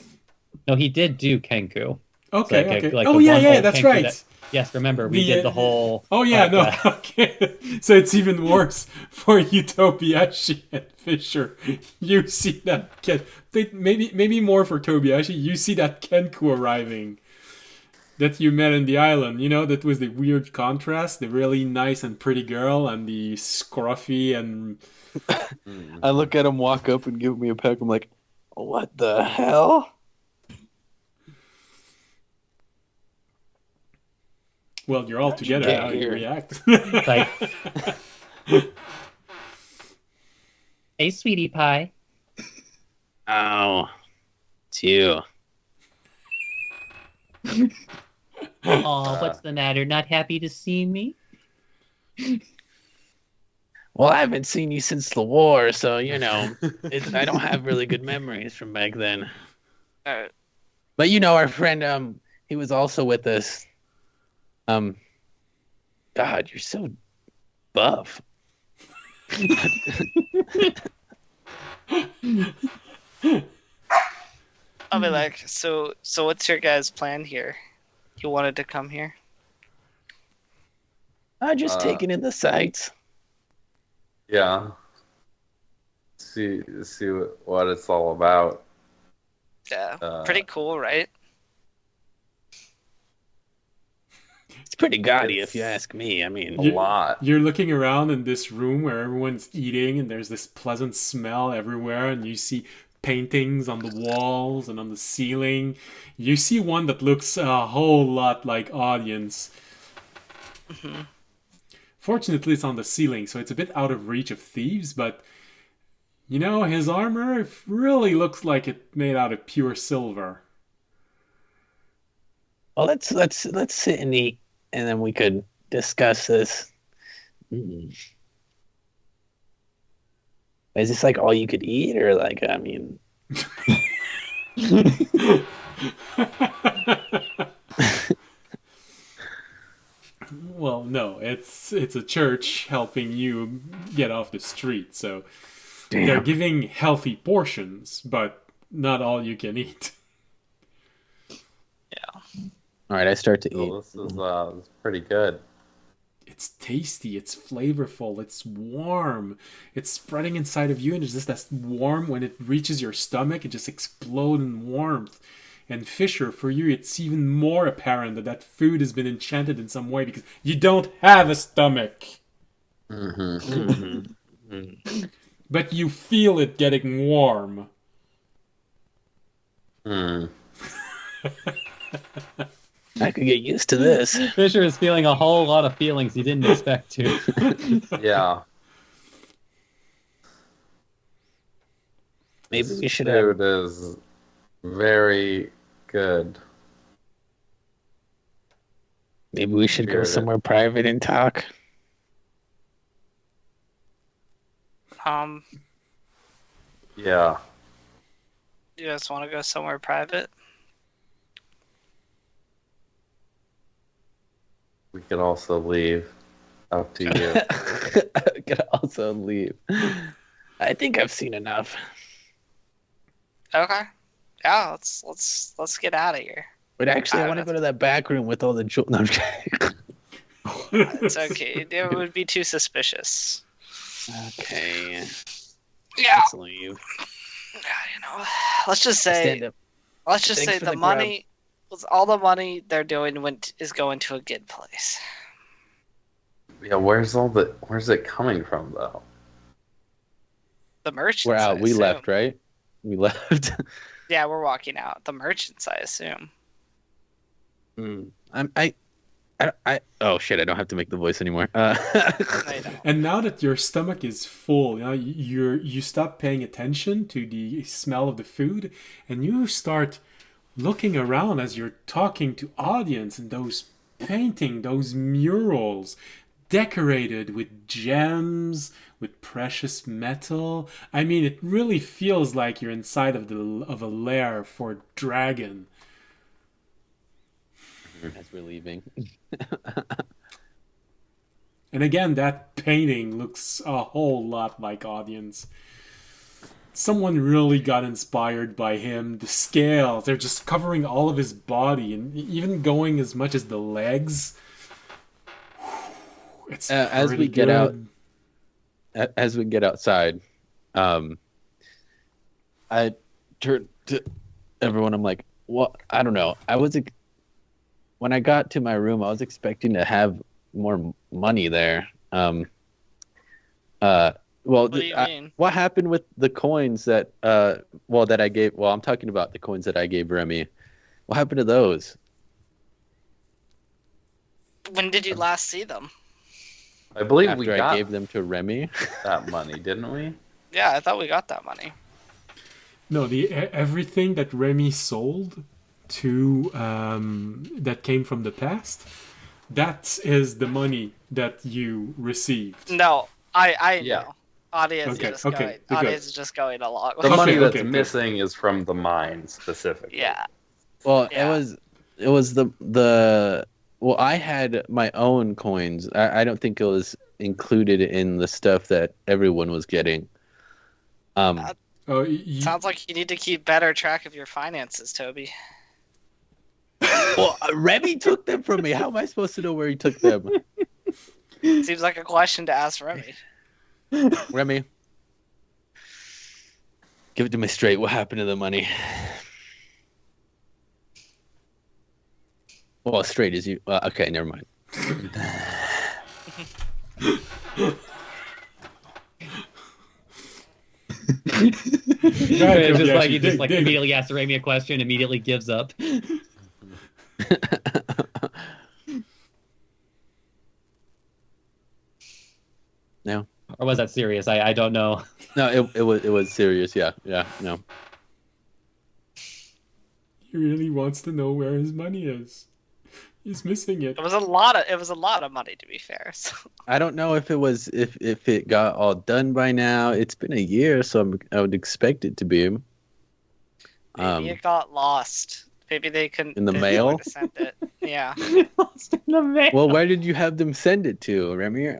he did do Kenku. Okay, like okay. like Oh the yeah, one yeah, old that's Kenku right. that- yes, remember we did the whole. Oh yeah, like, no, okay. So it's even worse for you, Tobiyashi and Fisher. You see that maybe more for Tobiyashi. You see that Kenku arriving that you met in the island. You know, that was the weird contrast: the really nice and pretty girl and the scruffy and. I look at him walk up and give me a peck. I'm like, what the hell? Well, you're all How'd you together. get How do you here? react? Like, hey, sweetie pie. Oh, it's you. Oh, what's the matter? Not happy to see me? Well, I haven't seen you since the war, so you know, I don't have really good memories from back then. But you know, our friend, he was also with us. God, you're so buff. I'll be like, so what's your guys' plan here? You wanted to come here? I just taking in the sights. yeah. See what it's all about. Yeah, pretty cool, right? It's pretty gaudy, if you ask me. I mean, A You- lot. You're looking around in this room where everyone's eating and there's this pleasant smell everywhere, and you see paintings on the walls and on the ceiling. You see one that looks a whole lot like Audience. Fortunately, it's on the ceiling, so it's a bit out of reach of thieves, but You know, his armor really looks like it's made out of pure silver. Well, let's sit and eat, and then we could discuss this. Mm. Is this like all you could eat, or like, I mean, Well, no, it's a church helping you get off the street, so they're damn. giving healthy portions, but not all you can eat. All right, I start to eat. Oh, this is pretty good. It's tasty, it's flavorful, it's warm, it's spreading inside of you, and it's just that warm when it reaches your stomach, it just explodes in warmth. And Fisher, for you, it's even more apparent that that food has been enchanted in some way because you don't have a stomach. But you feel it getting warm. I could get used to this. Fisher is feeling a whole lot of feelings he didn't expect to. Yeah. Maybe This we should have. food is very good. Maybe we should go Spirit. somewhere private and talk. Yeah. You guys want to go somewhere private? We could also leave. Up to you. I could also leave. I think I've seen enough. Okay. Yeah, let's get out of here. But actually, I want to go to that back room with all the jewels. No, I'm kidding. It's okay. It would be too suspicious. Okay. Yeah. Let's leave. Yeah, let's just Stand say up. Let's just Thanks say for the the money, all the money they're doing is going to a good place. Yeah, where's it coming from though? The merchants. We're out. I We assume. left, right? We left. Yeah, we're walking out. The merchants, I assume. Oh shit! I don't have to make the voice anymore. I don't. And now that your stomach is full, you stop paying attention to the smell of the food, and you start looking around as you're talking to audience and those painting, those murals, decorated with gems, with precious metal. I mean, it really feels like you're inside of a lair for a dragon. As we're leaving. And again, that painting looks a whole lot like audience. Someone really got inspired by him. The scales, they're just covering all of his body and even going as much as the legs. It's as we pretty get good. out, as we get outside, I turn to everyone. I'm like, well, I don't know. When I got to my room, I was expecting to have more money there. Well, What do you mean? what happened with the coins that that I gave? Well, I'm talking about the coins that I gave Remy. What happened to those? When did you last see them? I believe we After I got gave them to Remy. that money, didn't we? Yeah, I thought we got that money. No, everything that Remy sold to that came from the past, that is the money that you received. No, I Yeah. know. Audience Okay, is just okay, going. good. Audience is just going along. The with money Okay, that's okay, good. missing is from the mine specifically. Yeah. Well, Yeah. it was the well, I had my own coins. I don't think it was included in the stuff that everyone was getting. Oh, Sounds like you need to keep better track of your finances, Toby. Well, Remy took them from me. How am I supposed to know where he took them? Seems like a question to ask Remy. Remy, give it to me straight. What happened to the money? Well, straight as you. Okay, never mind. It's just like he just dig. immediately asks Remy a question, immediately gives up. No. or was that serious? I don't know. No, it was serious. Yeah, no. He really wants to know where his money is. He's missing it. It was a lot of money, to be fair. So. I don't know if it got all done by now. It's been a year, so I would expect it to be. Maybe it got lost. Maybe they couldn't in the they mail. didn't send it. Yeah. Lost in the mail. Well, where did you have them send it to, Remy?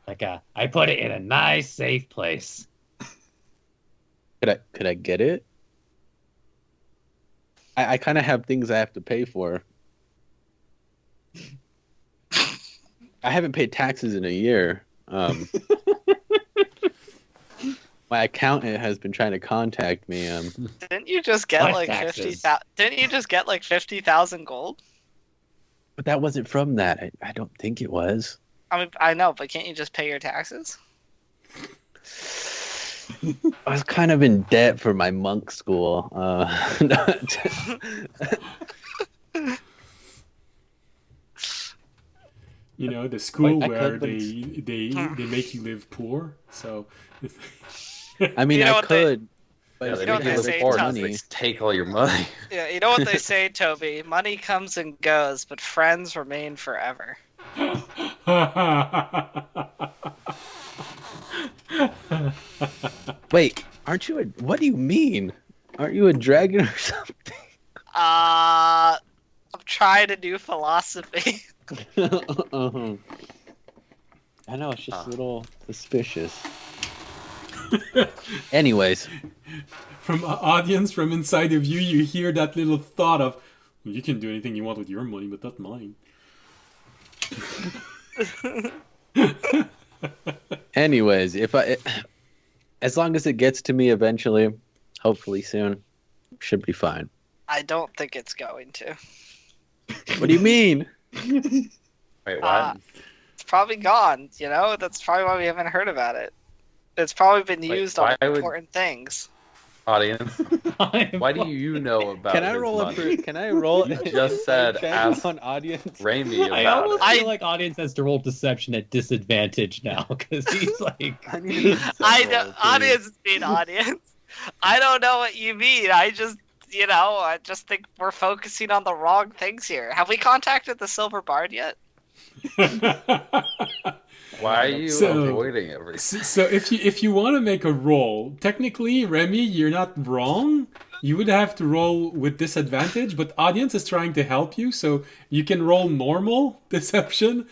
Like I put it in a nice, safe place. Could I get it? I kind of have things I have to pay for. I haven't paid taxes in a year. My accountant has been trying to contact me. Didn't you just get What like taxes? 50,000? Didn't you just get like 50,000 gold? But that wasn't from that. I don't think it was. I mean, I know, but can't you just pay your taxes? I was kind of in debt for my monk school. You know, the school I where could, they make you live poor. So, I mean, You know I what they- could. But Yeah, it's they You know make what you they live say, poor. Tom? They take all your money. Yeah, you know what they say, Toby? Money comes and goes, but friends remain forever. Wait, aren't you what do you mean? Aren't you a dragon or something? I'm trying to do philosophy. Uh-huh. I know, it's just a little suspicious. Anyways, from audience from inside of you, you hear that little thought of, well, you can do anything you want with your money, but not mine. anyways, as long as it gets to me eventually, hopefully soon, should be fine. I don't think it's going to. What do you mean? Wait, what? It's probably gone, you know? That's probably why we haven't heard about it. It's probably been Wait, used on why would- important things. Audience, why do you know about Can I his roll money? Can I roll? You just said ask on audience. Raimi I about almost it. feel like audience has to roll deception at disadvantage now because he's like, I need a I roll, don't, please. audience being audience. I don't know what you mean. I just think we're focusing on the wrong things here. Have we contacted the Silver Bard yet? Why are you So- avoiding everything? So if you want to make a roll, technically, Remy, you're not wrong. You would have to roll with disadvantage, but audience is trying to help you, so you can roll normal deception.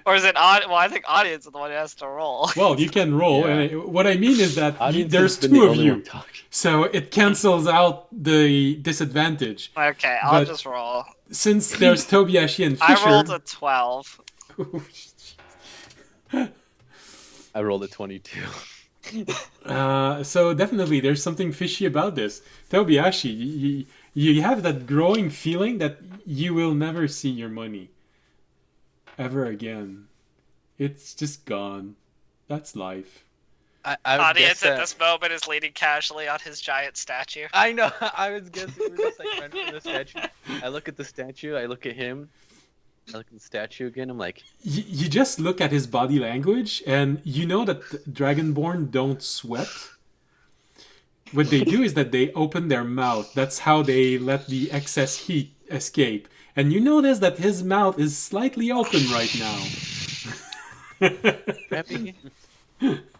Or is it odd? Well, I think audience is the one who has to roll. Well, you can roll. Yeah. And what I mean is that Audience there's has been the two of only you, one talking. so it cancels out the disadvantage. Okay, I'll But- just roll. Since there's Tobiashi and Fisher, I rolled a 12. I rolled a 22. so definitely there's something fishy about this. Tobiashi, you have that growing feeling that you will never see your money ever again. It's just gone. That's life. I would Audience guess at this moment is leaning casually on his giant statue. I know. I was guessing we were just like running from the statue. I look at the statue. I look at him. I look at the statue again. I'm like, You just look at his body language and you know that Dragonborn don't sweat. What they do is that they open their mouth. That's how they let the excess heat escape. And you notice that his mouth is slightly open right now. Remy,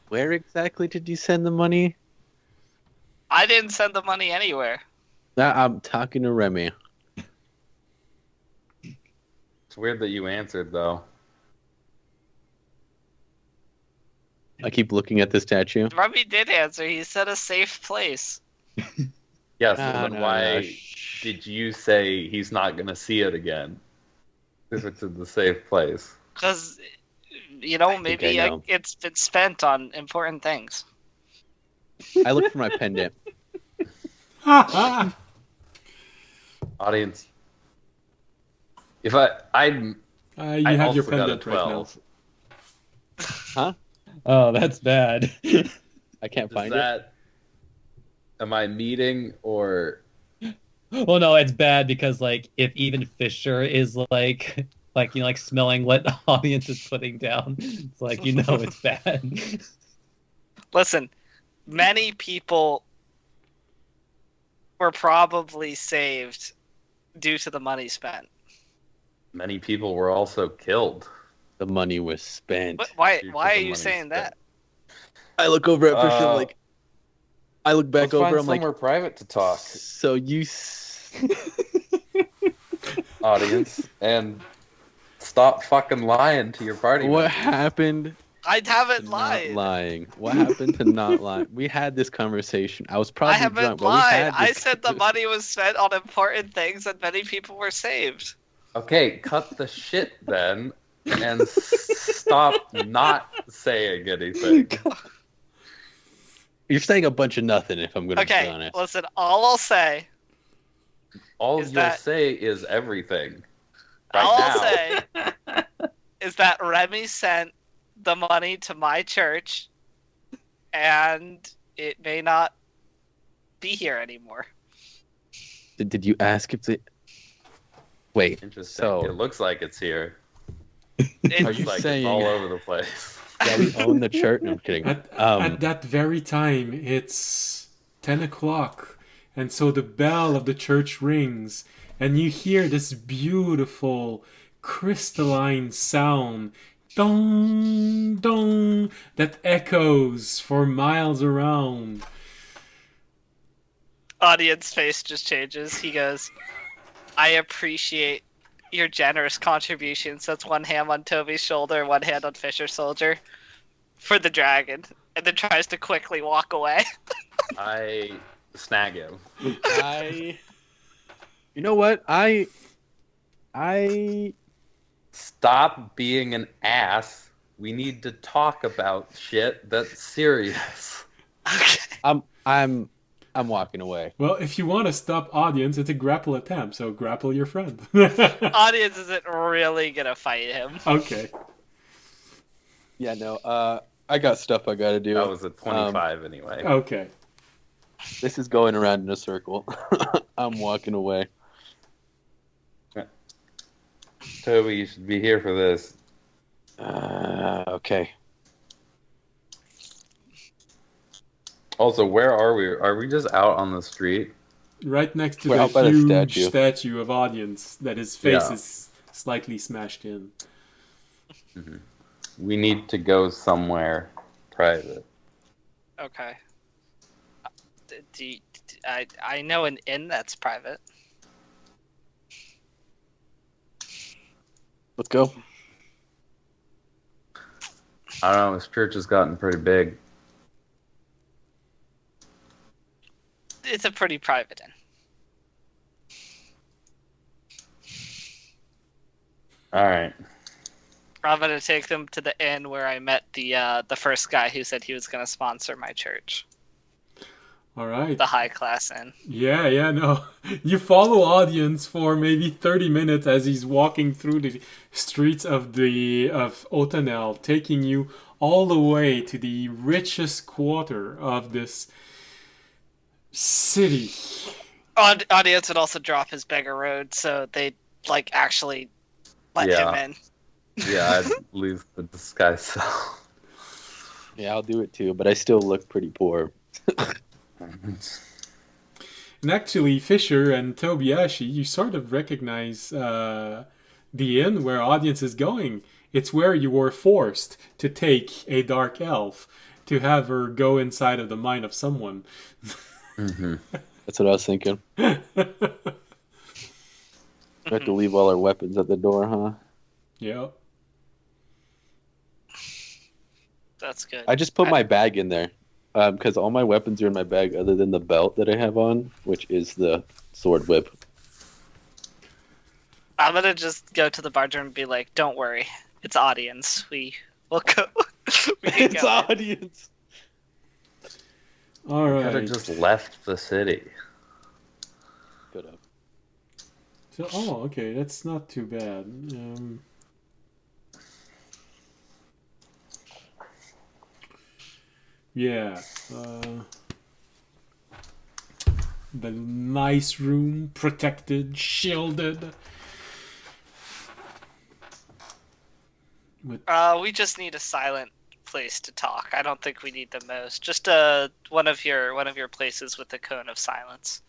where exactly did you send the money? I didn't send the money anywhere. I'm talking to Remy. It's weird that you answered, though. I keep looking at the statue. Remy did answer. He said a safe place. Yes, No, then no, why no, shh. did you say he's not going to see it again? If it's in the safe place. Because, you know, think maybe I know. it's been spent on important things. I look for my pendant. Audience. If I You I have your also got a pendant right now. 12. Huh? oh, that's bad. I can't Is find it. that am I meeting or Well, no, it's bad because like if even Fisher is like like smelling what the audience is putting down, it's like it's bad. Listen, many people were probably saved due to the money spent. Many people were also killed. The money was spent. But why Due to are the you money saying that? I look over at Fisher like. I look back Let's over. find I'm like, somewhere private to talk, so you. audience, and stop fucking lying to your party. What members. happened? I To haven't not lied. lying. What happened to not lying? We had this conversation. I was I probably haven't drunk, but we lied. had this. I said the money was spent on important things and many people were saved. Okay, cut the shit then, and stop not saying anything. You're saying a bunch of nothing. If I'm gonna be Okay, honest. listen, all I'll say, All Is you'll that- say is everything. all Right I'll now. say is that Remy sent the money to my church and it may not be here anymore. Did you ask if the? Wait. Interesting. So- It looks like it's here. Are It, you Like saying- it's all over the place. Yeah, we own the church. No, I'm kidding. At that very time, it's 10 o'clock, and so the bell of the church rings, and you hear this beautiful crystalline sound, dong, dong, that echoes for miles around. audience face just changes. He goes, I appreciate your generous contributions. That's one hand on Toby's shoulder, one hand on Fisher Soldier for the dragon, and then tries to quickly walk away. I snag him. You know what? I. Stop being an ass. We need to talk about shit that's serious. Okay. I'm walking away. Well, if you want to stop audience, it's a grapple attempt, so grapple your friend. Audience isn't really gonna fight him. Okay. Yeah, no. I got stuff I gotta do. That was a 25 anyway. Okay. This is going around in a circle. I'm walking away. Toby, you should be here for this. Okay. Also, where are we? Are we just out on the street? Right next to We're the out by the huge statue. statue of audience that his face Yeah. is slightly smashed in. We need to go somewhere private. Okay. I know an inn that's private. Let's go. I don't know. This church has gotten pretty big. It's a pretty private inn. All right. I'm gonna take them to the inn where I met the first guy who said he was gonna sponsor my church, All right. the high class inn. Yeah, no. You follow audience for maybe 30 minutes as he's walking through the streets of Otanel, taking you all the way to the richest quarter of this city. Audience would also drop his beggar road, so they'd actually let him in. Yeah, I'd lose the disguise self. Yeah, I'll do it too, but I still look pretty poor. And actually, Fisher and Tobiyashi, you sort of recognize the inn where audience is going. It's where you were forced to take a dark elf to have her go inside of the mind of someone. That's what I was thinking. We have to leave all our weapons at the door, huh? Yeah. That's good. I just put my bag in there because all my weapons are in my bag other than the belt that I have on, which is the sword whip. I'm gonna just go to the bartender and be like, "Don't worry, it's audience. We'll go. We can It's go in." audience. All Could have right. just left the city. Could have. So, okay, that's not too bad. Yeah. the nice room, protected, shielded. We just need a silent place to talk. I don't think we need the most. Just one of your places with the cone of silence.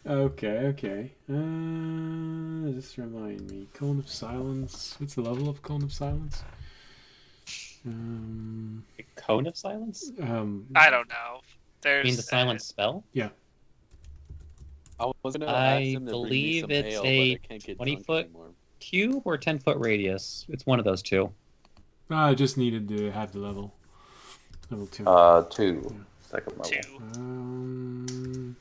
Okay. Just remind me. Cone of silence. What's the level of cone of silence? Cone of silence? I don't know. You mean the silence spell? Yeah. I was gonna I ask them to bring me believe some it's ale, a but I can't get 20 drunk foot anymore. cube or 10-foot radius. It's one of those two. I just needed to have the level. Level 2. 2. Second level. 2.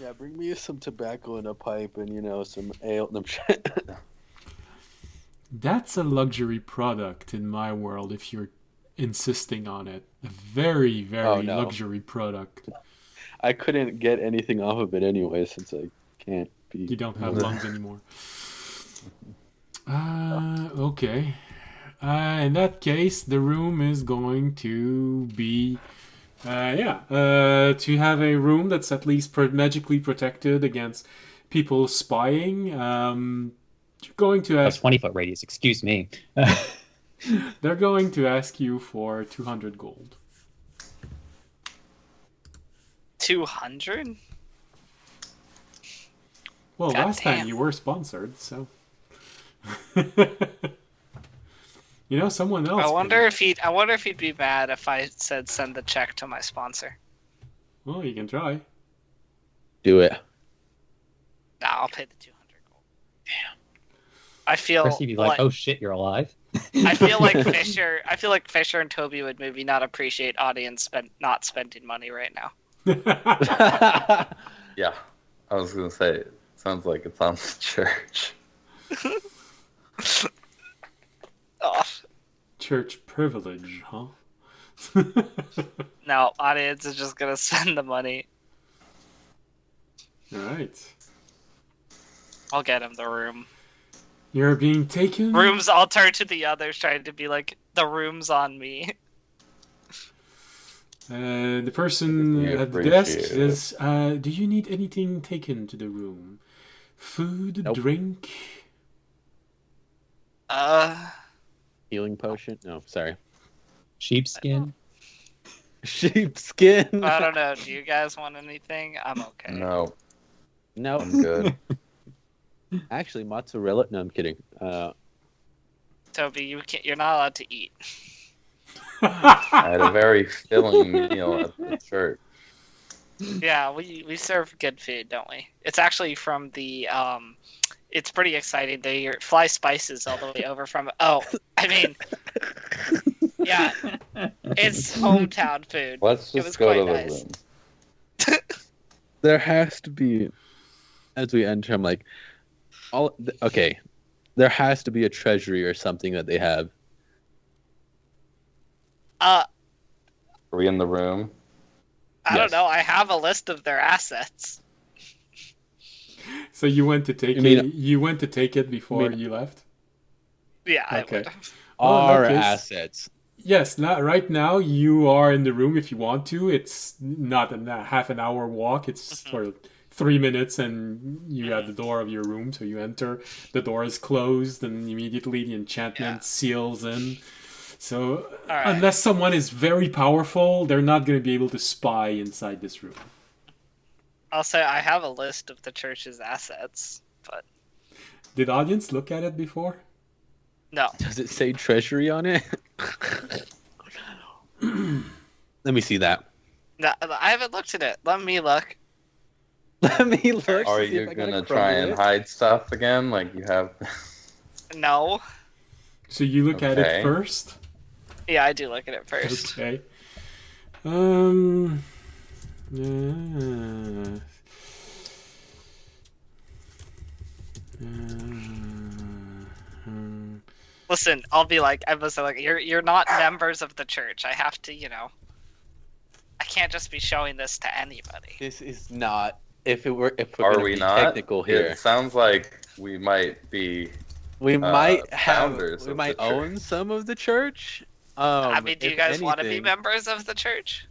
Yeah, bring me some tobacco in a pipe and some ale. No, That's a luxury product in my world if you're insisting on it. A very, very no. luxury product. I couldn't get anything off of it anyway since I can't be. You don't have lungs anymore. Okay. In that case, the room is going to be... to have a room that's at least magically protected against people spying. You're going to That's ask... 20-foot radius, excuse me. They're going to ask you for 200 gold. 200? Well, God last damn. time you were sponsored, so... someone else... I wonder if he'd be mad if I said send the check to my sponsor. Well, you can try. Do it. Nah, I'll pay the 200 gold. Damn. I feel First, you'd be like, "Oh shit, you're alive." I feel like Fisher and Toby would maybe not appreciate audience not spending money right now. Yeah, I was gonna say it sounds like it's on the church. Oh. Church privilege, huh? No, audience is just gonna send the money. Alright. I'll get him the room. You're being taken? Rooms, I'll turn to the others trying to be like, the room's on me. The person We at the desk appreciate says, do you need anything taken to the room? Food, Nope. drink? Healing potion? No, sorry. Sheepskin. Sheepskin. I don't know. Do you guys want anything? I'm okay. No, No, I'm good. actually, mozzarella. No, I'm kidding. Toby, you're not allowed to eat. I had a very filling meal at the church. Yeah, we serve good food, don't we? It's actually from the it's pretty exciting. They fly spices all the way over from. Oh, I mean, yeah, it's hometown food. Let's It was just go to quite the nice. room. There has to be, as we enter, I'm like, okay, there has to be a treasury or something that they have. Are we in the room? I don't Yes. know. I have a list of their assets. So you went to take You mean- it. You went to take it before You mean- you left. Yeah, Okay. I would. Well, in Our that case- assets. Yes. Right now you are in the room if you want to. It's not a half an hour walk. It's sort of 3 minutes, and you're at the door of your room. So you enter. The door is closed, and immediately the enchantment seals in. So right. unless someone is very powerful, they're not going to be able to spy inside this room. I'll say I have a list of the church's assets, but Did audience look at it before? no. Does it say treasury on it? Let me see that. No, I haven't looked at it. Let me look. Let me look. Are see you if I got a gonna try crumble and it. hide stuff again, like you have? No. So you look at it Okay. first. Yeah, I do look at it first. Okay. Listen, I'll be like, I was like, you're not members of the church. I have to, I can't just be showing this to anybody. This is not. If we're Are gonna we be not? technical here, It sounds like we might be. we might have. founders We of might the own church. some of the church. I mean, do you if guys want to be anything- members of the church?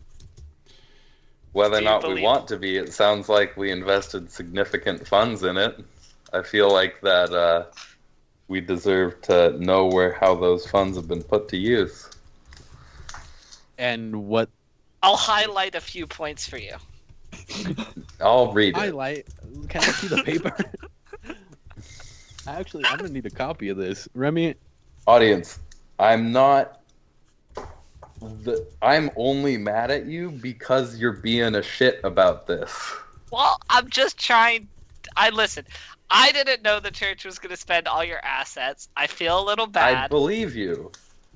Whether or Do you not we believe- want to be, it sounds like we invested significant funds in it. I feel like that we deserve to know how those funds have been put to use. And what I'll highlight a few points for you. I'll read it. highlight? Can I see the paper? Actually, I'm gonna need a copy of this. Remy, Audience, I'm not. I'm only mad at you because you're being a shit about this. Well, I'm just trying. Listen. I didn't know the church was going to spend all your assets. I feel a little I bad, believe you.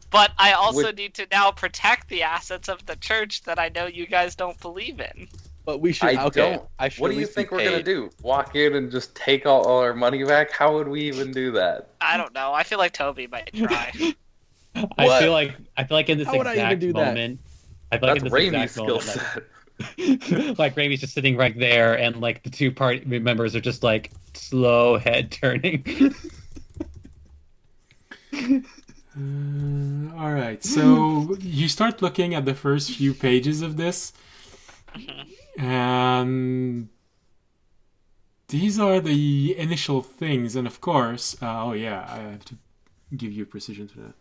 but I also need to now protect the assets of the church that I know you guys don't believe in. but we should. I okay, don't. I should What at do you least be think we're gonna paid. do? Walk in and just take all our money back? How would we even do that? I don't know. I feel like Toby might try. I What? feel like in this How would I even exact do that? moment, I feel like That's in this Raimi's exact skill moment, set. like Raimi's just sitting right there, and like the two party members are just like slow head turning. All right, so you start looking at the first few pages of this, and these are the initial things. And of course, oh yeah, I have to give you precision for that.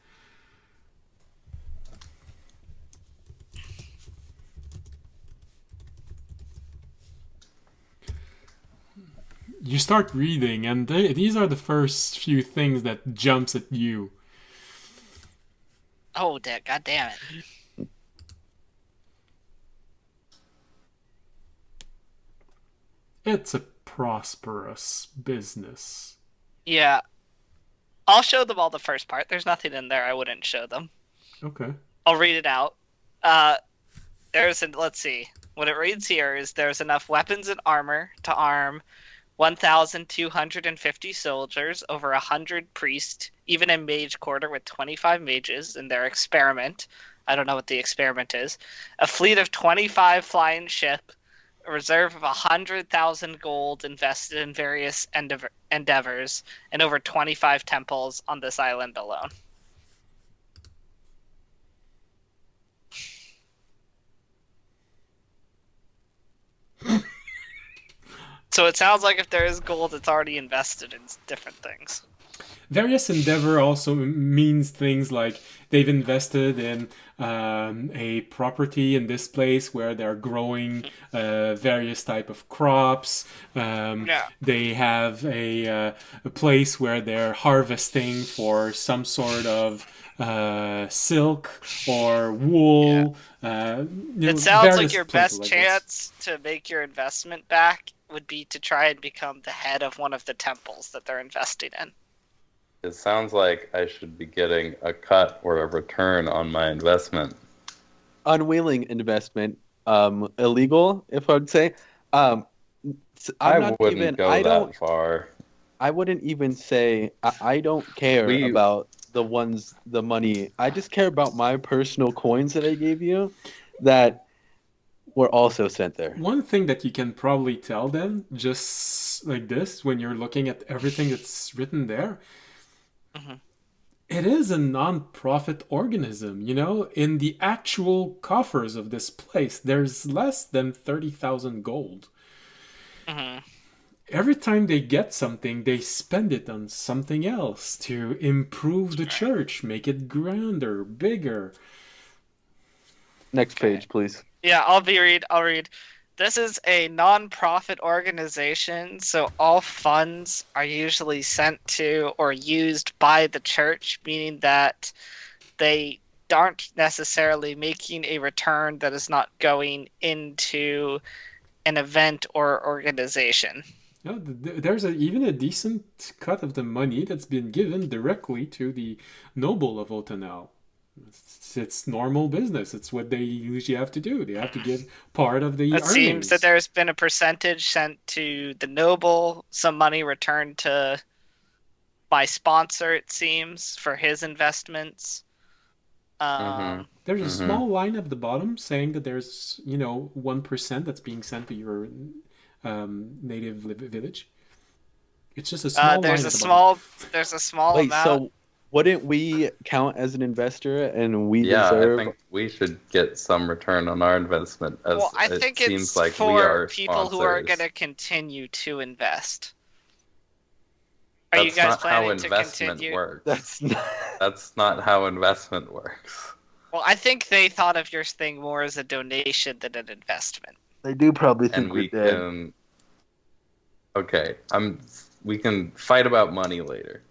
You start reading, and these are the first few things that jumps at you. Oh, God damn it. It's a prosperous business. Yeah. I'll show them all the first part. There's nothing in there I wouldn't show them. Okay. I'll read it out. Let's see. What it reads here is there's enough weapons and armor to arm 1,250 soldiers, over 100 priests, even a mage quarter with 25 mages in their experiment. I don't know what the experiment is. A fleet of 25 flying ship, a reserve of 100,000 gold invested in various endeavors, and over 25 temples on this island alone. So it sounds like if there is gold, it's already invested in different things. Various endeavor also means things like they've invested in a property in this place where they're growing various type of crops. They have a place where they're harvesting for some sort of silk or wool. It sounds like your best chance to make your investment back would be to try and become the head of one of the temples that they're investing in. It sounds like I should be getting a cut or a return on my investment. Unwilling investment, illegal, if I would say. I wouldn't go that far. I wouldn't even say I don't care about the money. I just care about my personal coins that I gave you that were also sent there. One thing that you can probably tell them, just like this, when you're looking at everything that's written there, it is a non-profit organism. You know, in the actual coffers of this place, there's less than 30,000 gold. Every time they get something, they spend it on something else to improve the church, make it grander, bigger. Next page, please. Yeah, I'll read. This is a non-profit organization, so all funds are usually sent to or used by the church, meaning that they aren't necessarily making a return that is not going into an event or organization. No, there's even a decent cut of the money that's been given directly to the noble of Otanel. It's normal business. It's what they usually have to do. They have to give part of the earnings. It seems that there's been a percentage sent to the noble, some money returned to my sponsor, it seems, for his investments. There's a small line at the bottom saying that there's, 1% that's being sent to your native village. It's just a small line at the bottom. There's a small Wait, amount. so Wouldn't we count as an investor and we Yeah, deserve? I think we should get some return on our investment. As Well, I it think seems it's like we for are people who are sponsors. going to continue to invest. Are That's you guys not how planning to investment continue? works. That's not. That's not how investment works. Well, I think they thought of your thing more as a donation than an investment. They do probably And think we we're dead. can. Okay, we can fight about money later.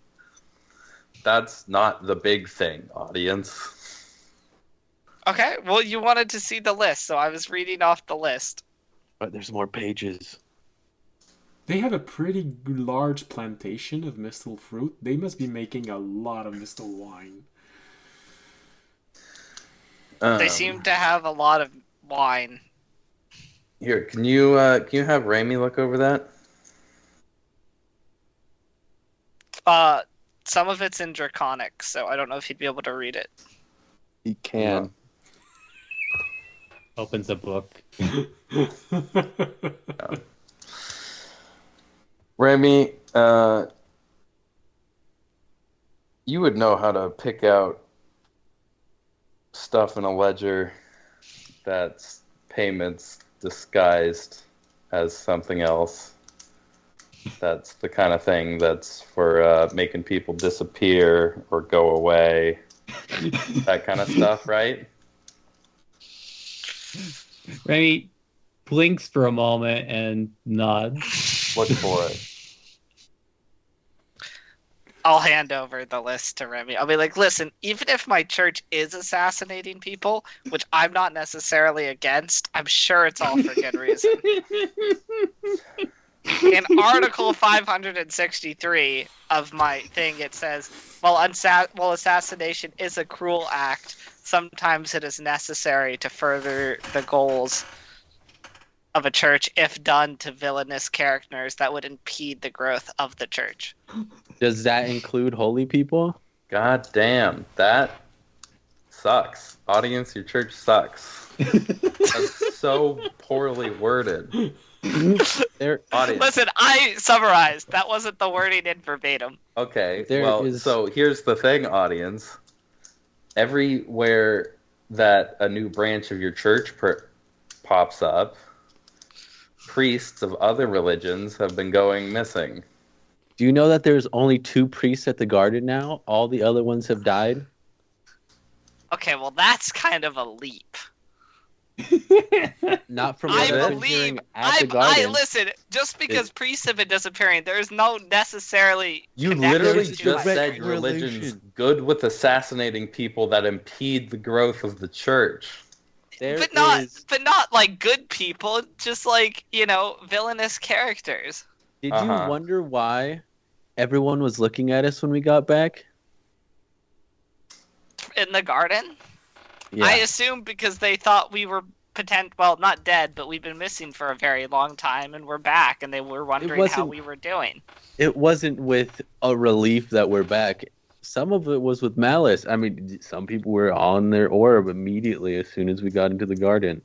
That's not the big thing, audience. Okay, well, you wanted to see the list, so I was reading off the list. But there's more pages. They have a pretty large plantation of mistle fruit. They must be making a lot of mistle wine. They seem to have a lot of wine. Here, can you have Rami look over that? Some of it's in Draconic, so I don't know if he'd be able to read it. He can. Opens a book. Rami, you would know how to pick out stuff in a ledger that's payments disguised as something else. That's the kind of thing that's for making people disappear or go away. That kind of stuff, right? Remy blinks for a moment and nods. Look for it. I'll hand over the list to Remy. I'll be like, listen, even if my church is assassinating people, which I'm not necessarily against, I'm sure it's all for good reason. In Article 563 of my thing, it says, while assassination is a cruel act, sometimes it is necessary to further the goals of a church if done to villainous characters that would impede the growth of the church. Does that include holy people? God damn, that sucks. Audience, your church sucks. That's so poorly worded. Audience. Listen, I summarized. That wasn't the wording in verbatim. Okay, There so here's the thing, audience. Everywhere that a new branch of your church pops up, priests of other religions have been going missing. Do you know that there's only 2 priests at the garden now? All the other ones have died? Okay, well, that's kind of a leap. Not from I what I've been believe. hearing at the garden. Listen. Just because priests have been disappearing, there's no necessarily. You connection literally to just it. said your religion's good with assassinating people that impede the growth of the church. But not like good people. Just like villainous characters. Did you wonder why everyone was looking at us when we got back? In the garden. Yeah. I assume because they thought we were not dead, but we've been missing for a very long time, and we're back, and they were wondering how we were doing. It wasn't with a relief that we're back. Some of it was with malice. I mean, some people were on their orb immediately as soon as we got into the garden.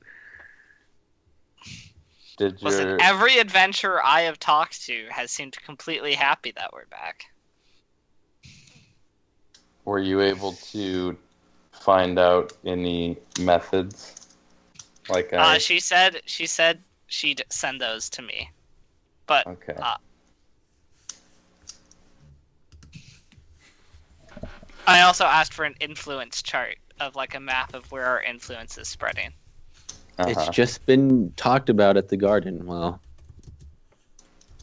Listen, every adventurer I have talked to has seemed completely happy that we're back. Were you able to find out any methods? She said she'd send those to me, but okay. I also asked for an influence chart of like a map of where our influence is spreading. It's just been talked about at the garden. Well,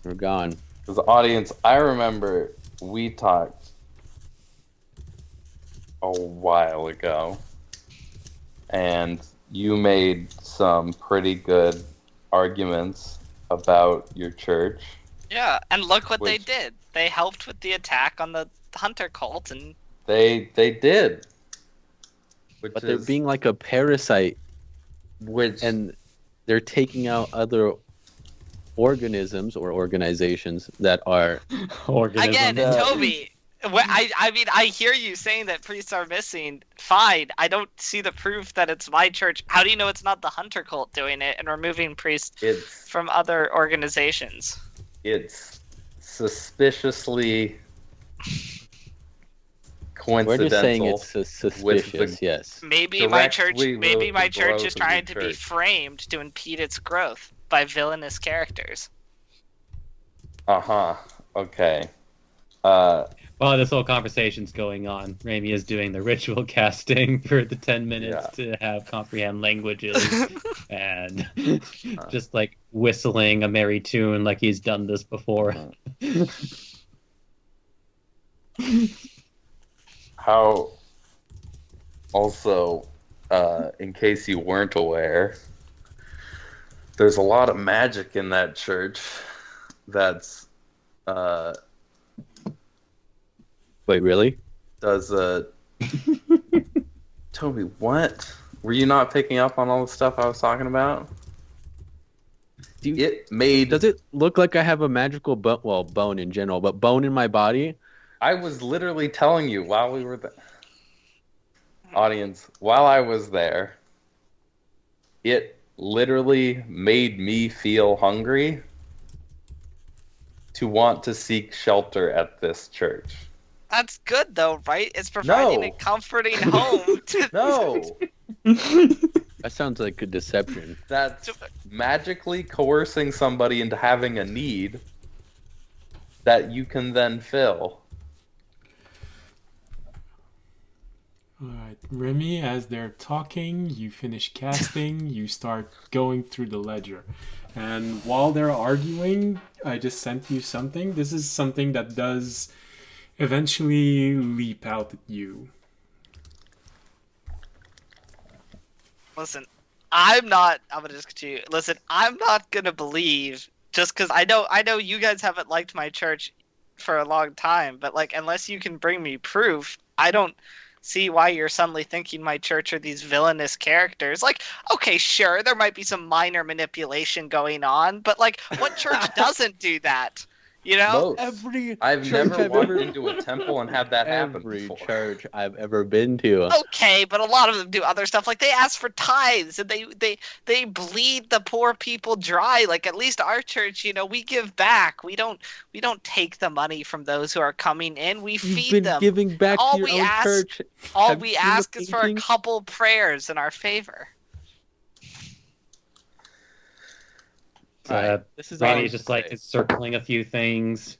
we're gone. Because the audience, I remember we talked a while ago, and you made some pretty good arguments about your church. Yeah, and look what they did. They helped with the attack on the hunter cult, and they did. But they're being like a parasite, and they're taking out other organisms or organizations that are Again, Toby. I mean, I hear you saying that priests are missing. Fine. I don't see the proof that it's my church. How do you know it's not the hunter cult doing it and removing priests from other organizations? It's suspiciously We're just saying coincidental. it's suspicious. Yes. Maybe my Direct church, we maybe will my the church growth is of trying your to be church. framed to impede its growth by villainous characters. Okay. While this whole conversation's going on, Raimi is doing the ritual casting for the 10 minutes to have comprehend languages and just like whistling a merry tune like he's done this before. How also, in case you weren't aware, there's a lot of magic in that church that's Wait, really? does Toby, what? Were you not picking up on all the stuff I was talking about? Does it look like I have a magical bone in general, but bone in my body? I was literally telling you while we were there. Audience, while I was there, it literally made me feel hungry to want to seek shelter at this church. That's good though, right? It's providing a comforting home. No. That sounds like a deception. That's magically coercing somebody into having a need that you can then fill. Alright, Remy, as they're talking, you finish casting, you start going through the ledger. And while they're arguing, I just sent you something. This is something that does eventually leap out at you. Listen, I'm gonna just continue. Listen, I'm not gonna believe just because I know you guys haven't liked my church for a long time, but like unless you can bring me proof, I don't see why you're suddenly thinking my church are these villainous characters. Like, okay, sure, there might be some minor manipulation going on, but like, what church doesn't do that? You know? I've never walked into a temple and had that happen before. Every church I've ever been to. Okay, but a lot of them do other stuff. Like they ask for tithes and they bleed the poor people dry. Like at least our church, you know, we give back. We don't take the money from those who are coming in. We feed them. Giving back to your own church. All we ask is for a couple prayers in our favor. This is Ronnie's just like circling a few things.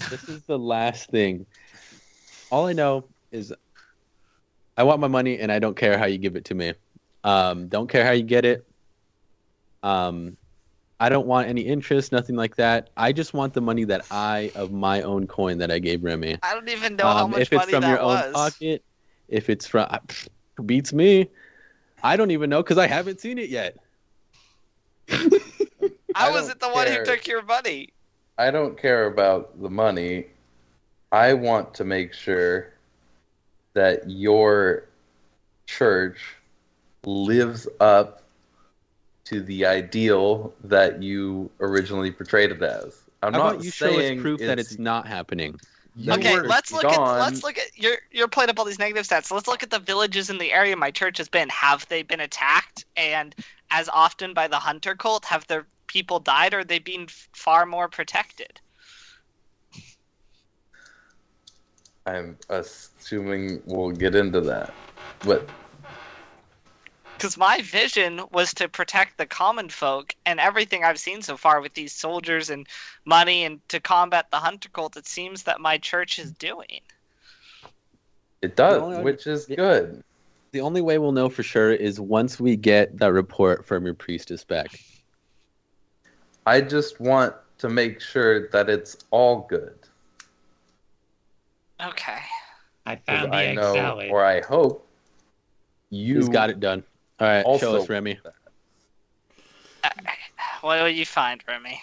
This is the last thing. All I know is I want my money and I don't care how you give it to me. Don't care how you get it. I don't want any interest, nothing like that. I just want the money that of my own coin that I gave Remy. I don't even know how much if it's money from that your was. own pocket, if it's from beats me. I don't even know because I haven't seen it yet. I wasn't the one who took your money. I don't care about the money. I want to make sure that your church lives up to the ideal that you originally portrayed it as. I'm How not about you show us saying proof that it's not happening? Okay, let's look at you're playing up all these negative stats. So let's look at the villages in the area my church has been. Have they been attacked? And as often by the hunter cult? Have their people died, or are they being far more protected? I'm assuming we'll get into that. But because my vision was to protect the common folk, and everything I've seen so far with these soldiers and money and to combat the hunter cult, it seems that my church is doing. It does, which is good. The only way we'll know for sure is once we get that report from your priestess back. I just want to make sure that it's all good. Okay. I found the I egg know, salad. or I hope He's got it done. All right, also show us, Remy. What will you find, Remy?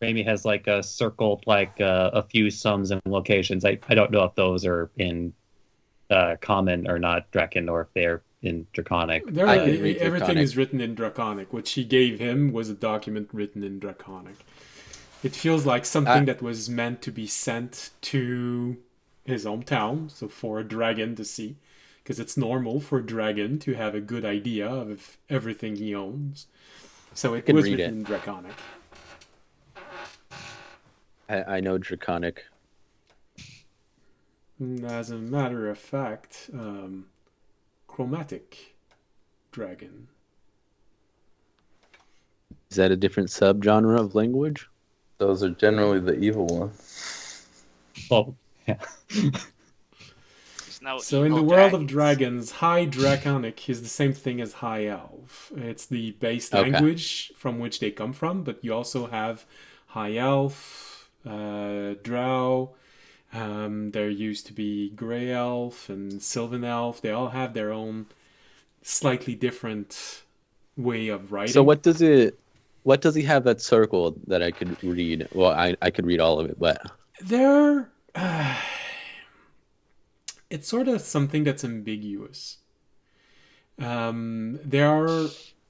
Remy has circled a few sums and locations. I don't know if those are in common or not Draken, or if they're in Draconic. Everything is written in Draconic. What she gave him was a document written in Draconic. It feels like something that was meant to be sent to his hometown, so for a dragon to see, because it's normal for a dragon to have a good idea of everything he owns. So it was written in Draconic. I know Draconic. As a matter of fact, chromatic dragon. Is that a different subgenre of language? Those are generally the evil ones. Well, yeah. There's no So in the evil world of dragons. dragons, High Draconic is the same thing as High Elf. It's the base Okay. language from which they come from, but you also have High Elf, Drow. There used to be Grey Elf and Sylvan Elf. They all have their own slightly different way of writing. So what does he have that circle that I could read? Well, I could read all of it, but They're it's sort of something that's ambiguous. There are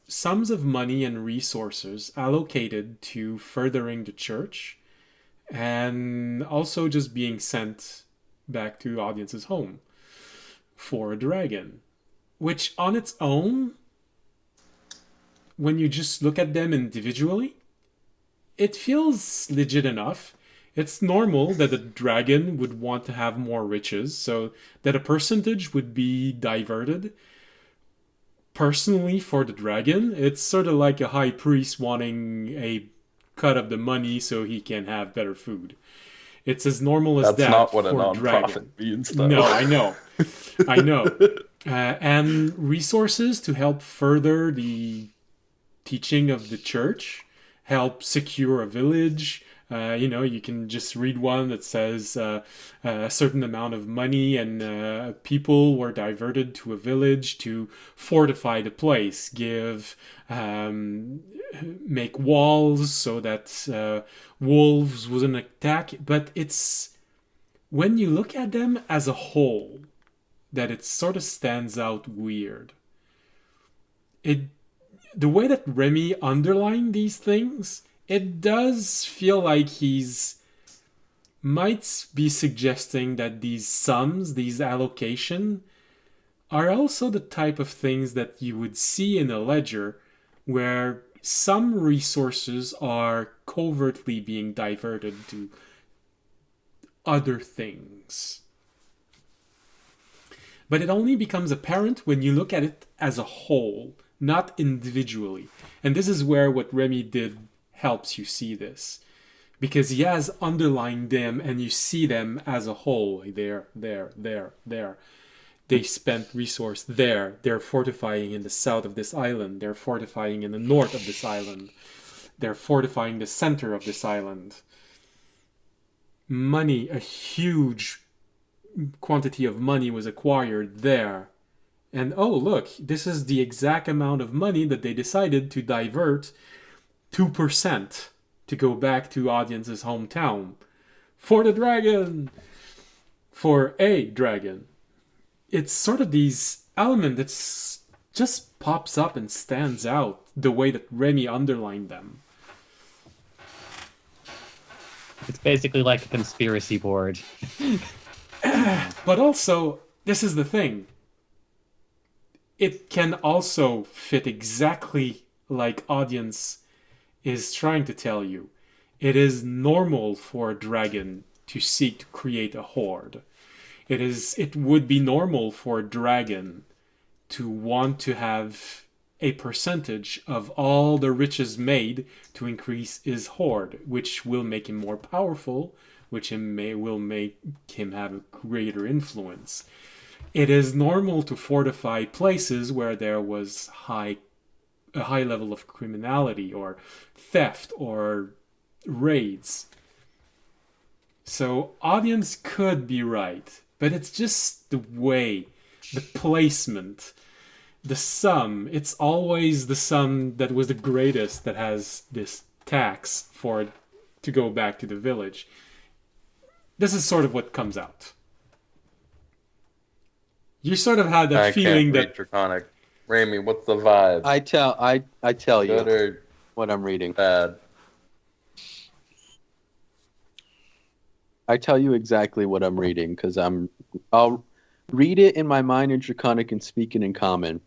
sums of money and resources allocated to furthering the church and also just being sent back to audience's home for a dragon, which on its own, when you just look at them individually, it feels legit enough. It's normal that a dragon would want to have more riches, so that a percentage would be diverted. Personally, for the dragon, it's sort of like a high priest wanting a cut of the money so he can have better food. It's as normal as That's that not what a for nonprofit dragon. means, though. No, I know. I know. And resources to help further the teaching of the church, help secure a village. You can just read one that says a certain amount of money and people were diverted to a village to fortify the place, make walls so that wolves wouldn't attack. But it's when you look at them as a whole that it sort of stands out weird. The way that Remy underlined these things, it does feel like might be suggesting that these sums, these allocation, are also the type of things that you would see in a ledger where some resources are covertly being diverted to other things. But it only becomes apparent when you look at it as a whole, not individually. And this is where what Remy did helps you see this. Because he has underlined them and you see them as a whole. There. They spent resource there. They're fortifying in the south of this island. They're fortifying in the north of this island. They're fortifying the center of this island. Money, a huge quantity of money was acquired there. And oh, look, this is the exact amount of money that they decided to divert 2% to go back to audience's hometown. For the dragon! For a dragon. It's sort of these element that just pops up and stands out the way that Remy underlined them. It's basically like a conspiracy board. But also, this is the thing. It can also fit exactly like audience is trying to tell you. It is normal for a dragon to seek to create a horde. It would be normal for a dragon to want to have a percentage of all the riches made to increase his horde, which will make him more powerful, which will make him have a greater influence. It is normal to fortify places where there was a high level of criminality or theft or raids. So audience could be right, but it's just the way, the placement, the sum. It's always the sum that was the greatest that has this tax for it to go back to the village. This is sort of what comes out. You sort of had that feeling can't read that Draconic. Ramy, what's the vibe? I tell you Good or what I'm reading. bad? I tell you exactly what I'm reading because I'll read it in my mind in Draconic and speak it in Common.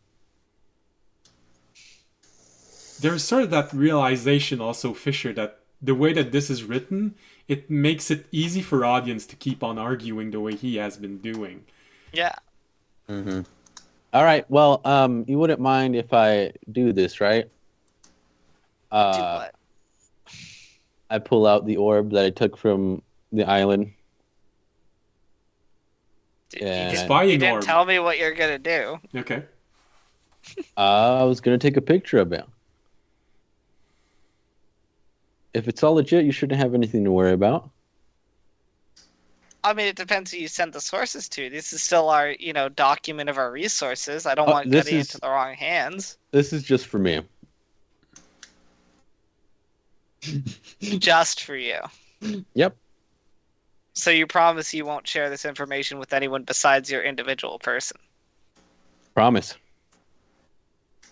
there's sort of that realization also, Fisher, that the way that this is written, it makes it easy for audience to keep on arguing the way he has been doing. Yeah. Mm-hmm. All right. Well, you wouldn't mind if I do this, right? Do what? I pull out the orb that I took from the island. You Spying didn't orb. tell me what you're gonna do. Okay. I was gonna take a picture of it. If it's all legit, you shouldn't have anything to worry about. I mean, it depends who you send the sources to. This is still our, document of our resources. I don't want getting into the wrong hands. This is just for me. Just for you. Yep. So you promise you won't share this information with anyone besides your individual person, Promise.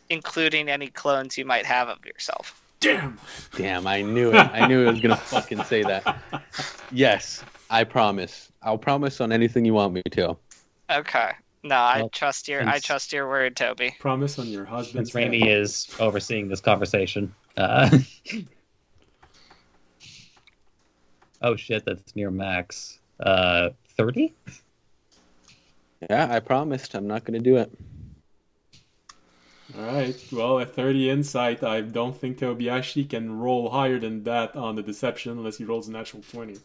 including any clones you might have of yourself. Damn, I knew it. I knew it was gonna fucking say that. Yes, I promise. I'll promise on anything you want me to. Okay. No, I trust your word, Toby. Promise on your husband's Since Raimi head. is overseeing this conversation. Oh shit, that's near max. 30? Yeah, I promised. I'm not gonna do it. Alright, well, at 30 insight, I don't think Tobiashi can roll higher than that on the deception unless he rolls a natural 20.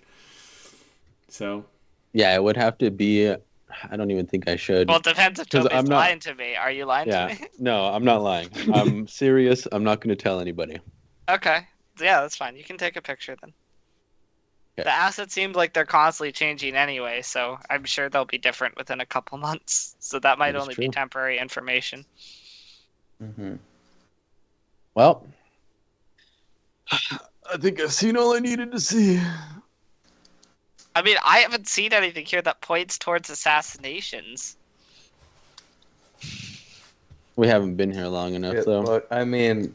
So. Yeah, it would have to be. I don't even think I should. Well, it depends if 'Cause Toby's lying to me. Are you lying to me? No, I'm not lying. I'm serious. I'm not gonna tell anybody. Okay. Yeah, that's fine. You can take a picture then. Okay. The assets seem like they're constantly changing anyway, so I'm sure they'll be different within a couple months. So that might That is only be true. temporary information. Mm-hmm. Well, I think I've seen all I needed to see. I mean, I haven't seen anything here that points towards assassinations. We haven't been here long enough, though. But I mean,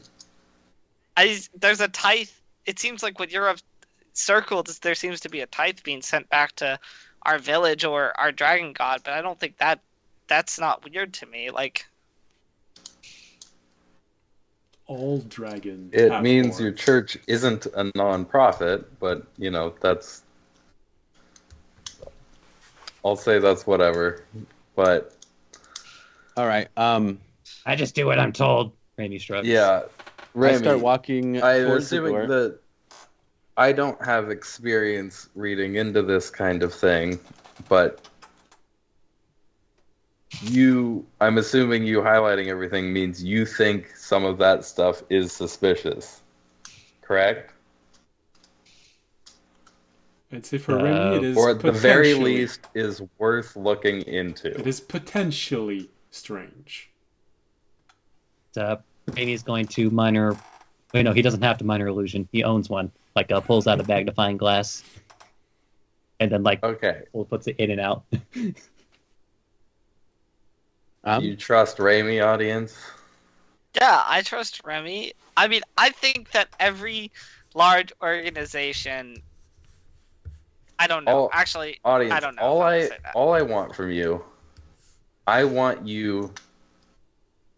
There's a tithe. It seems like when you're circled, there seems to be a tithe being sent back to our village or our dragon god, but I don't think that's not weird to me. Like, All dragon. it have means horns. your church isn't a non-profit, but that's. I'll say that's whatever, but All right. I just do what I'm told. Raimi shrugs. yeah, I start Remy, walking I'm towards the assuming door. that I don't have experience reading into this kind of thing, but I'm assuming you highlighting everything means you think some of that stuff is suspicious, correct? I'd say for Remy, it is Or at the very potentially- least is worth looking into. It is potentially strange. Raimi's going to minor. Wait, no, he doesn't have to minor illusion. He owns one. Like, pulls out a magnifying glass, and then Okay. puts it in and out. You trust Raimi, audience? yeah, I trust Remy. I mean, I think that every large organization. I don't know. Actually, Audience, I don't know. if I would say that. all I want from you, I want you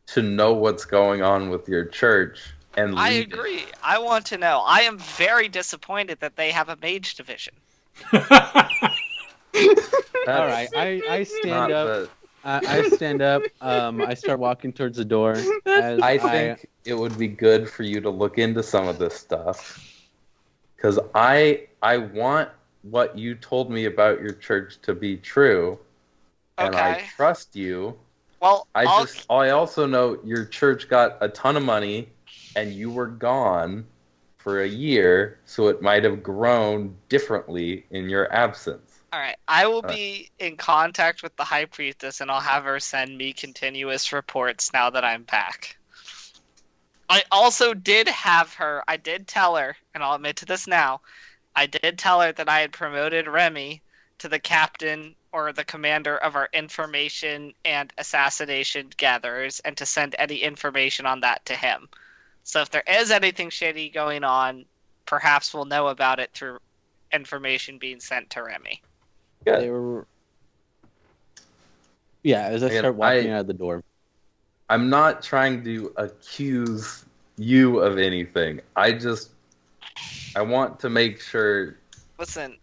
to know what's going on with your church and I lead it. agree. I want to know. I am very disappointed that they have a mage division. All That's right. I stand not up. the- I stand up. I start walking towards the door. As I think it would be good for you to look into some of this stuff, because I want what you told me about your church to be true, and I Okay. trust you. Well, I also know your church got a ton of money, and you were gone for a year, so it might have grown differently in your absence. all right. I will be in contact with the high priestess, and I'll have her send me continuous reports now that I'm back. I also did have her. I did tell her, and I'll admit to this now. I did tell her that I had promoted Remy to the captain or the commander of our information and assassination gatherers, and to send any information on that to him. So if there is anything shady going on, perhaps we'll know about it through information being sent to Remy. Good. they were. Yeah, as I Again, start walking out of the door. I'm not trying to accuse you of anything. I just I want to make sure Listen,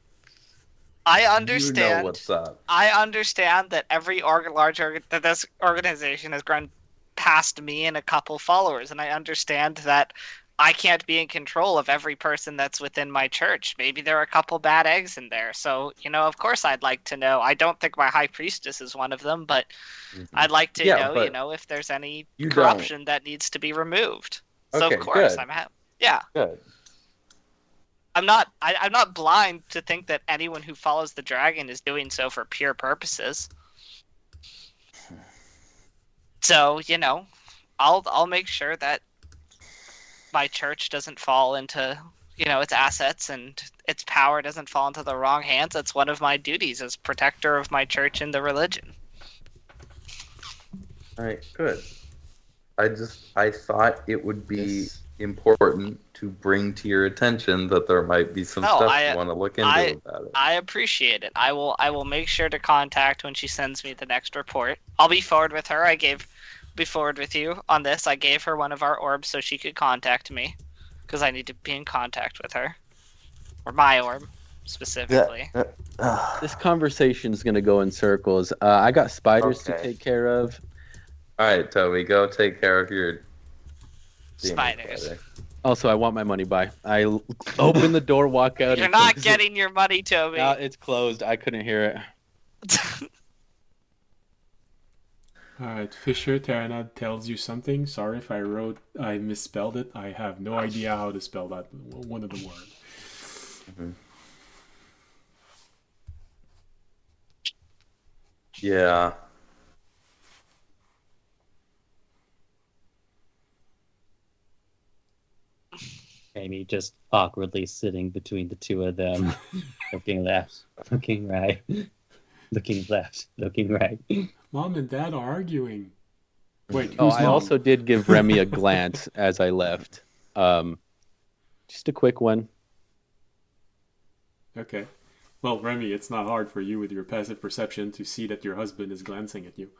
I you know understand. what's up. I understand that that this organization has grown past me and a couple followers, and I understand that I can't be in control of every person that's within my church. Maybe there are a couple bad eggs in there. So, of course I'd like to know. I don't think my high priestess is one of them, but I'd like to know, if there's any corruption that needs to be removed. So Okay, of course good. yeah. Good. I'm not blind to think that anyone who follows the dragon is doing so for pure purposes. So, I'll make sure that my church doesn't fall into, its assets and its power doesn't fall into the wrong hands. That's one of my duties as protector of my church and the religion. All right, good. I thought it would be important to bring to your attention that there might be some stuff you want to look into about it. I appreciate it. I will make sure to contact when she sends me the next report. I'll be forward with her. Be forward with you on this. I gave her one of our orbs so she could contact me because I need to be in contact with her, or my orb specifically. This conversation is going to go in circles. I got spiders to take care of. All right, Toby, go take care of your spiders. Spider. Also, I want my money back. I open the door, walk out. You're not getting your money, Toby. No, it's closed. I couldn't hear it. Alright, Fisher Terranad tells you something. Sorry if I misspelled it. I have no idea how to spell that one of the words. Mm-hmm. Yeah. Amy just awkwardly sitting between the two of them, looking left, looking right, looking left, looking right. Mom and Dad are arguing. Wait, I mom? also did give Remy a glance as I left. Just a quick one. Okay. Well, Remy, it's not hard for you with your passive perception to see that your husband is glancing at you.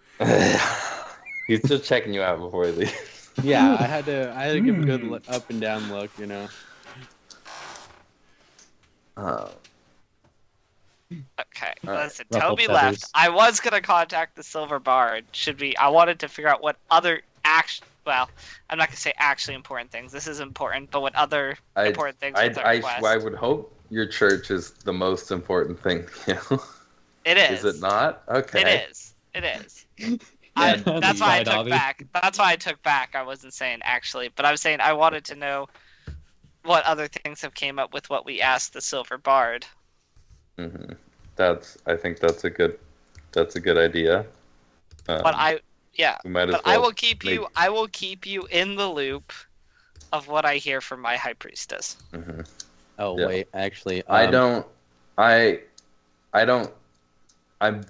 He's just checking you out before he leaves. Yeah, I had to give a good up and down look, Okay, right. listen, Toby left. I was gonna contact the Silver Bard. I wanted to figure out what other I'm not gonna say actually important things. This is important, but what other important things was our request? I would hope your church is the most important thing. It is. Is it not? Okay. It is. That's why I took back. That's why I took back. I wasn't saying actually, but I was saying I wanted to know what other things have came up with what we asked the Silver Bard. Mm-hmm. I think that's a good idea. But I will keep you in the loop of what I hear from my high priestess. Mm-hmm. Oh yeah. Wait, actually, I'm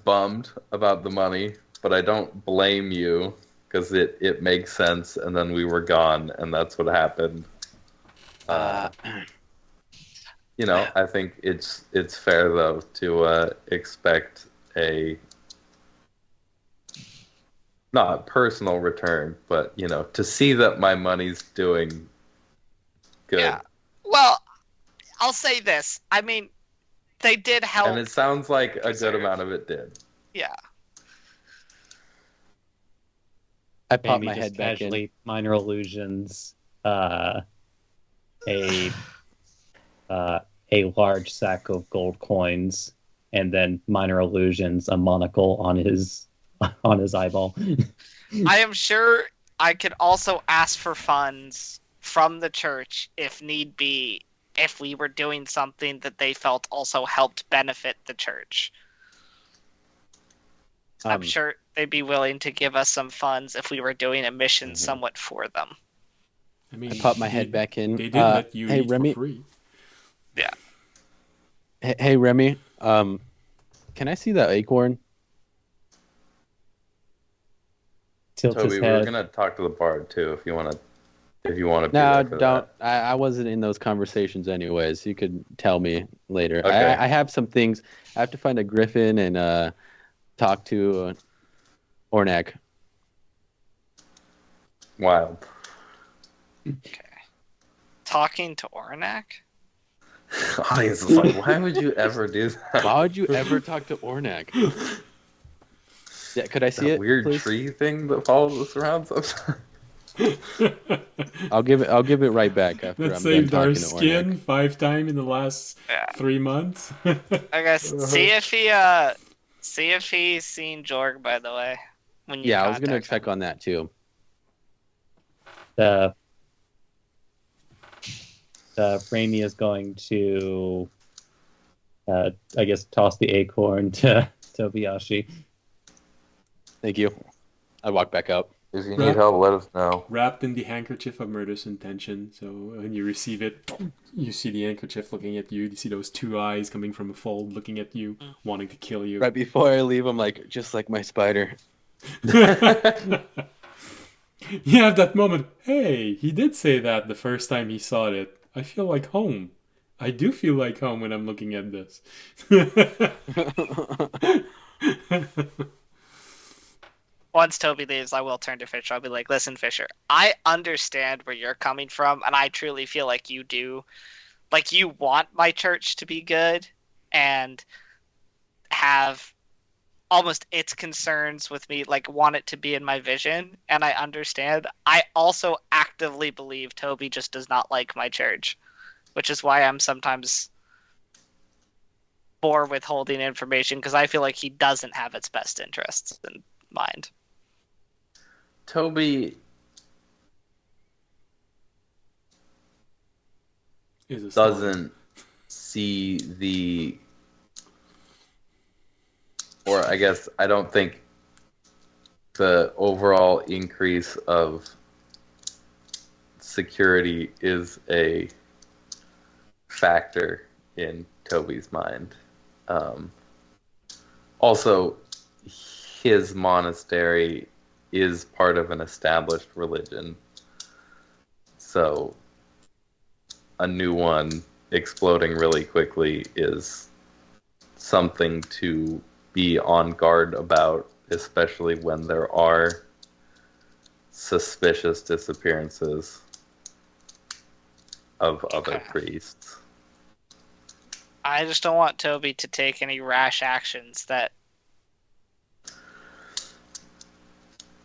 bummed about the money, but I don't blame you because it makes sense. And then we were gone, and that's what happened. I think it's fair though to expect a not personal return, but to see that my money's doing good. Yeah. Well, I'll say this. I mean, they did help, and it sounds like a good amount of it did. Yeah. I popped Amy my just head back casually in. Minor illusions. A large sack of gold coins, and then minor illusions a monocle on his eyeball. I am sure I could also ask for funds from the church if need be, if we were doing something that they felt also helped benefit the church. I'm sure they'd be willing to give us some funds if we were doing a mission somewhat for them. I mean, I popped my head back in. They did let you eat Remy, for free. Yeah. Hey, Remy. Can I see that acorn? Tilts Toby, his we were head. gonna talk to the bard too if you want to. If you want to. No, don't. I wasn't in those conversations anyways. You could tell me later. Okay. I have some things. I have to find a griffin and talk to Ornak. Wild. Okay. Talking to Ornak? Audience is like, why would you ever do that? Why would you ever talk to Ornak? Yeah, could I see That it? weird please? tree thing that follows us around sometimes. I'll give it right back after That I'm done saved our talking to skin Ornak. 5 times in the last Yeah. 3 months. I guess see if he's seen Jorg, by the way. When you Yeah, I was gonna contact check him. on that too. The Raimi is going to, I guess, toss the acorn to Tobiyashi. Thank you. I walk back up. If you Right. need help, let us know. Wrapped in the handkerchief of murderous intention. So when you receive it, you see the handkerchief looking at you. You see those 2 eyes coming from a fold looking at you, wanting to kill you. Right before I leave, I'm like, just like my spider. You have that moment. Hey, he did say that the first time he saw it. I feel like home. I do feel like home when I'm looking at this. Once Toby leaves, I will turn to Fisher. I'll be like, listen, Fisher, I understand where you're coming from, and I truly feel like you do. Like, you want my church to be good and have almost its concerns with me, like, want it to be in my vision, and I understand. I also actively believe Toby just does not like my church, which is why I'm sometimes for withholding information, because I feel like he doesn't have its best interests in mind. Toby Is a star. doesn't see the, or I guess I don't think the overall increase of security is a factor in Toby's mind. Also, his monastery is part of an established religion, so a new one exploding really quickly is something to be on guard about, especially when there are suspicious disappearances of other Okay. priests. I just don't want Toby to take any rash actions that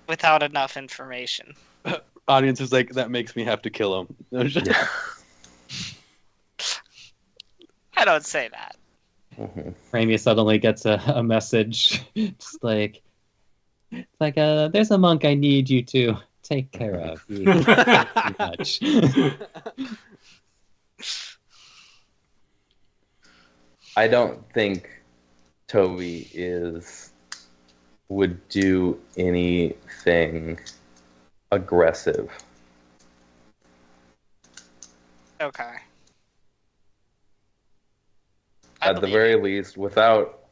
without enough information. Audience is like, that makes me have to kill him. Yeah. I don't say that. Mhm. Raimi suddenly gets a message, just like, there's a monk I need you to take care of. He too much. I don't think Toby would do anything aggressive. Okay. At the very least, without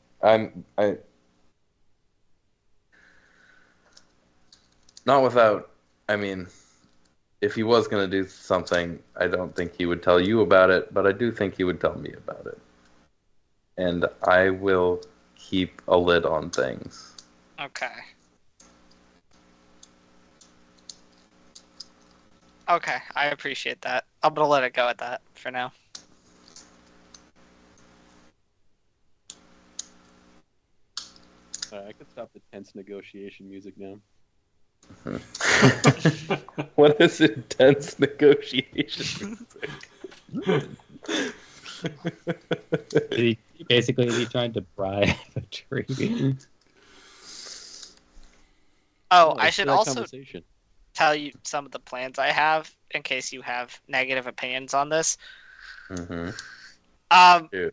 not without. I mean, if he was going to do something, I don't think he would tell you about it, but I do think he would tell me about it. And I will keep a lid on things. Okay. Okay, I appreciate that. I'm gonna let it go at that for now. I could stop the tense negotiation music now. What is intense negotiation? Basically, is he trying to bribe a tree? Oh, I should that also conversation. tell you some of the plans I have in case you have negative opinions on this. Mm-hmm. Yeah.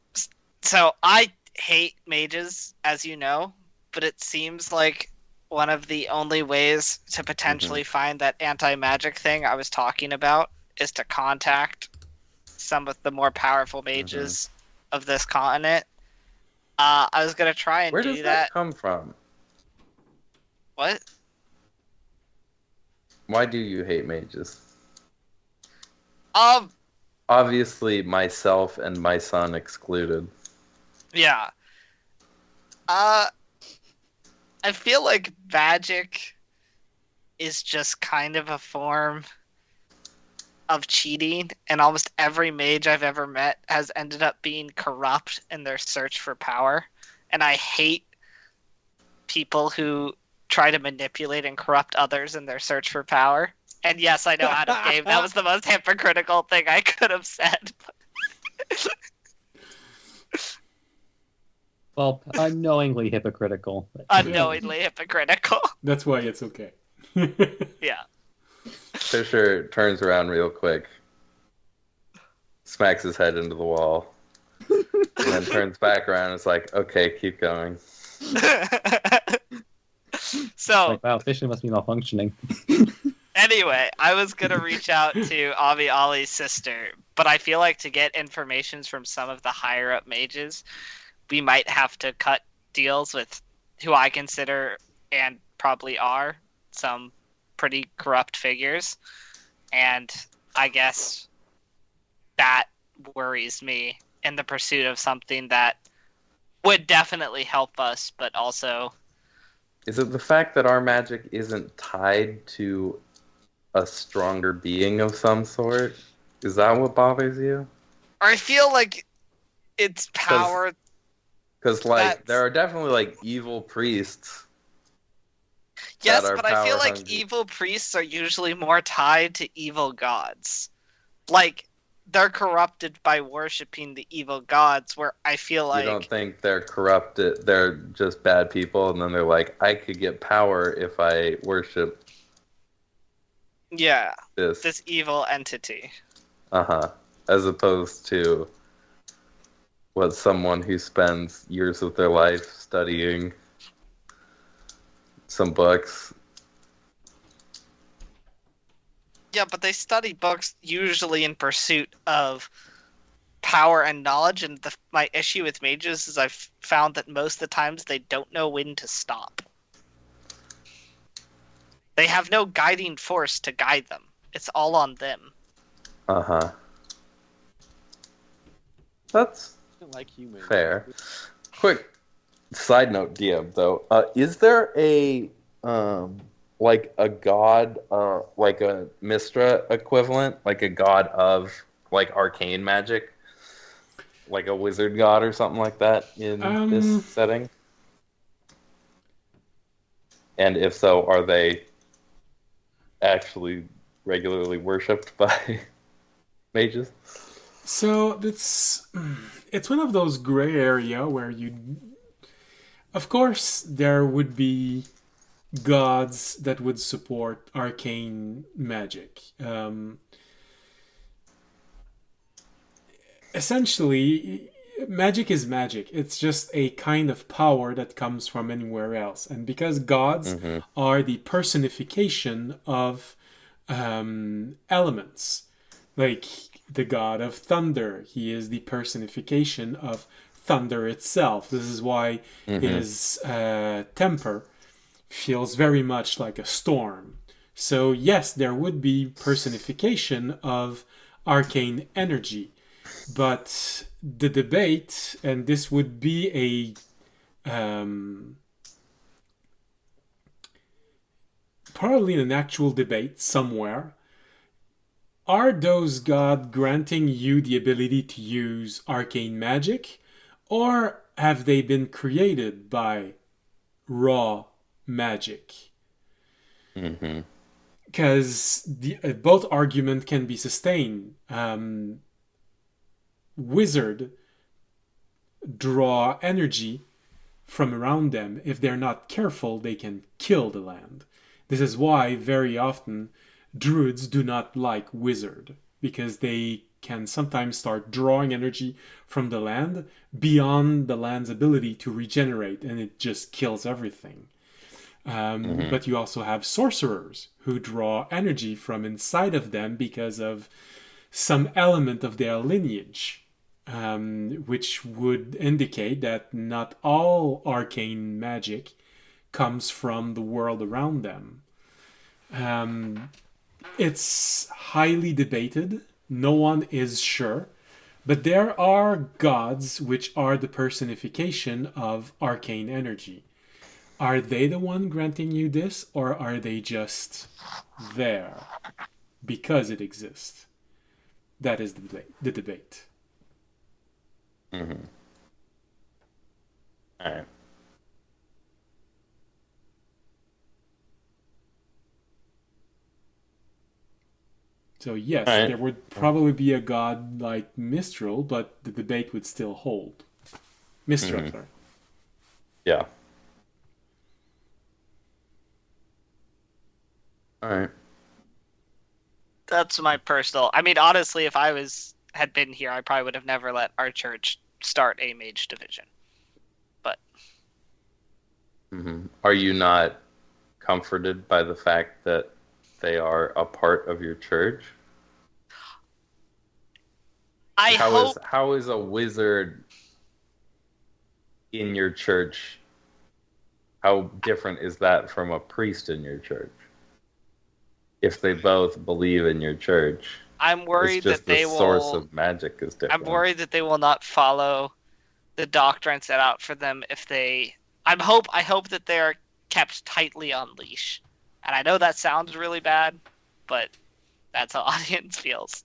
So I hate mages, as you know, but it seems like one of the only ways to potentially find that anti-magic thing I was talking about is to contact some of the more powerful mages of this continent. I was gonna try and Where do does that. that come from? What? Why do you hate mages? Obviously, myself and my son excluded. Yeah. I feel like magic is just kind of a form of cheating, and almost every mage I've ever met has ended up being corrupt in their search for power. And I hate people who try to manipulate and corrupt others in their search for power. And yes, I know out of game that was the most hypocritical thing I could have said. Well, unknowingly hypocritical. Unknowingly hypocritical. That's why it's okay. Yeah. Fisher turns around real quick, smacks his head into the wall, and then turns back around and is like, okay, keep going. So, Like, wow, fishing must be malfunctioning. anyway, I was going to reach out to Avi Ali's sister, but I feel like to get information from some of the higher up mages, we might have to cut deals with who I consider and probably are some pretty corrupt figures. And I guess that worries me in the pursuit of something that would definitely help us, but also... Is it the fact that our magic isn't tied to a stronger being of some sort? Is that what bothers you? I feel like it's power... Because, like, there are definitely, like, evil priests. Yes, but I feel like evil priests are usually more tied to evil gods. Like, they're corrupted by worshipping the evil gods, where I feel like... You don't think they're corrupted, they're just bad people, and then they're like, I could get power if I worship... Yeah, this evil entity. Uh-huh. As opposed to what someone who spends years of their life studying some books. Yeah, but they study books usually in pursuit of power and knowledge, and my issue with mages is I've found that most of the times they don't know when to stop. They have no guiding force to guide them. It's all on them. Uh-huh. That's Like humans. fair. Quick side note, DM, though. Is there a like a god, like a Mistra equivalent, like a god of like arcane magic, like a wizard god or something like that in this setting? And if so, are they actually regularly worshipped by mages? So it's one of those gray area where of course there would be gods that would support arcane magic. Essentially, magic is magic. It's just a kind of power that comes from anywhere else. And because gods are the personification of elements, like the god of thunder, he is the personification of thunder itself. This is why his temper feels very much like a storm. So yes, there would be personification of arcane energy, but the debate, and this would be probably an actual debate somewhere, are those gods granting you the ability to use arcane magic, or have they been created by raw magic? Because both arguments can be sustained. Wizard draw energy from around them. If they're not careful, they can kill the land. This is why very often druids do not like wizard, because they can sometimes start drawing energy from the land beyond the land's ability to regenerate, and it just kills everything. But you also have sorcerers who draw energy from inside of them because of some element of their lineage, which would indicate that not all arcane magic comes from the world around them. It's highly debated. No one is sure. But there are gods which are the personification of arcane energy. Are they the one granting you this, or are they just there because it exists? That is the debate. Mm-hmm. All right. So yes, All right. there would probably be a god like Mistral, but the debate would still hold. Mistral, sorry. Yeah. All right. That's my personal. I mean, honestly, if I had been here, I probably would have never let our church start a mage division. But Are you not comforted by the fact that they are a part of your church? How is a wizard in your church? How different is that from a priest in your church? If they both believe in your church, I'm worried it's just that they the source will. of magic is different. I'm worried that they will not follow the doctrine set out for them if they. I hope that they are kept tightly on leash, and I know that sounds really bad, but that's how audience feels.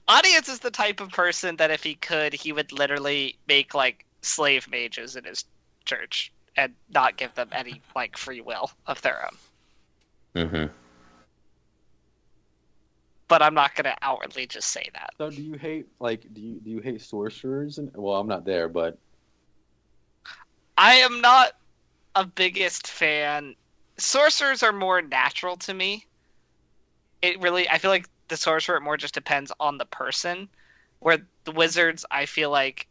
Audience is the type of person that if he could, he would literally make like slave mages in his church and not give them any like free will of their own. Mm-hmm. But I'm not gonna outwardly just say that. So do you hate do you hate sorcerers? Well, I'm not there, but I am not a biggest fan. Sorcerers are more natural to me. I feel like the sorcerer more just depends on the person. Where the wizards, I feel like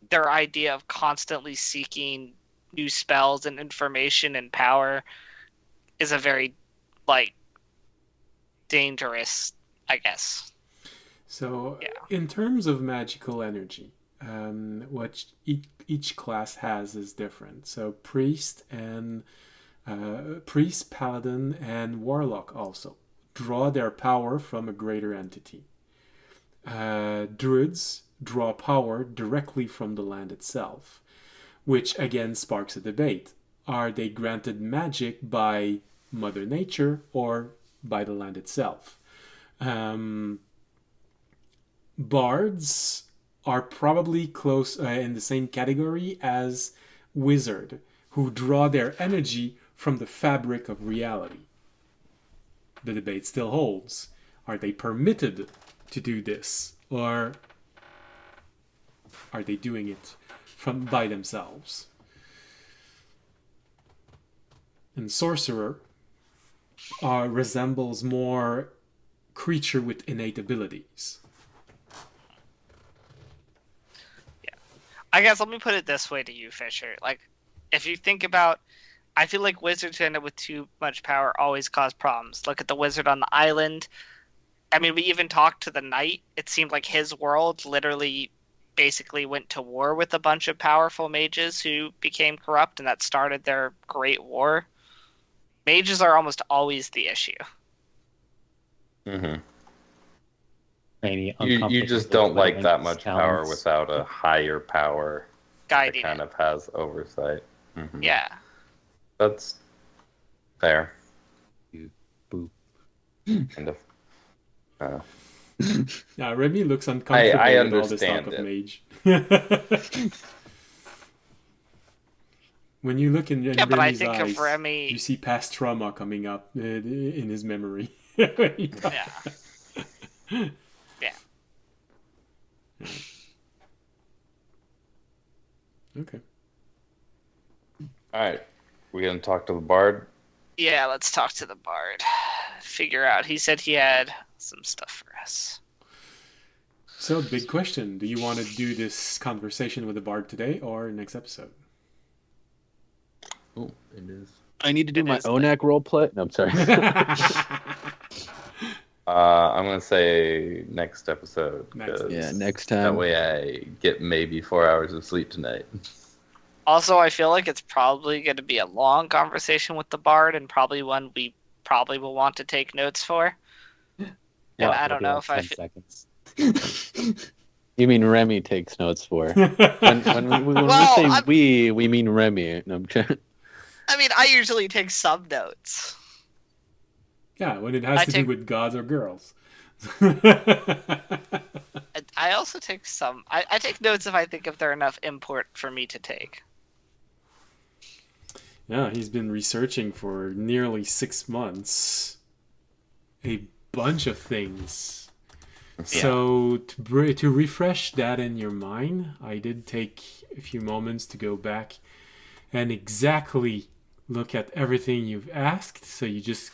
their idea of constantly seeking new spells and information and power is a very dangerous, I guess. So, yeah. In terms of magical energy, what each class has is different. So, priest, paladin, and warlock also draw their power from a greater entity. Druids draw power directly from the land itself, which again sparks a debate. Are they granted magic by Mother Nature or by the land itself? Bards are probably close in the same category as wizard, who draw their energy from the fabric of reality. The debate still holds. Are they permitted to do this, or are they doing it by themselves? And sorcerer resembles more creature with innate abilities. Yeah. I guess let me put it this way to you, Fisher. Like, if you think about, I feel like wizards who end up with too much power always cause problems. Look at the wizard on the island. I mean, we even talked to the knight. It seemed like his world literally basically went to war with a bunch of powerful mages who became corrupt, and that started their great war. Mages are almost always the issue. Mm-hmm. Maybe You just don't like that much power without a higher power guiding that kind of has oversight. Mm-hmm. Yeah. That's fair. Boop. Kind of. Yeah, Remy looks uncomfortable I with all this talk understand of mage. When you look in but I Remy's think eyes, of Remy. you see past trauma coming up in his memory. Yeah. Yeah. Okay. All right. We gonna talk to the bard? Yeah, let's talk to the bard. Figure out. He said he had some stuff for us. So, big question. Do you want to do this conversation with the bard today or next episode? Oh, it is. I need to do my ONAC roleplay. No, I'm sorry. I'm gonna say next episode. Next time. That way I get maybe 4 hours of sleep tonight. Also, I feel like it's probably going to be a long conversation with the bard, and probably one we probably will want to take notes for. Yeah, I don't know if I 10 seconds. You mean Remy takes notes for? When we say we mean Remy. No, I'm kidding. I mean, I usually take some notes. Yeah, when it has to do with gods or girls. I also take some. I take notes if there are enough import for me to take. Yeah, he's been researching for nearly 6 months. A bunch of things. So to refresh that in your mind, I did take a few moments to go back and exactly look at everything you've asked. So you just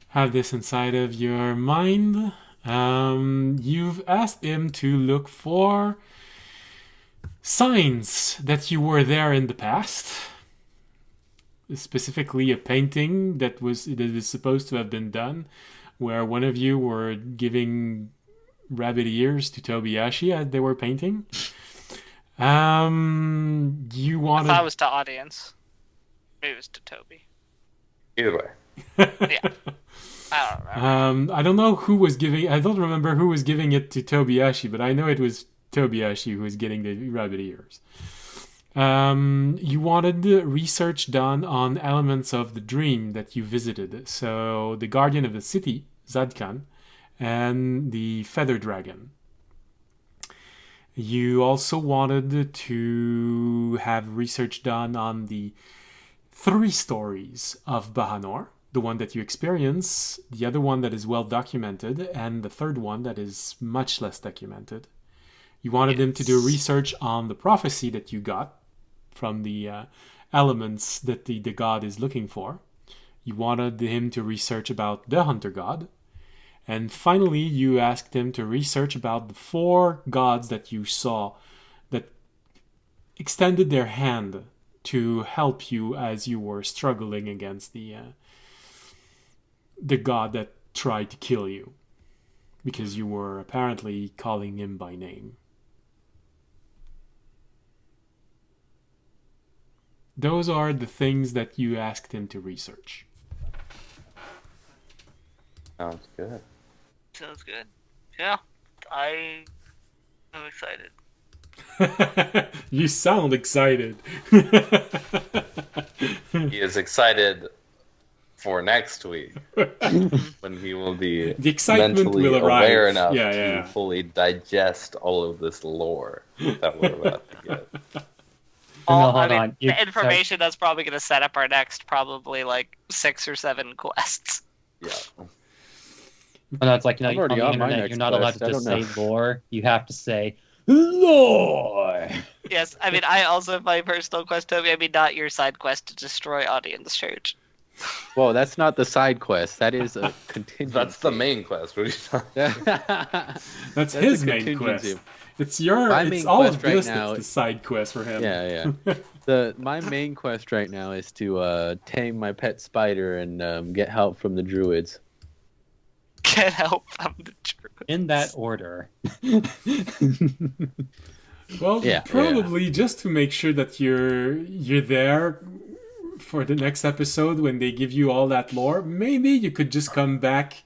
have this inside of your mind. You've asked him to look for signs that you were there in the past. Specifically a painting that is supposed to have been done where one of you were giving rabbit ears to Tobiyashi as they were painting. You wanted... I thought it was to audience. Maybe it was to Toby. Either way. Yeah. I don't remember. I don't know who was giving... I don't remember who was giving it to Tobiyashi, but I know it was Tobiyashi who was getting the rabbit ears. You wanted research done on elements of the dream that you visited. So the guardian of the city, Zadkan, and the feather dragon. You also wanted to have research done on the 3 stories of Bahanor. The one that you experience, the other one that is well documented, and the third one that is much less documented. You wanted him to do research on the prophecy that you got from the elements that the god is looking for. You wanted him to research about the hunter god. And finally, you asked him to research about the 4 gods that you saw that extended their hand to help you as you were struggling against the god that tried to kill you. Because you were apparently calling him by name. Those are the things that you asked him to research. Sounds good. Sounds good. Yeah, I am excited. You sound excited. He is excited for next week when he will be The excitement mentally will arrive. aware enough Yeah, to yeah. fully digest all of this lore that we're about to get. No, hold on. The information that's probably going to set up our next probably like 6 or 7 quests. Yeah. No, it's like, I'm on already the on my internet, next you're not allowed quest. to I just don't say know. lore. You have to say lore. Yes, I mean, I also have my personal quest, Toby. I mean, not your side quest to destroy Audience Church. Whoa, that's not the side quest. That is a contingency. That's the main quest. What are you talking That's a his main contingency. quest. It's your. My It's main all of quest right this now- that's the side quest for him. Yeah. My main quest right now is to tame my pet spider and get help from the druids. Get help from the truth. In that order. Well, Yeah, probably just to make sure that you're there for the next episode when they give you all that lore. Maybe you could just come back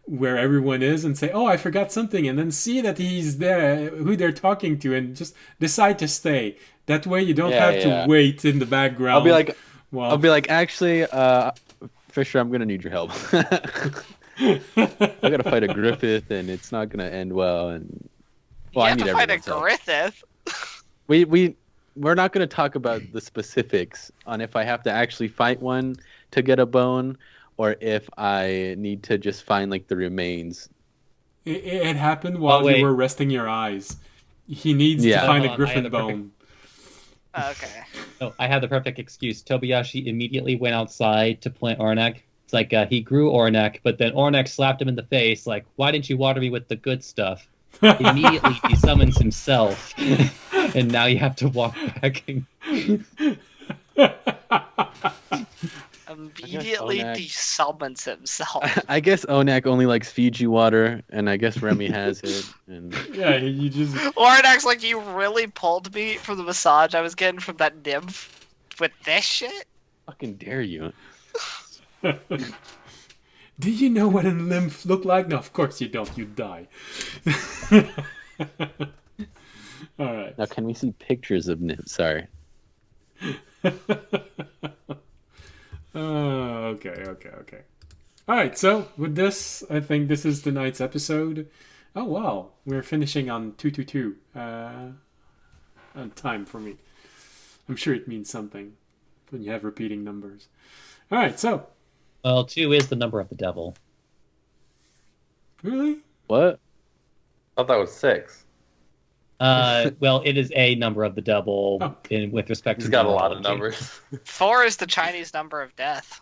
where everyone is and say, "Oh, I forgot something," and then see that he's there, who they're talking to, and just decide to stay. That way, you don't have to wait in the background. I'll be like, actually, Fisher, I'm gonna need your help. I gotta fight a Griffith, and it's not gonna end well. And well, You I have need to fight a everyone's help. Griffith. We're not gonna talk about the specifics on if I have to actually fight one to get a bone, or if I need to just find like the remains. It happened while you were resting your eyes. He needs to find a griffin bone. Okay. Oh, I had the perfect excuse. Tobiyashi immediately went outside to plant Ornak. It's like he grew Ornak, but then Ornak slapped him in the face, like, "Why didn't you water me with the good stuff?" Immediately he summons himself, and now you have to walk back. Immediately desummons himself. I guess Onak only likes Fiji water, and I guess Remy has it. And yeah, you just. Ornak's like, you really pulled me from the massage I was getting from that nymph with this shit? fucking dare you? Do you know what a lymph look like? No, of course you don't. You die. All right. Now, can we see pictures of Nip? Sorry. Okay. All right, so with this, I think this is tonight's episode. Oh wow, we're finishing on 222 on time for me. I'm sure it means something when you have repeating numbers. All right, so Well, 2 is the number of the devil. really, What? I thought that was 6. Well, it is a number of the devil Okay. with respect He's to got a lot of numerology. numbers. 4 is the Chinese number of death.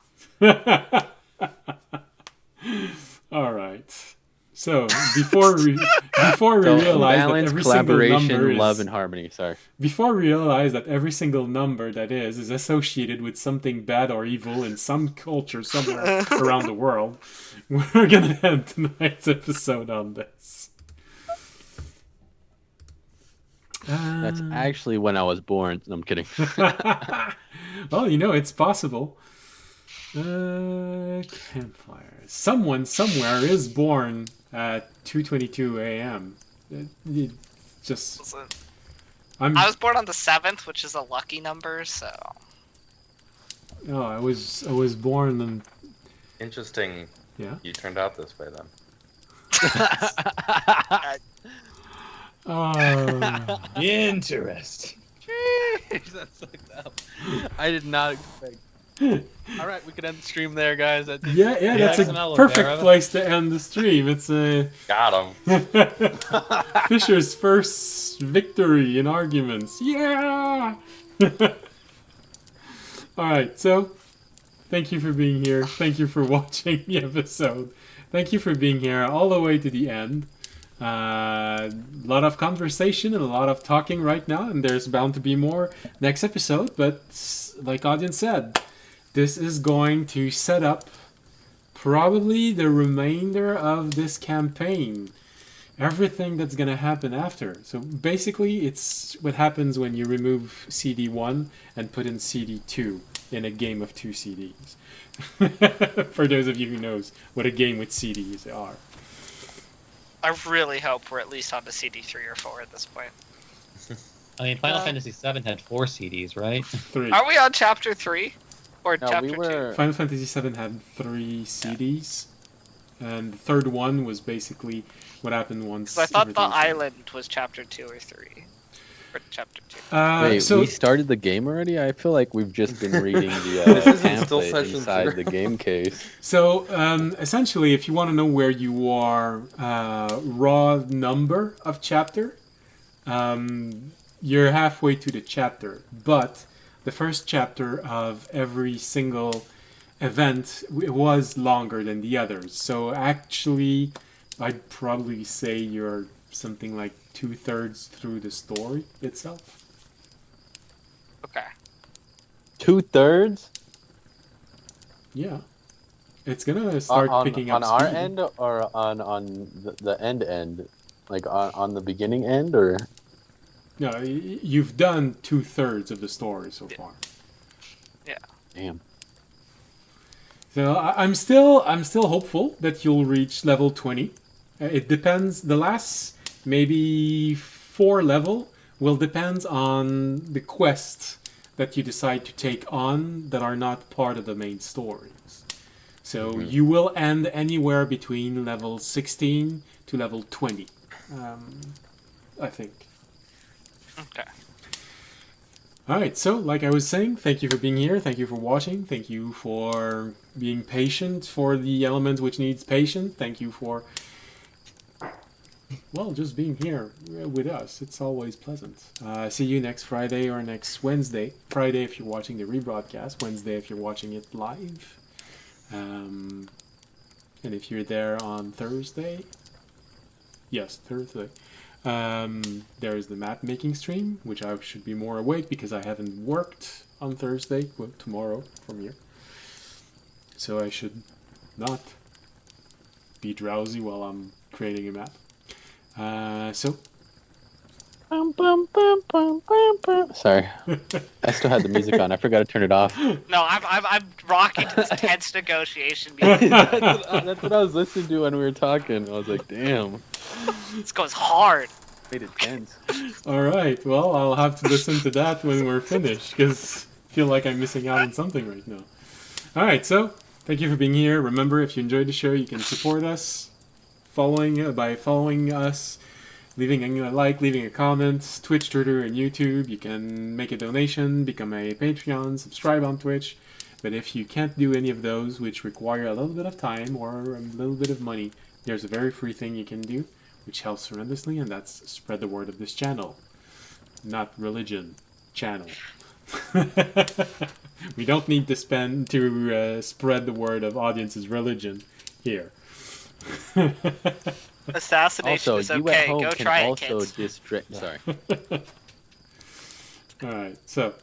all right. So before we realize that balance, every single collaboration, number is love, and harmony. Sorry. before we realize that every single number that is associated with something bad or evil in some culture somewhere around the world, we're gonna end tonight's episode on this. That's actually when I was born. No, I'm kidding. Well, it's possible. Campfire. Someone somewhere is born at 2:22 a.m. It just. I was born on the 7th, which is a lucky number, so. Oh, I was born in. Interesting. Yeah. You turned out this way then. Oh. Interesting. That's like that. I did not expect. All right, we could end the stream there, guys. Yeah, that's a XML perfect Vera. place to end the stream. It's Got him. Fisher's first victory in arguments. Yeah! Alright, so thank you for being here. Thank you for watching the episode. Thank you for being here all the way to the end. A lot of conversation and a lot of talking right now, and there's bound to be more next episode, but like Audience said, this is going to set up probably the remainder of this campaign. Everything that's going to happen after. So basically, it's what happens when you remove CD1 and put in CD2 in a game of 2 CDs. For those of you who knows what a game with CDs are. I really hope we're at least on to CD3 or 4 at this point. I mean, Final Fantasy VII had 4 CDs, right? 3. Are we on chapter 3? Or No, chapter we were. Final Fantasy VII had 3 CDs, and the third one was basically what happened once. 2? I thought the everything was done. island was chapter 2 or 3. Or chapter 2. Wait, So we started the game already? I feel like we've just been reading the This isn't still pamphlet session inside 0. the game case. So, essentially, if you want to know where you are, raw number of chapter, you're halfway to the chapter. But the first chapter of every single event was longer than the others. So, actually, I'd probably say you're something like 2/3 through the story itself. Okay. 2/3 Yeah. It's gonna start picking up on our speed. end or on the end, like on the beginning end, or No, you've done 2/3 of the story so far. damn. So I'm still hopeful that you'll reach level 20. It depends. The last maybe 4 level will depend on the quests that you decide to take on that are not part of the main stories. So you will end anywhere between level 16 to level 20, I think. Okay. Alright, so like I was saying, thank you for being here, thank you for watching, thank you for being patient for the element which needs patience, thank you for, well, just being here with us. It's always pleasant. See you next Friday or next Wednesday. Friday if you're watching the rebroadcast, Wednesday if you're watching it live. And if you're there on Thursday, yes, Thursday. There's the map making stream, which I should be more awake because I haven't worked on Thursday, well, tomorrow from here. So I should not be drowsy while I'm creating a map. So. Sorry, I still had the music on. I forgot to turn it off. No, I'm rocking to this tense negotiation music. That's what I was listening to when we were talking. I was like, damn, This goes hard. made it tense. Alright, well, I'll have to listen to that when we're finished, because I feel like I'm missing out on something right now. Alright, so, Thank you for being here. Remember, if you enjoyed the show, you can support us by following us, leaving a like, leaving a comment, Twitch, Twitter, and YouTube. You can make a donation, become a Patreon, subscribe on Twitch. But if you can't do any of those, which require a little bit of time or a little bit of money, there's a very free thing you can do, which helps tremendously, and that's spread the word of this channel. Not religion. Channel. We don't need to spread the word of audience's religion here. Assassination Also, is you okay. at home Go can try it, also kids. distract. Sorry. Alright, so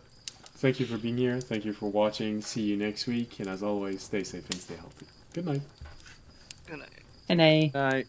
thank you for being here. Thank you for watching. See you next week. And as always, stay safe and stay healthy. Good night. Good night. And a Bye.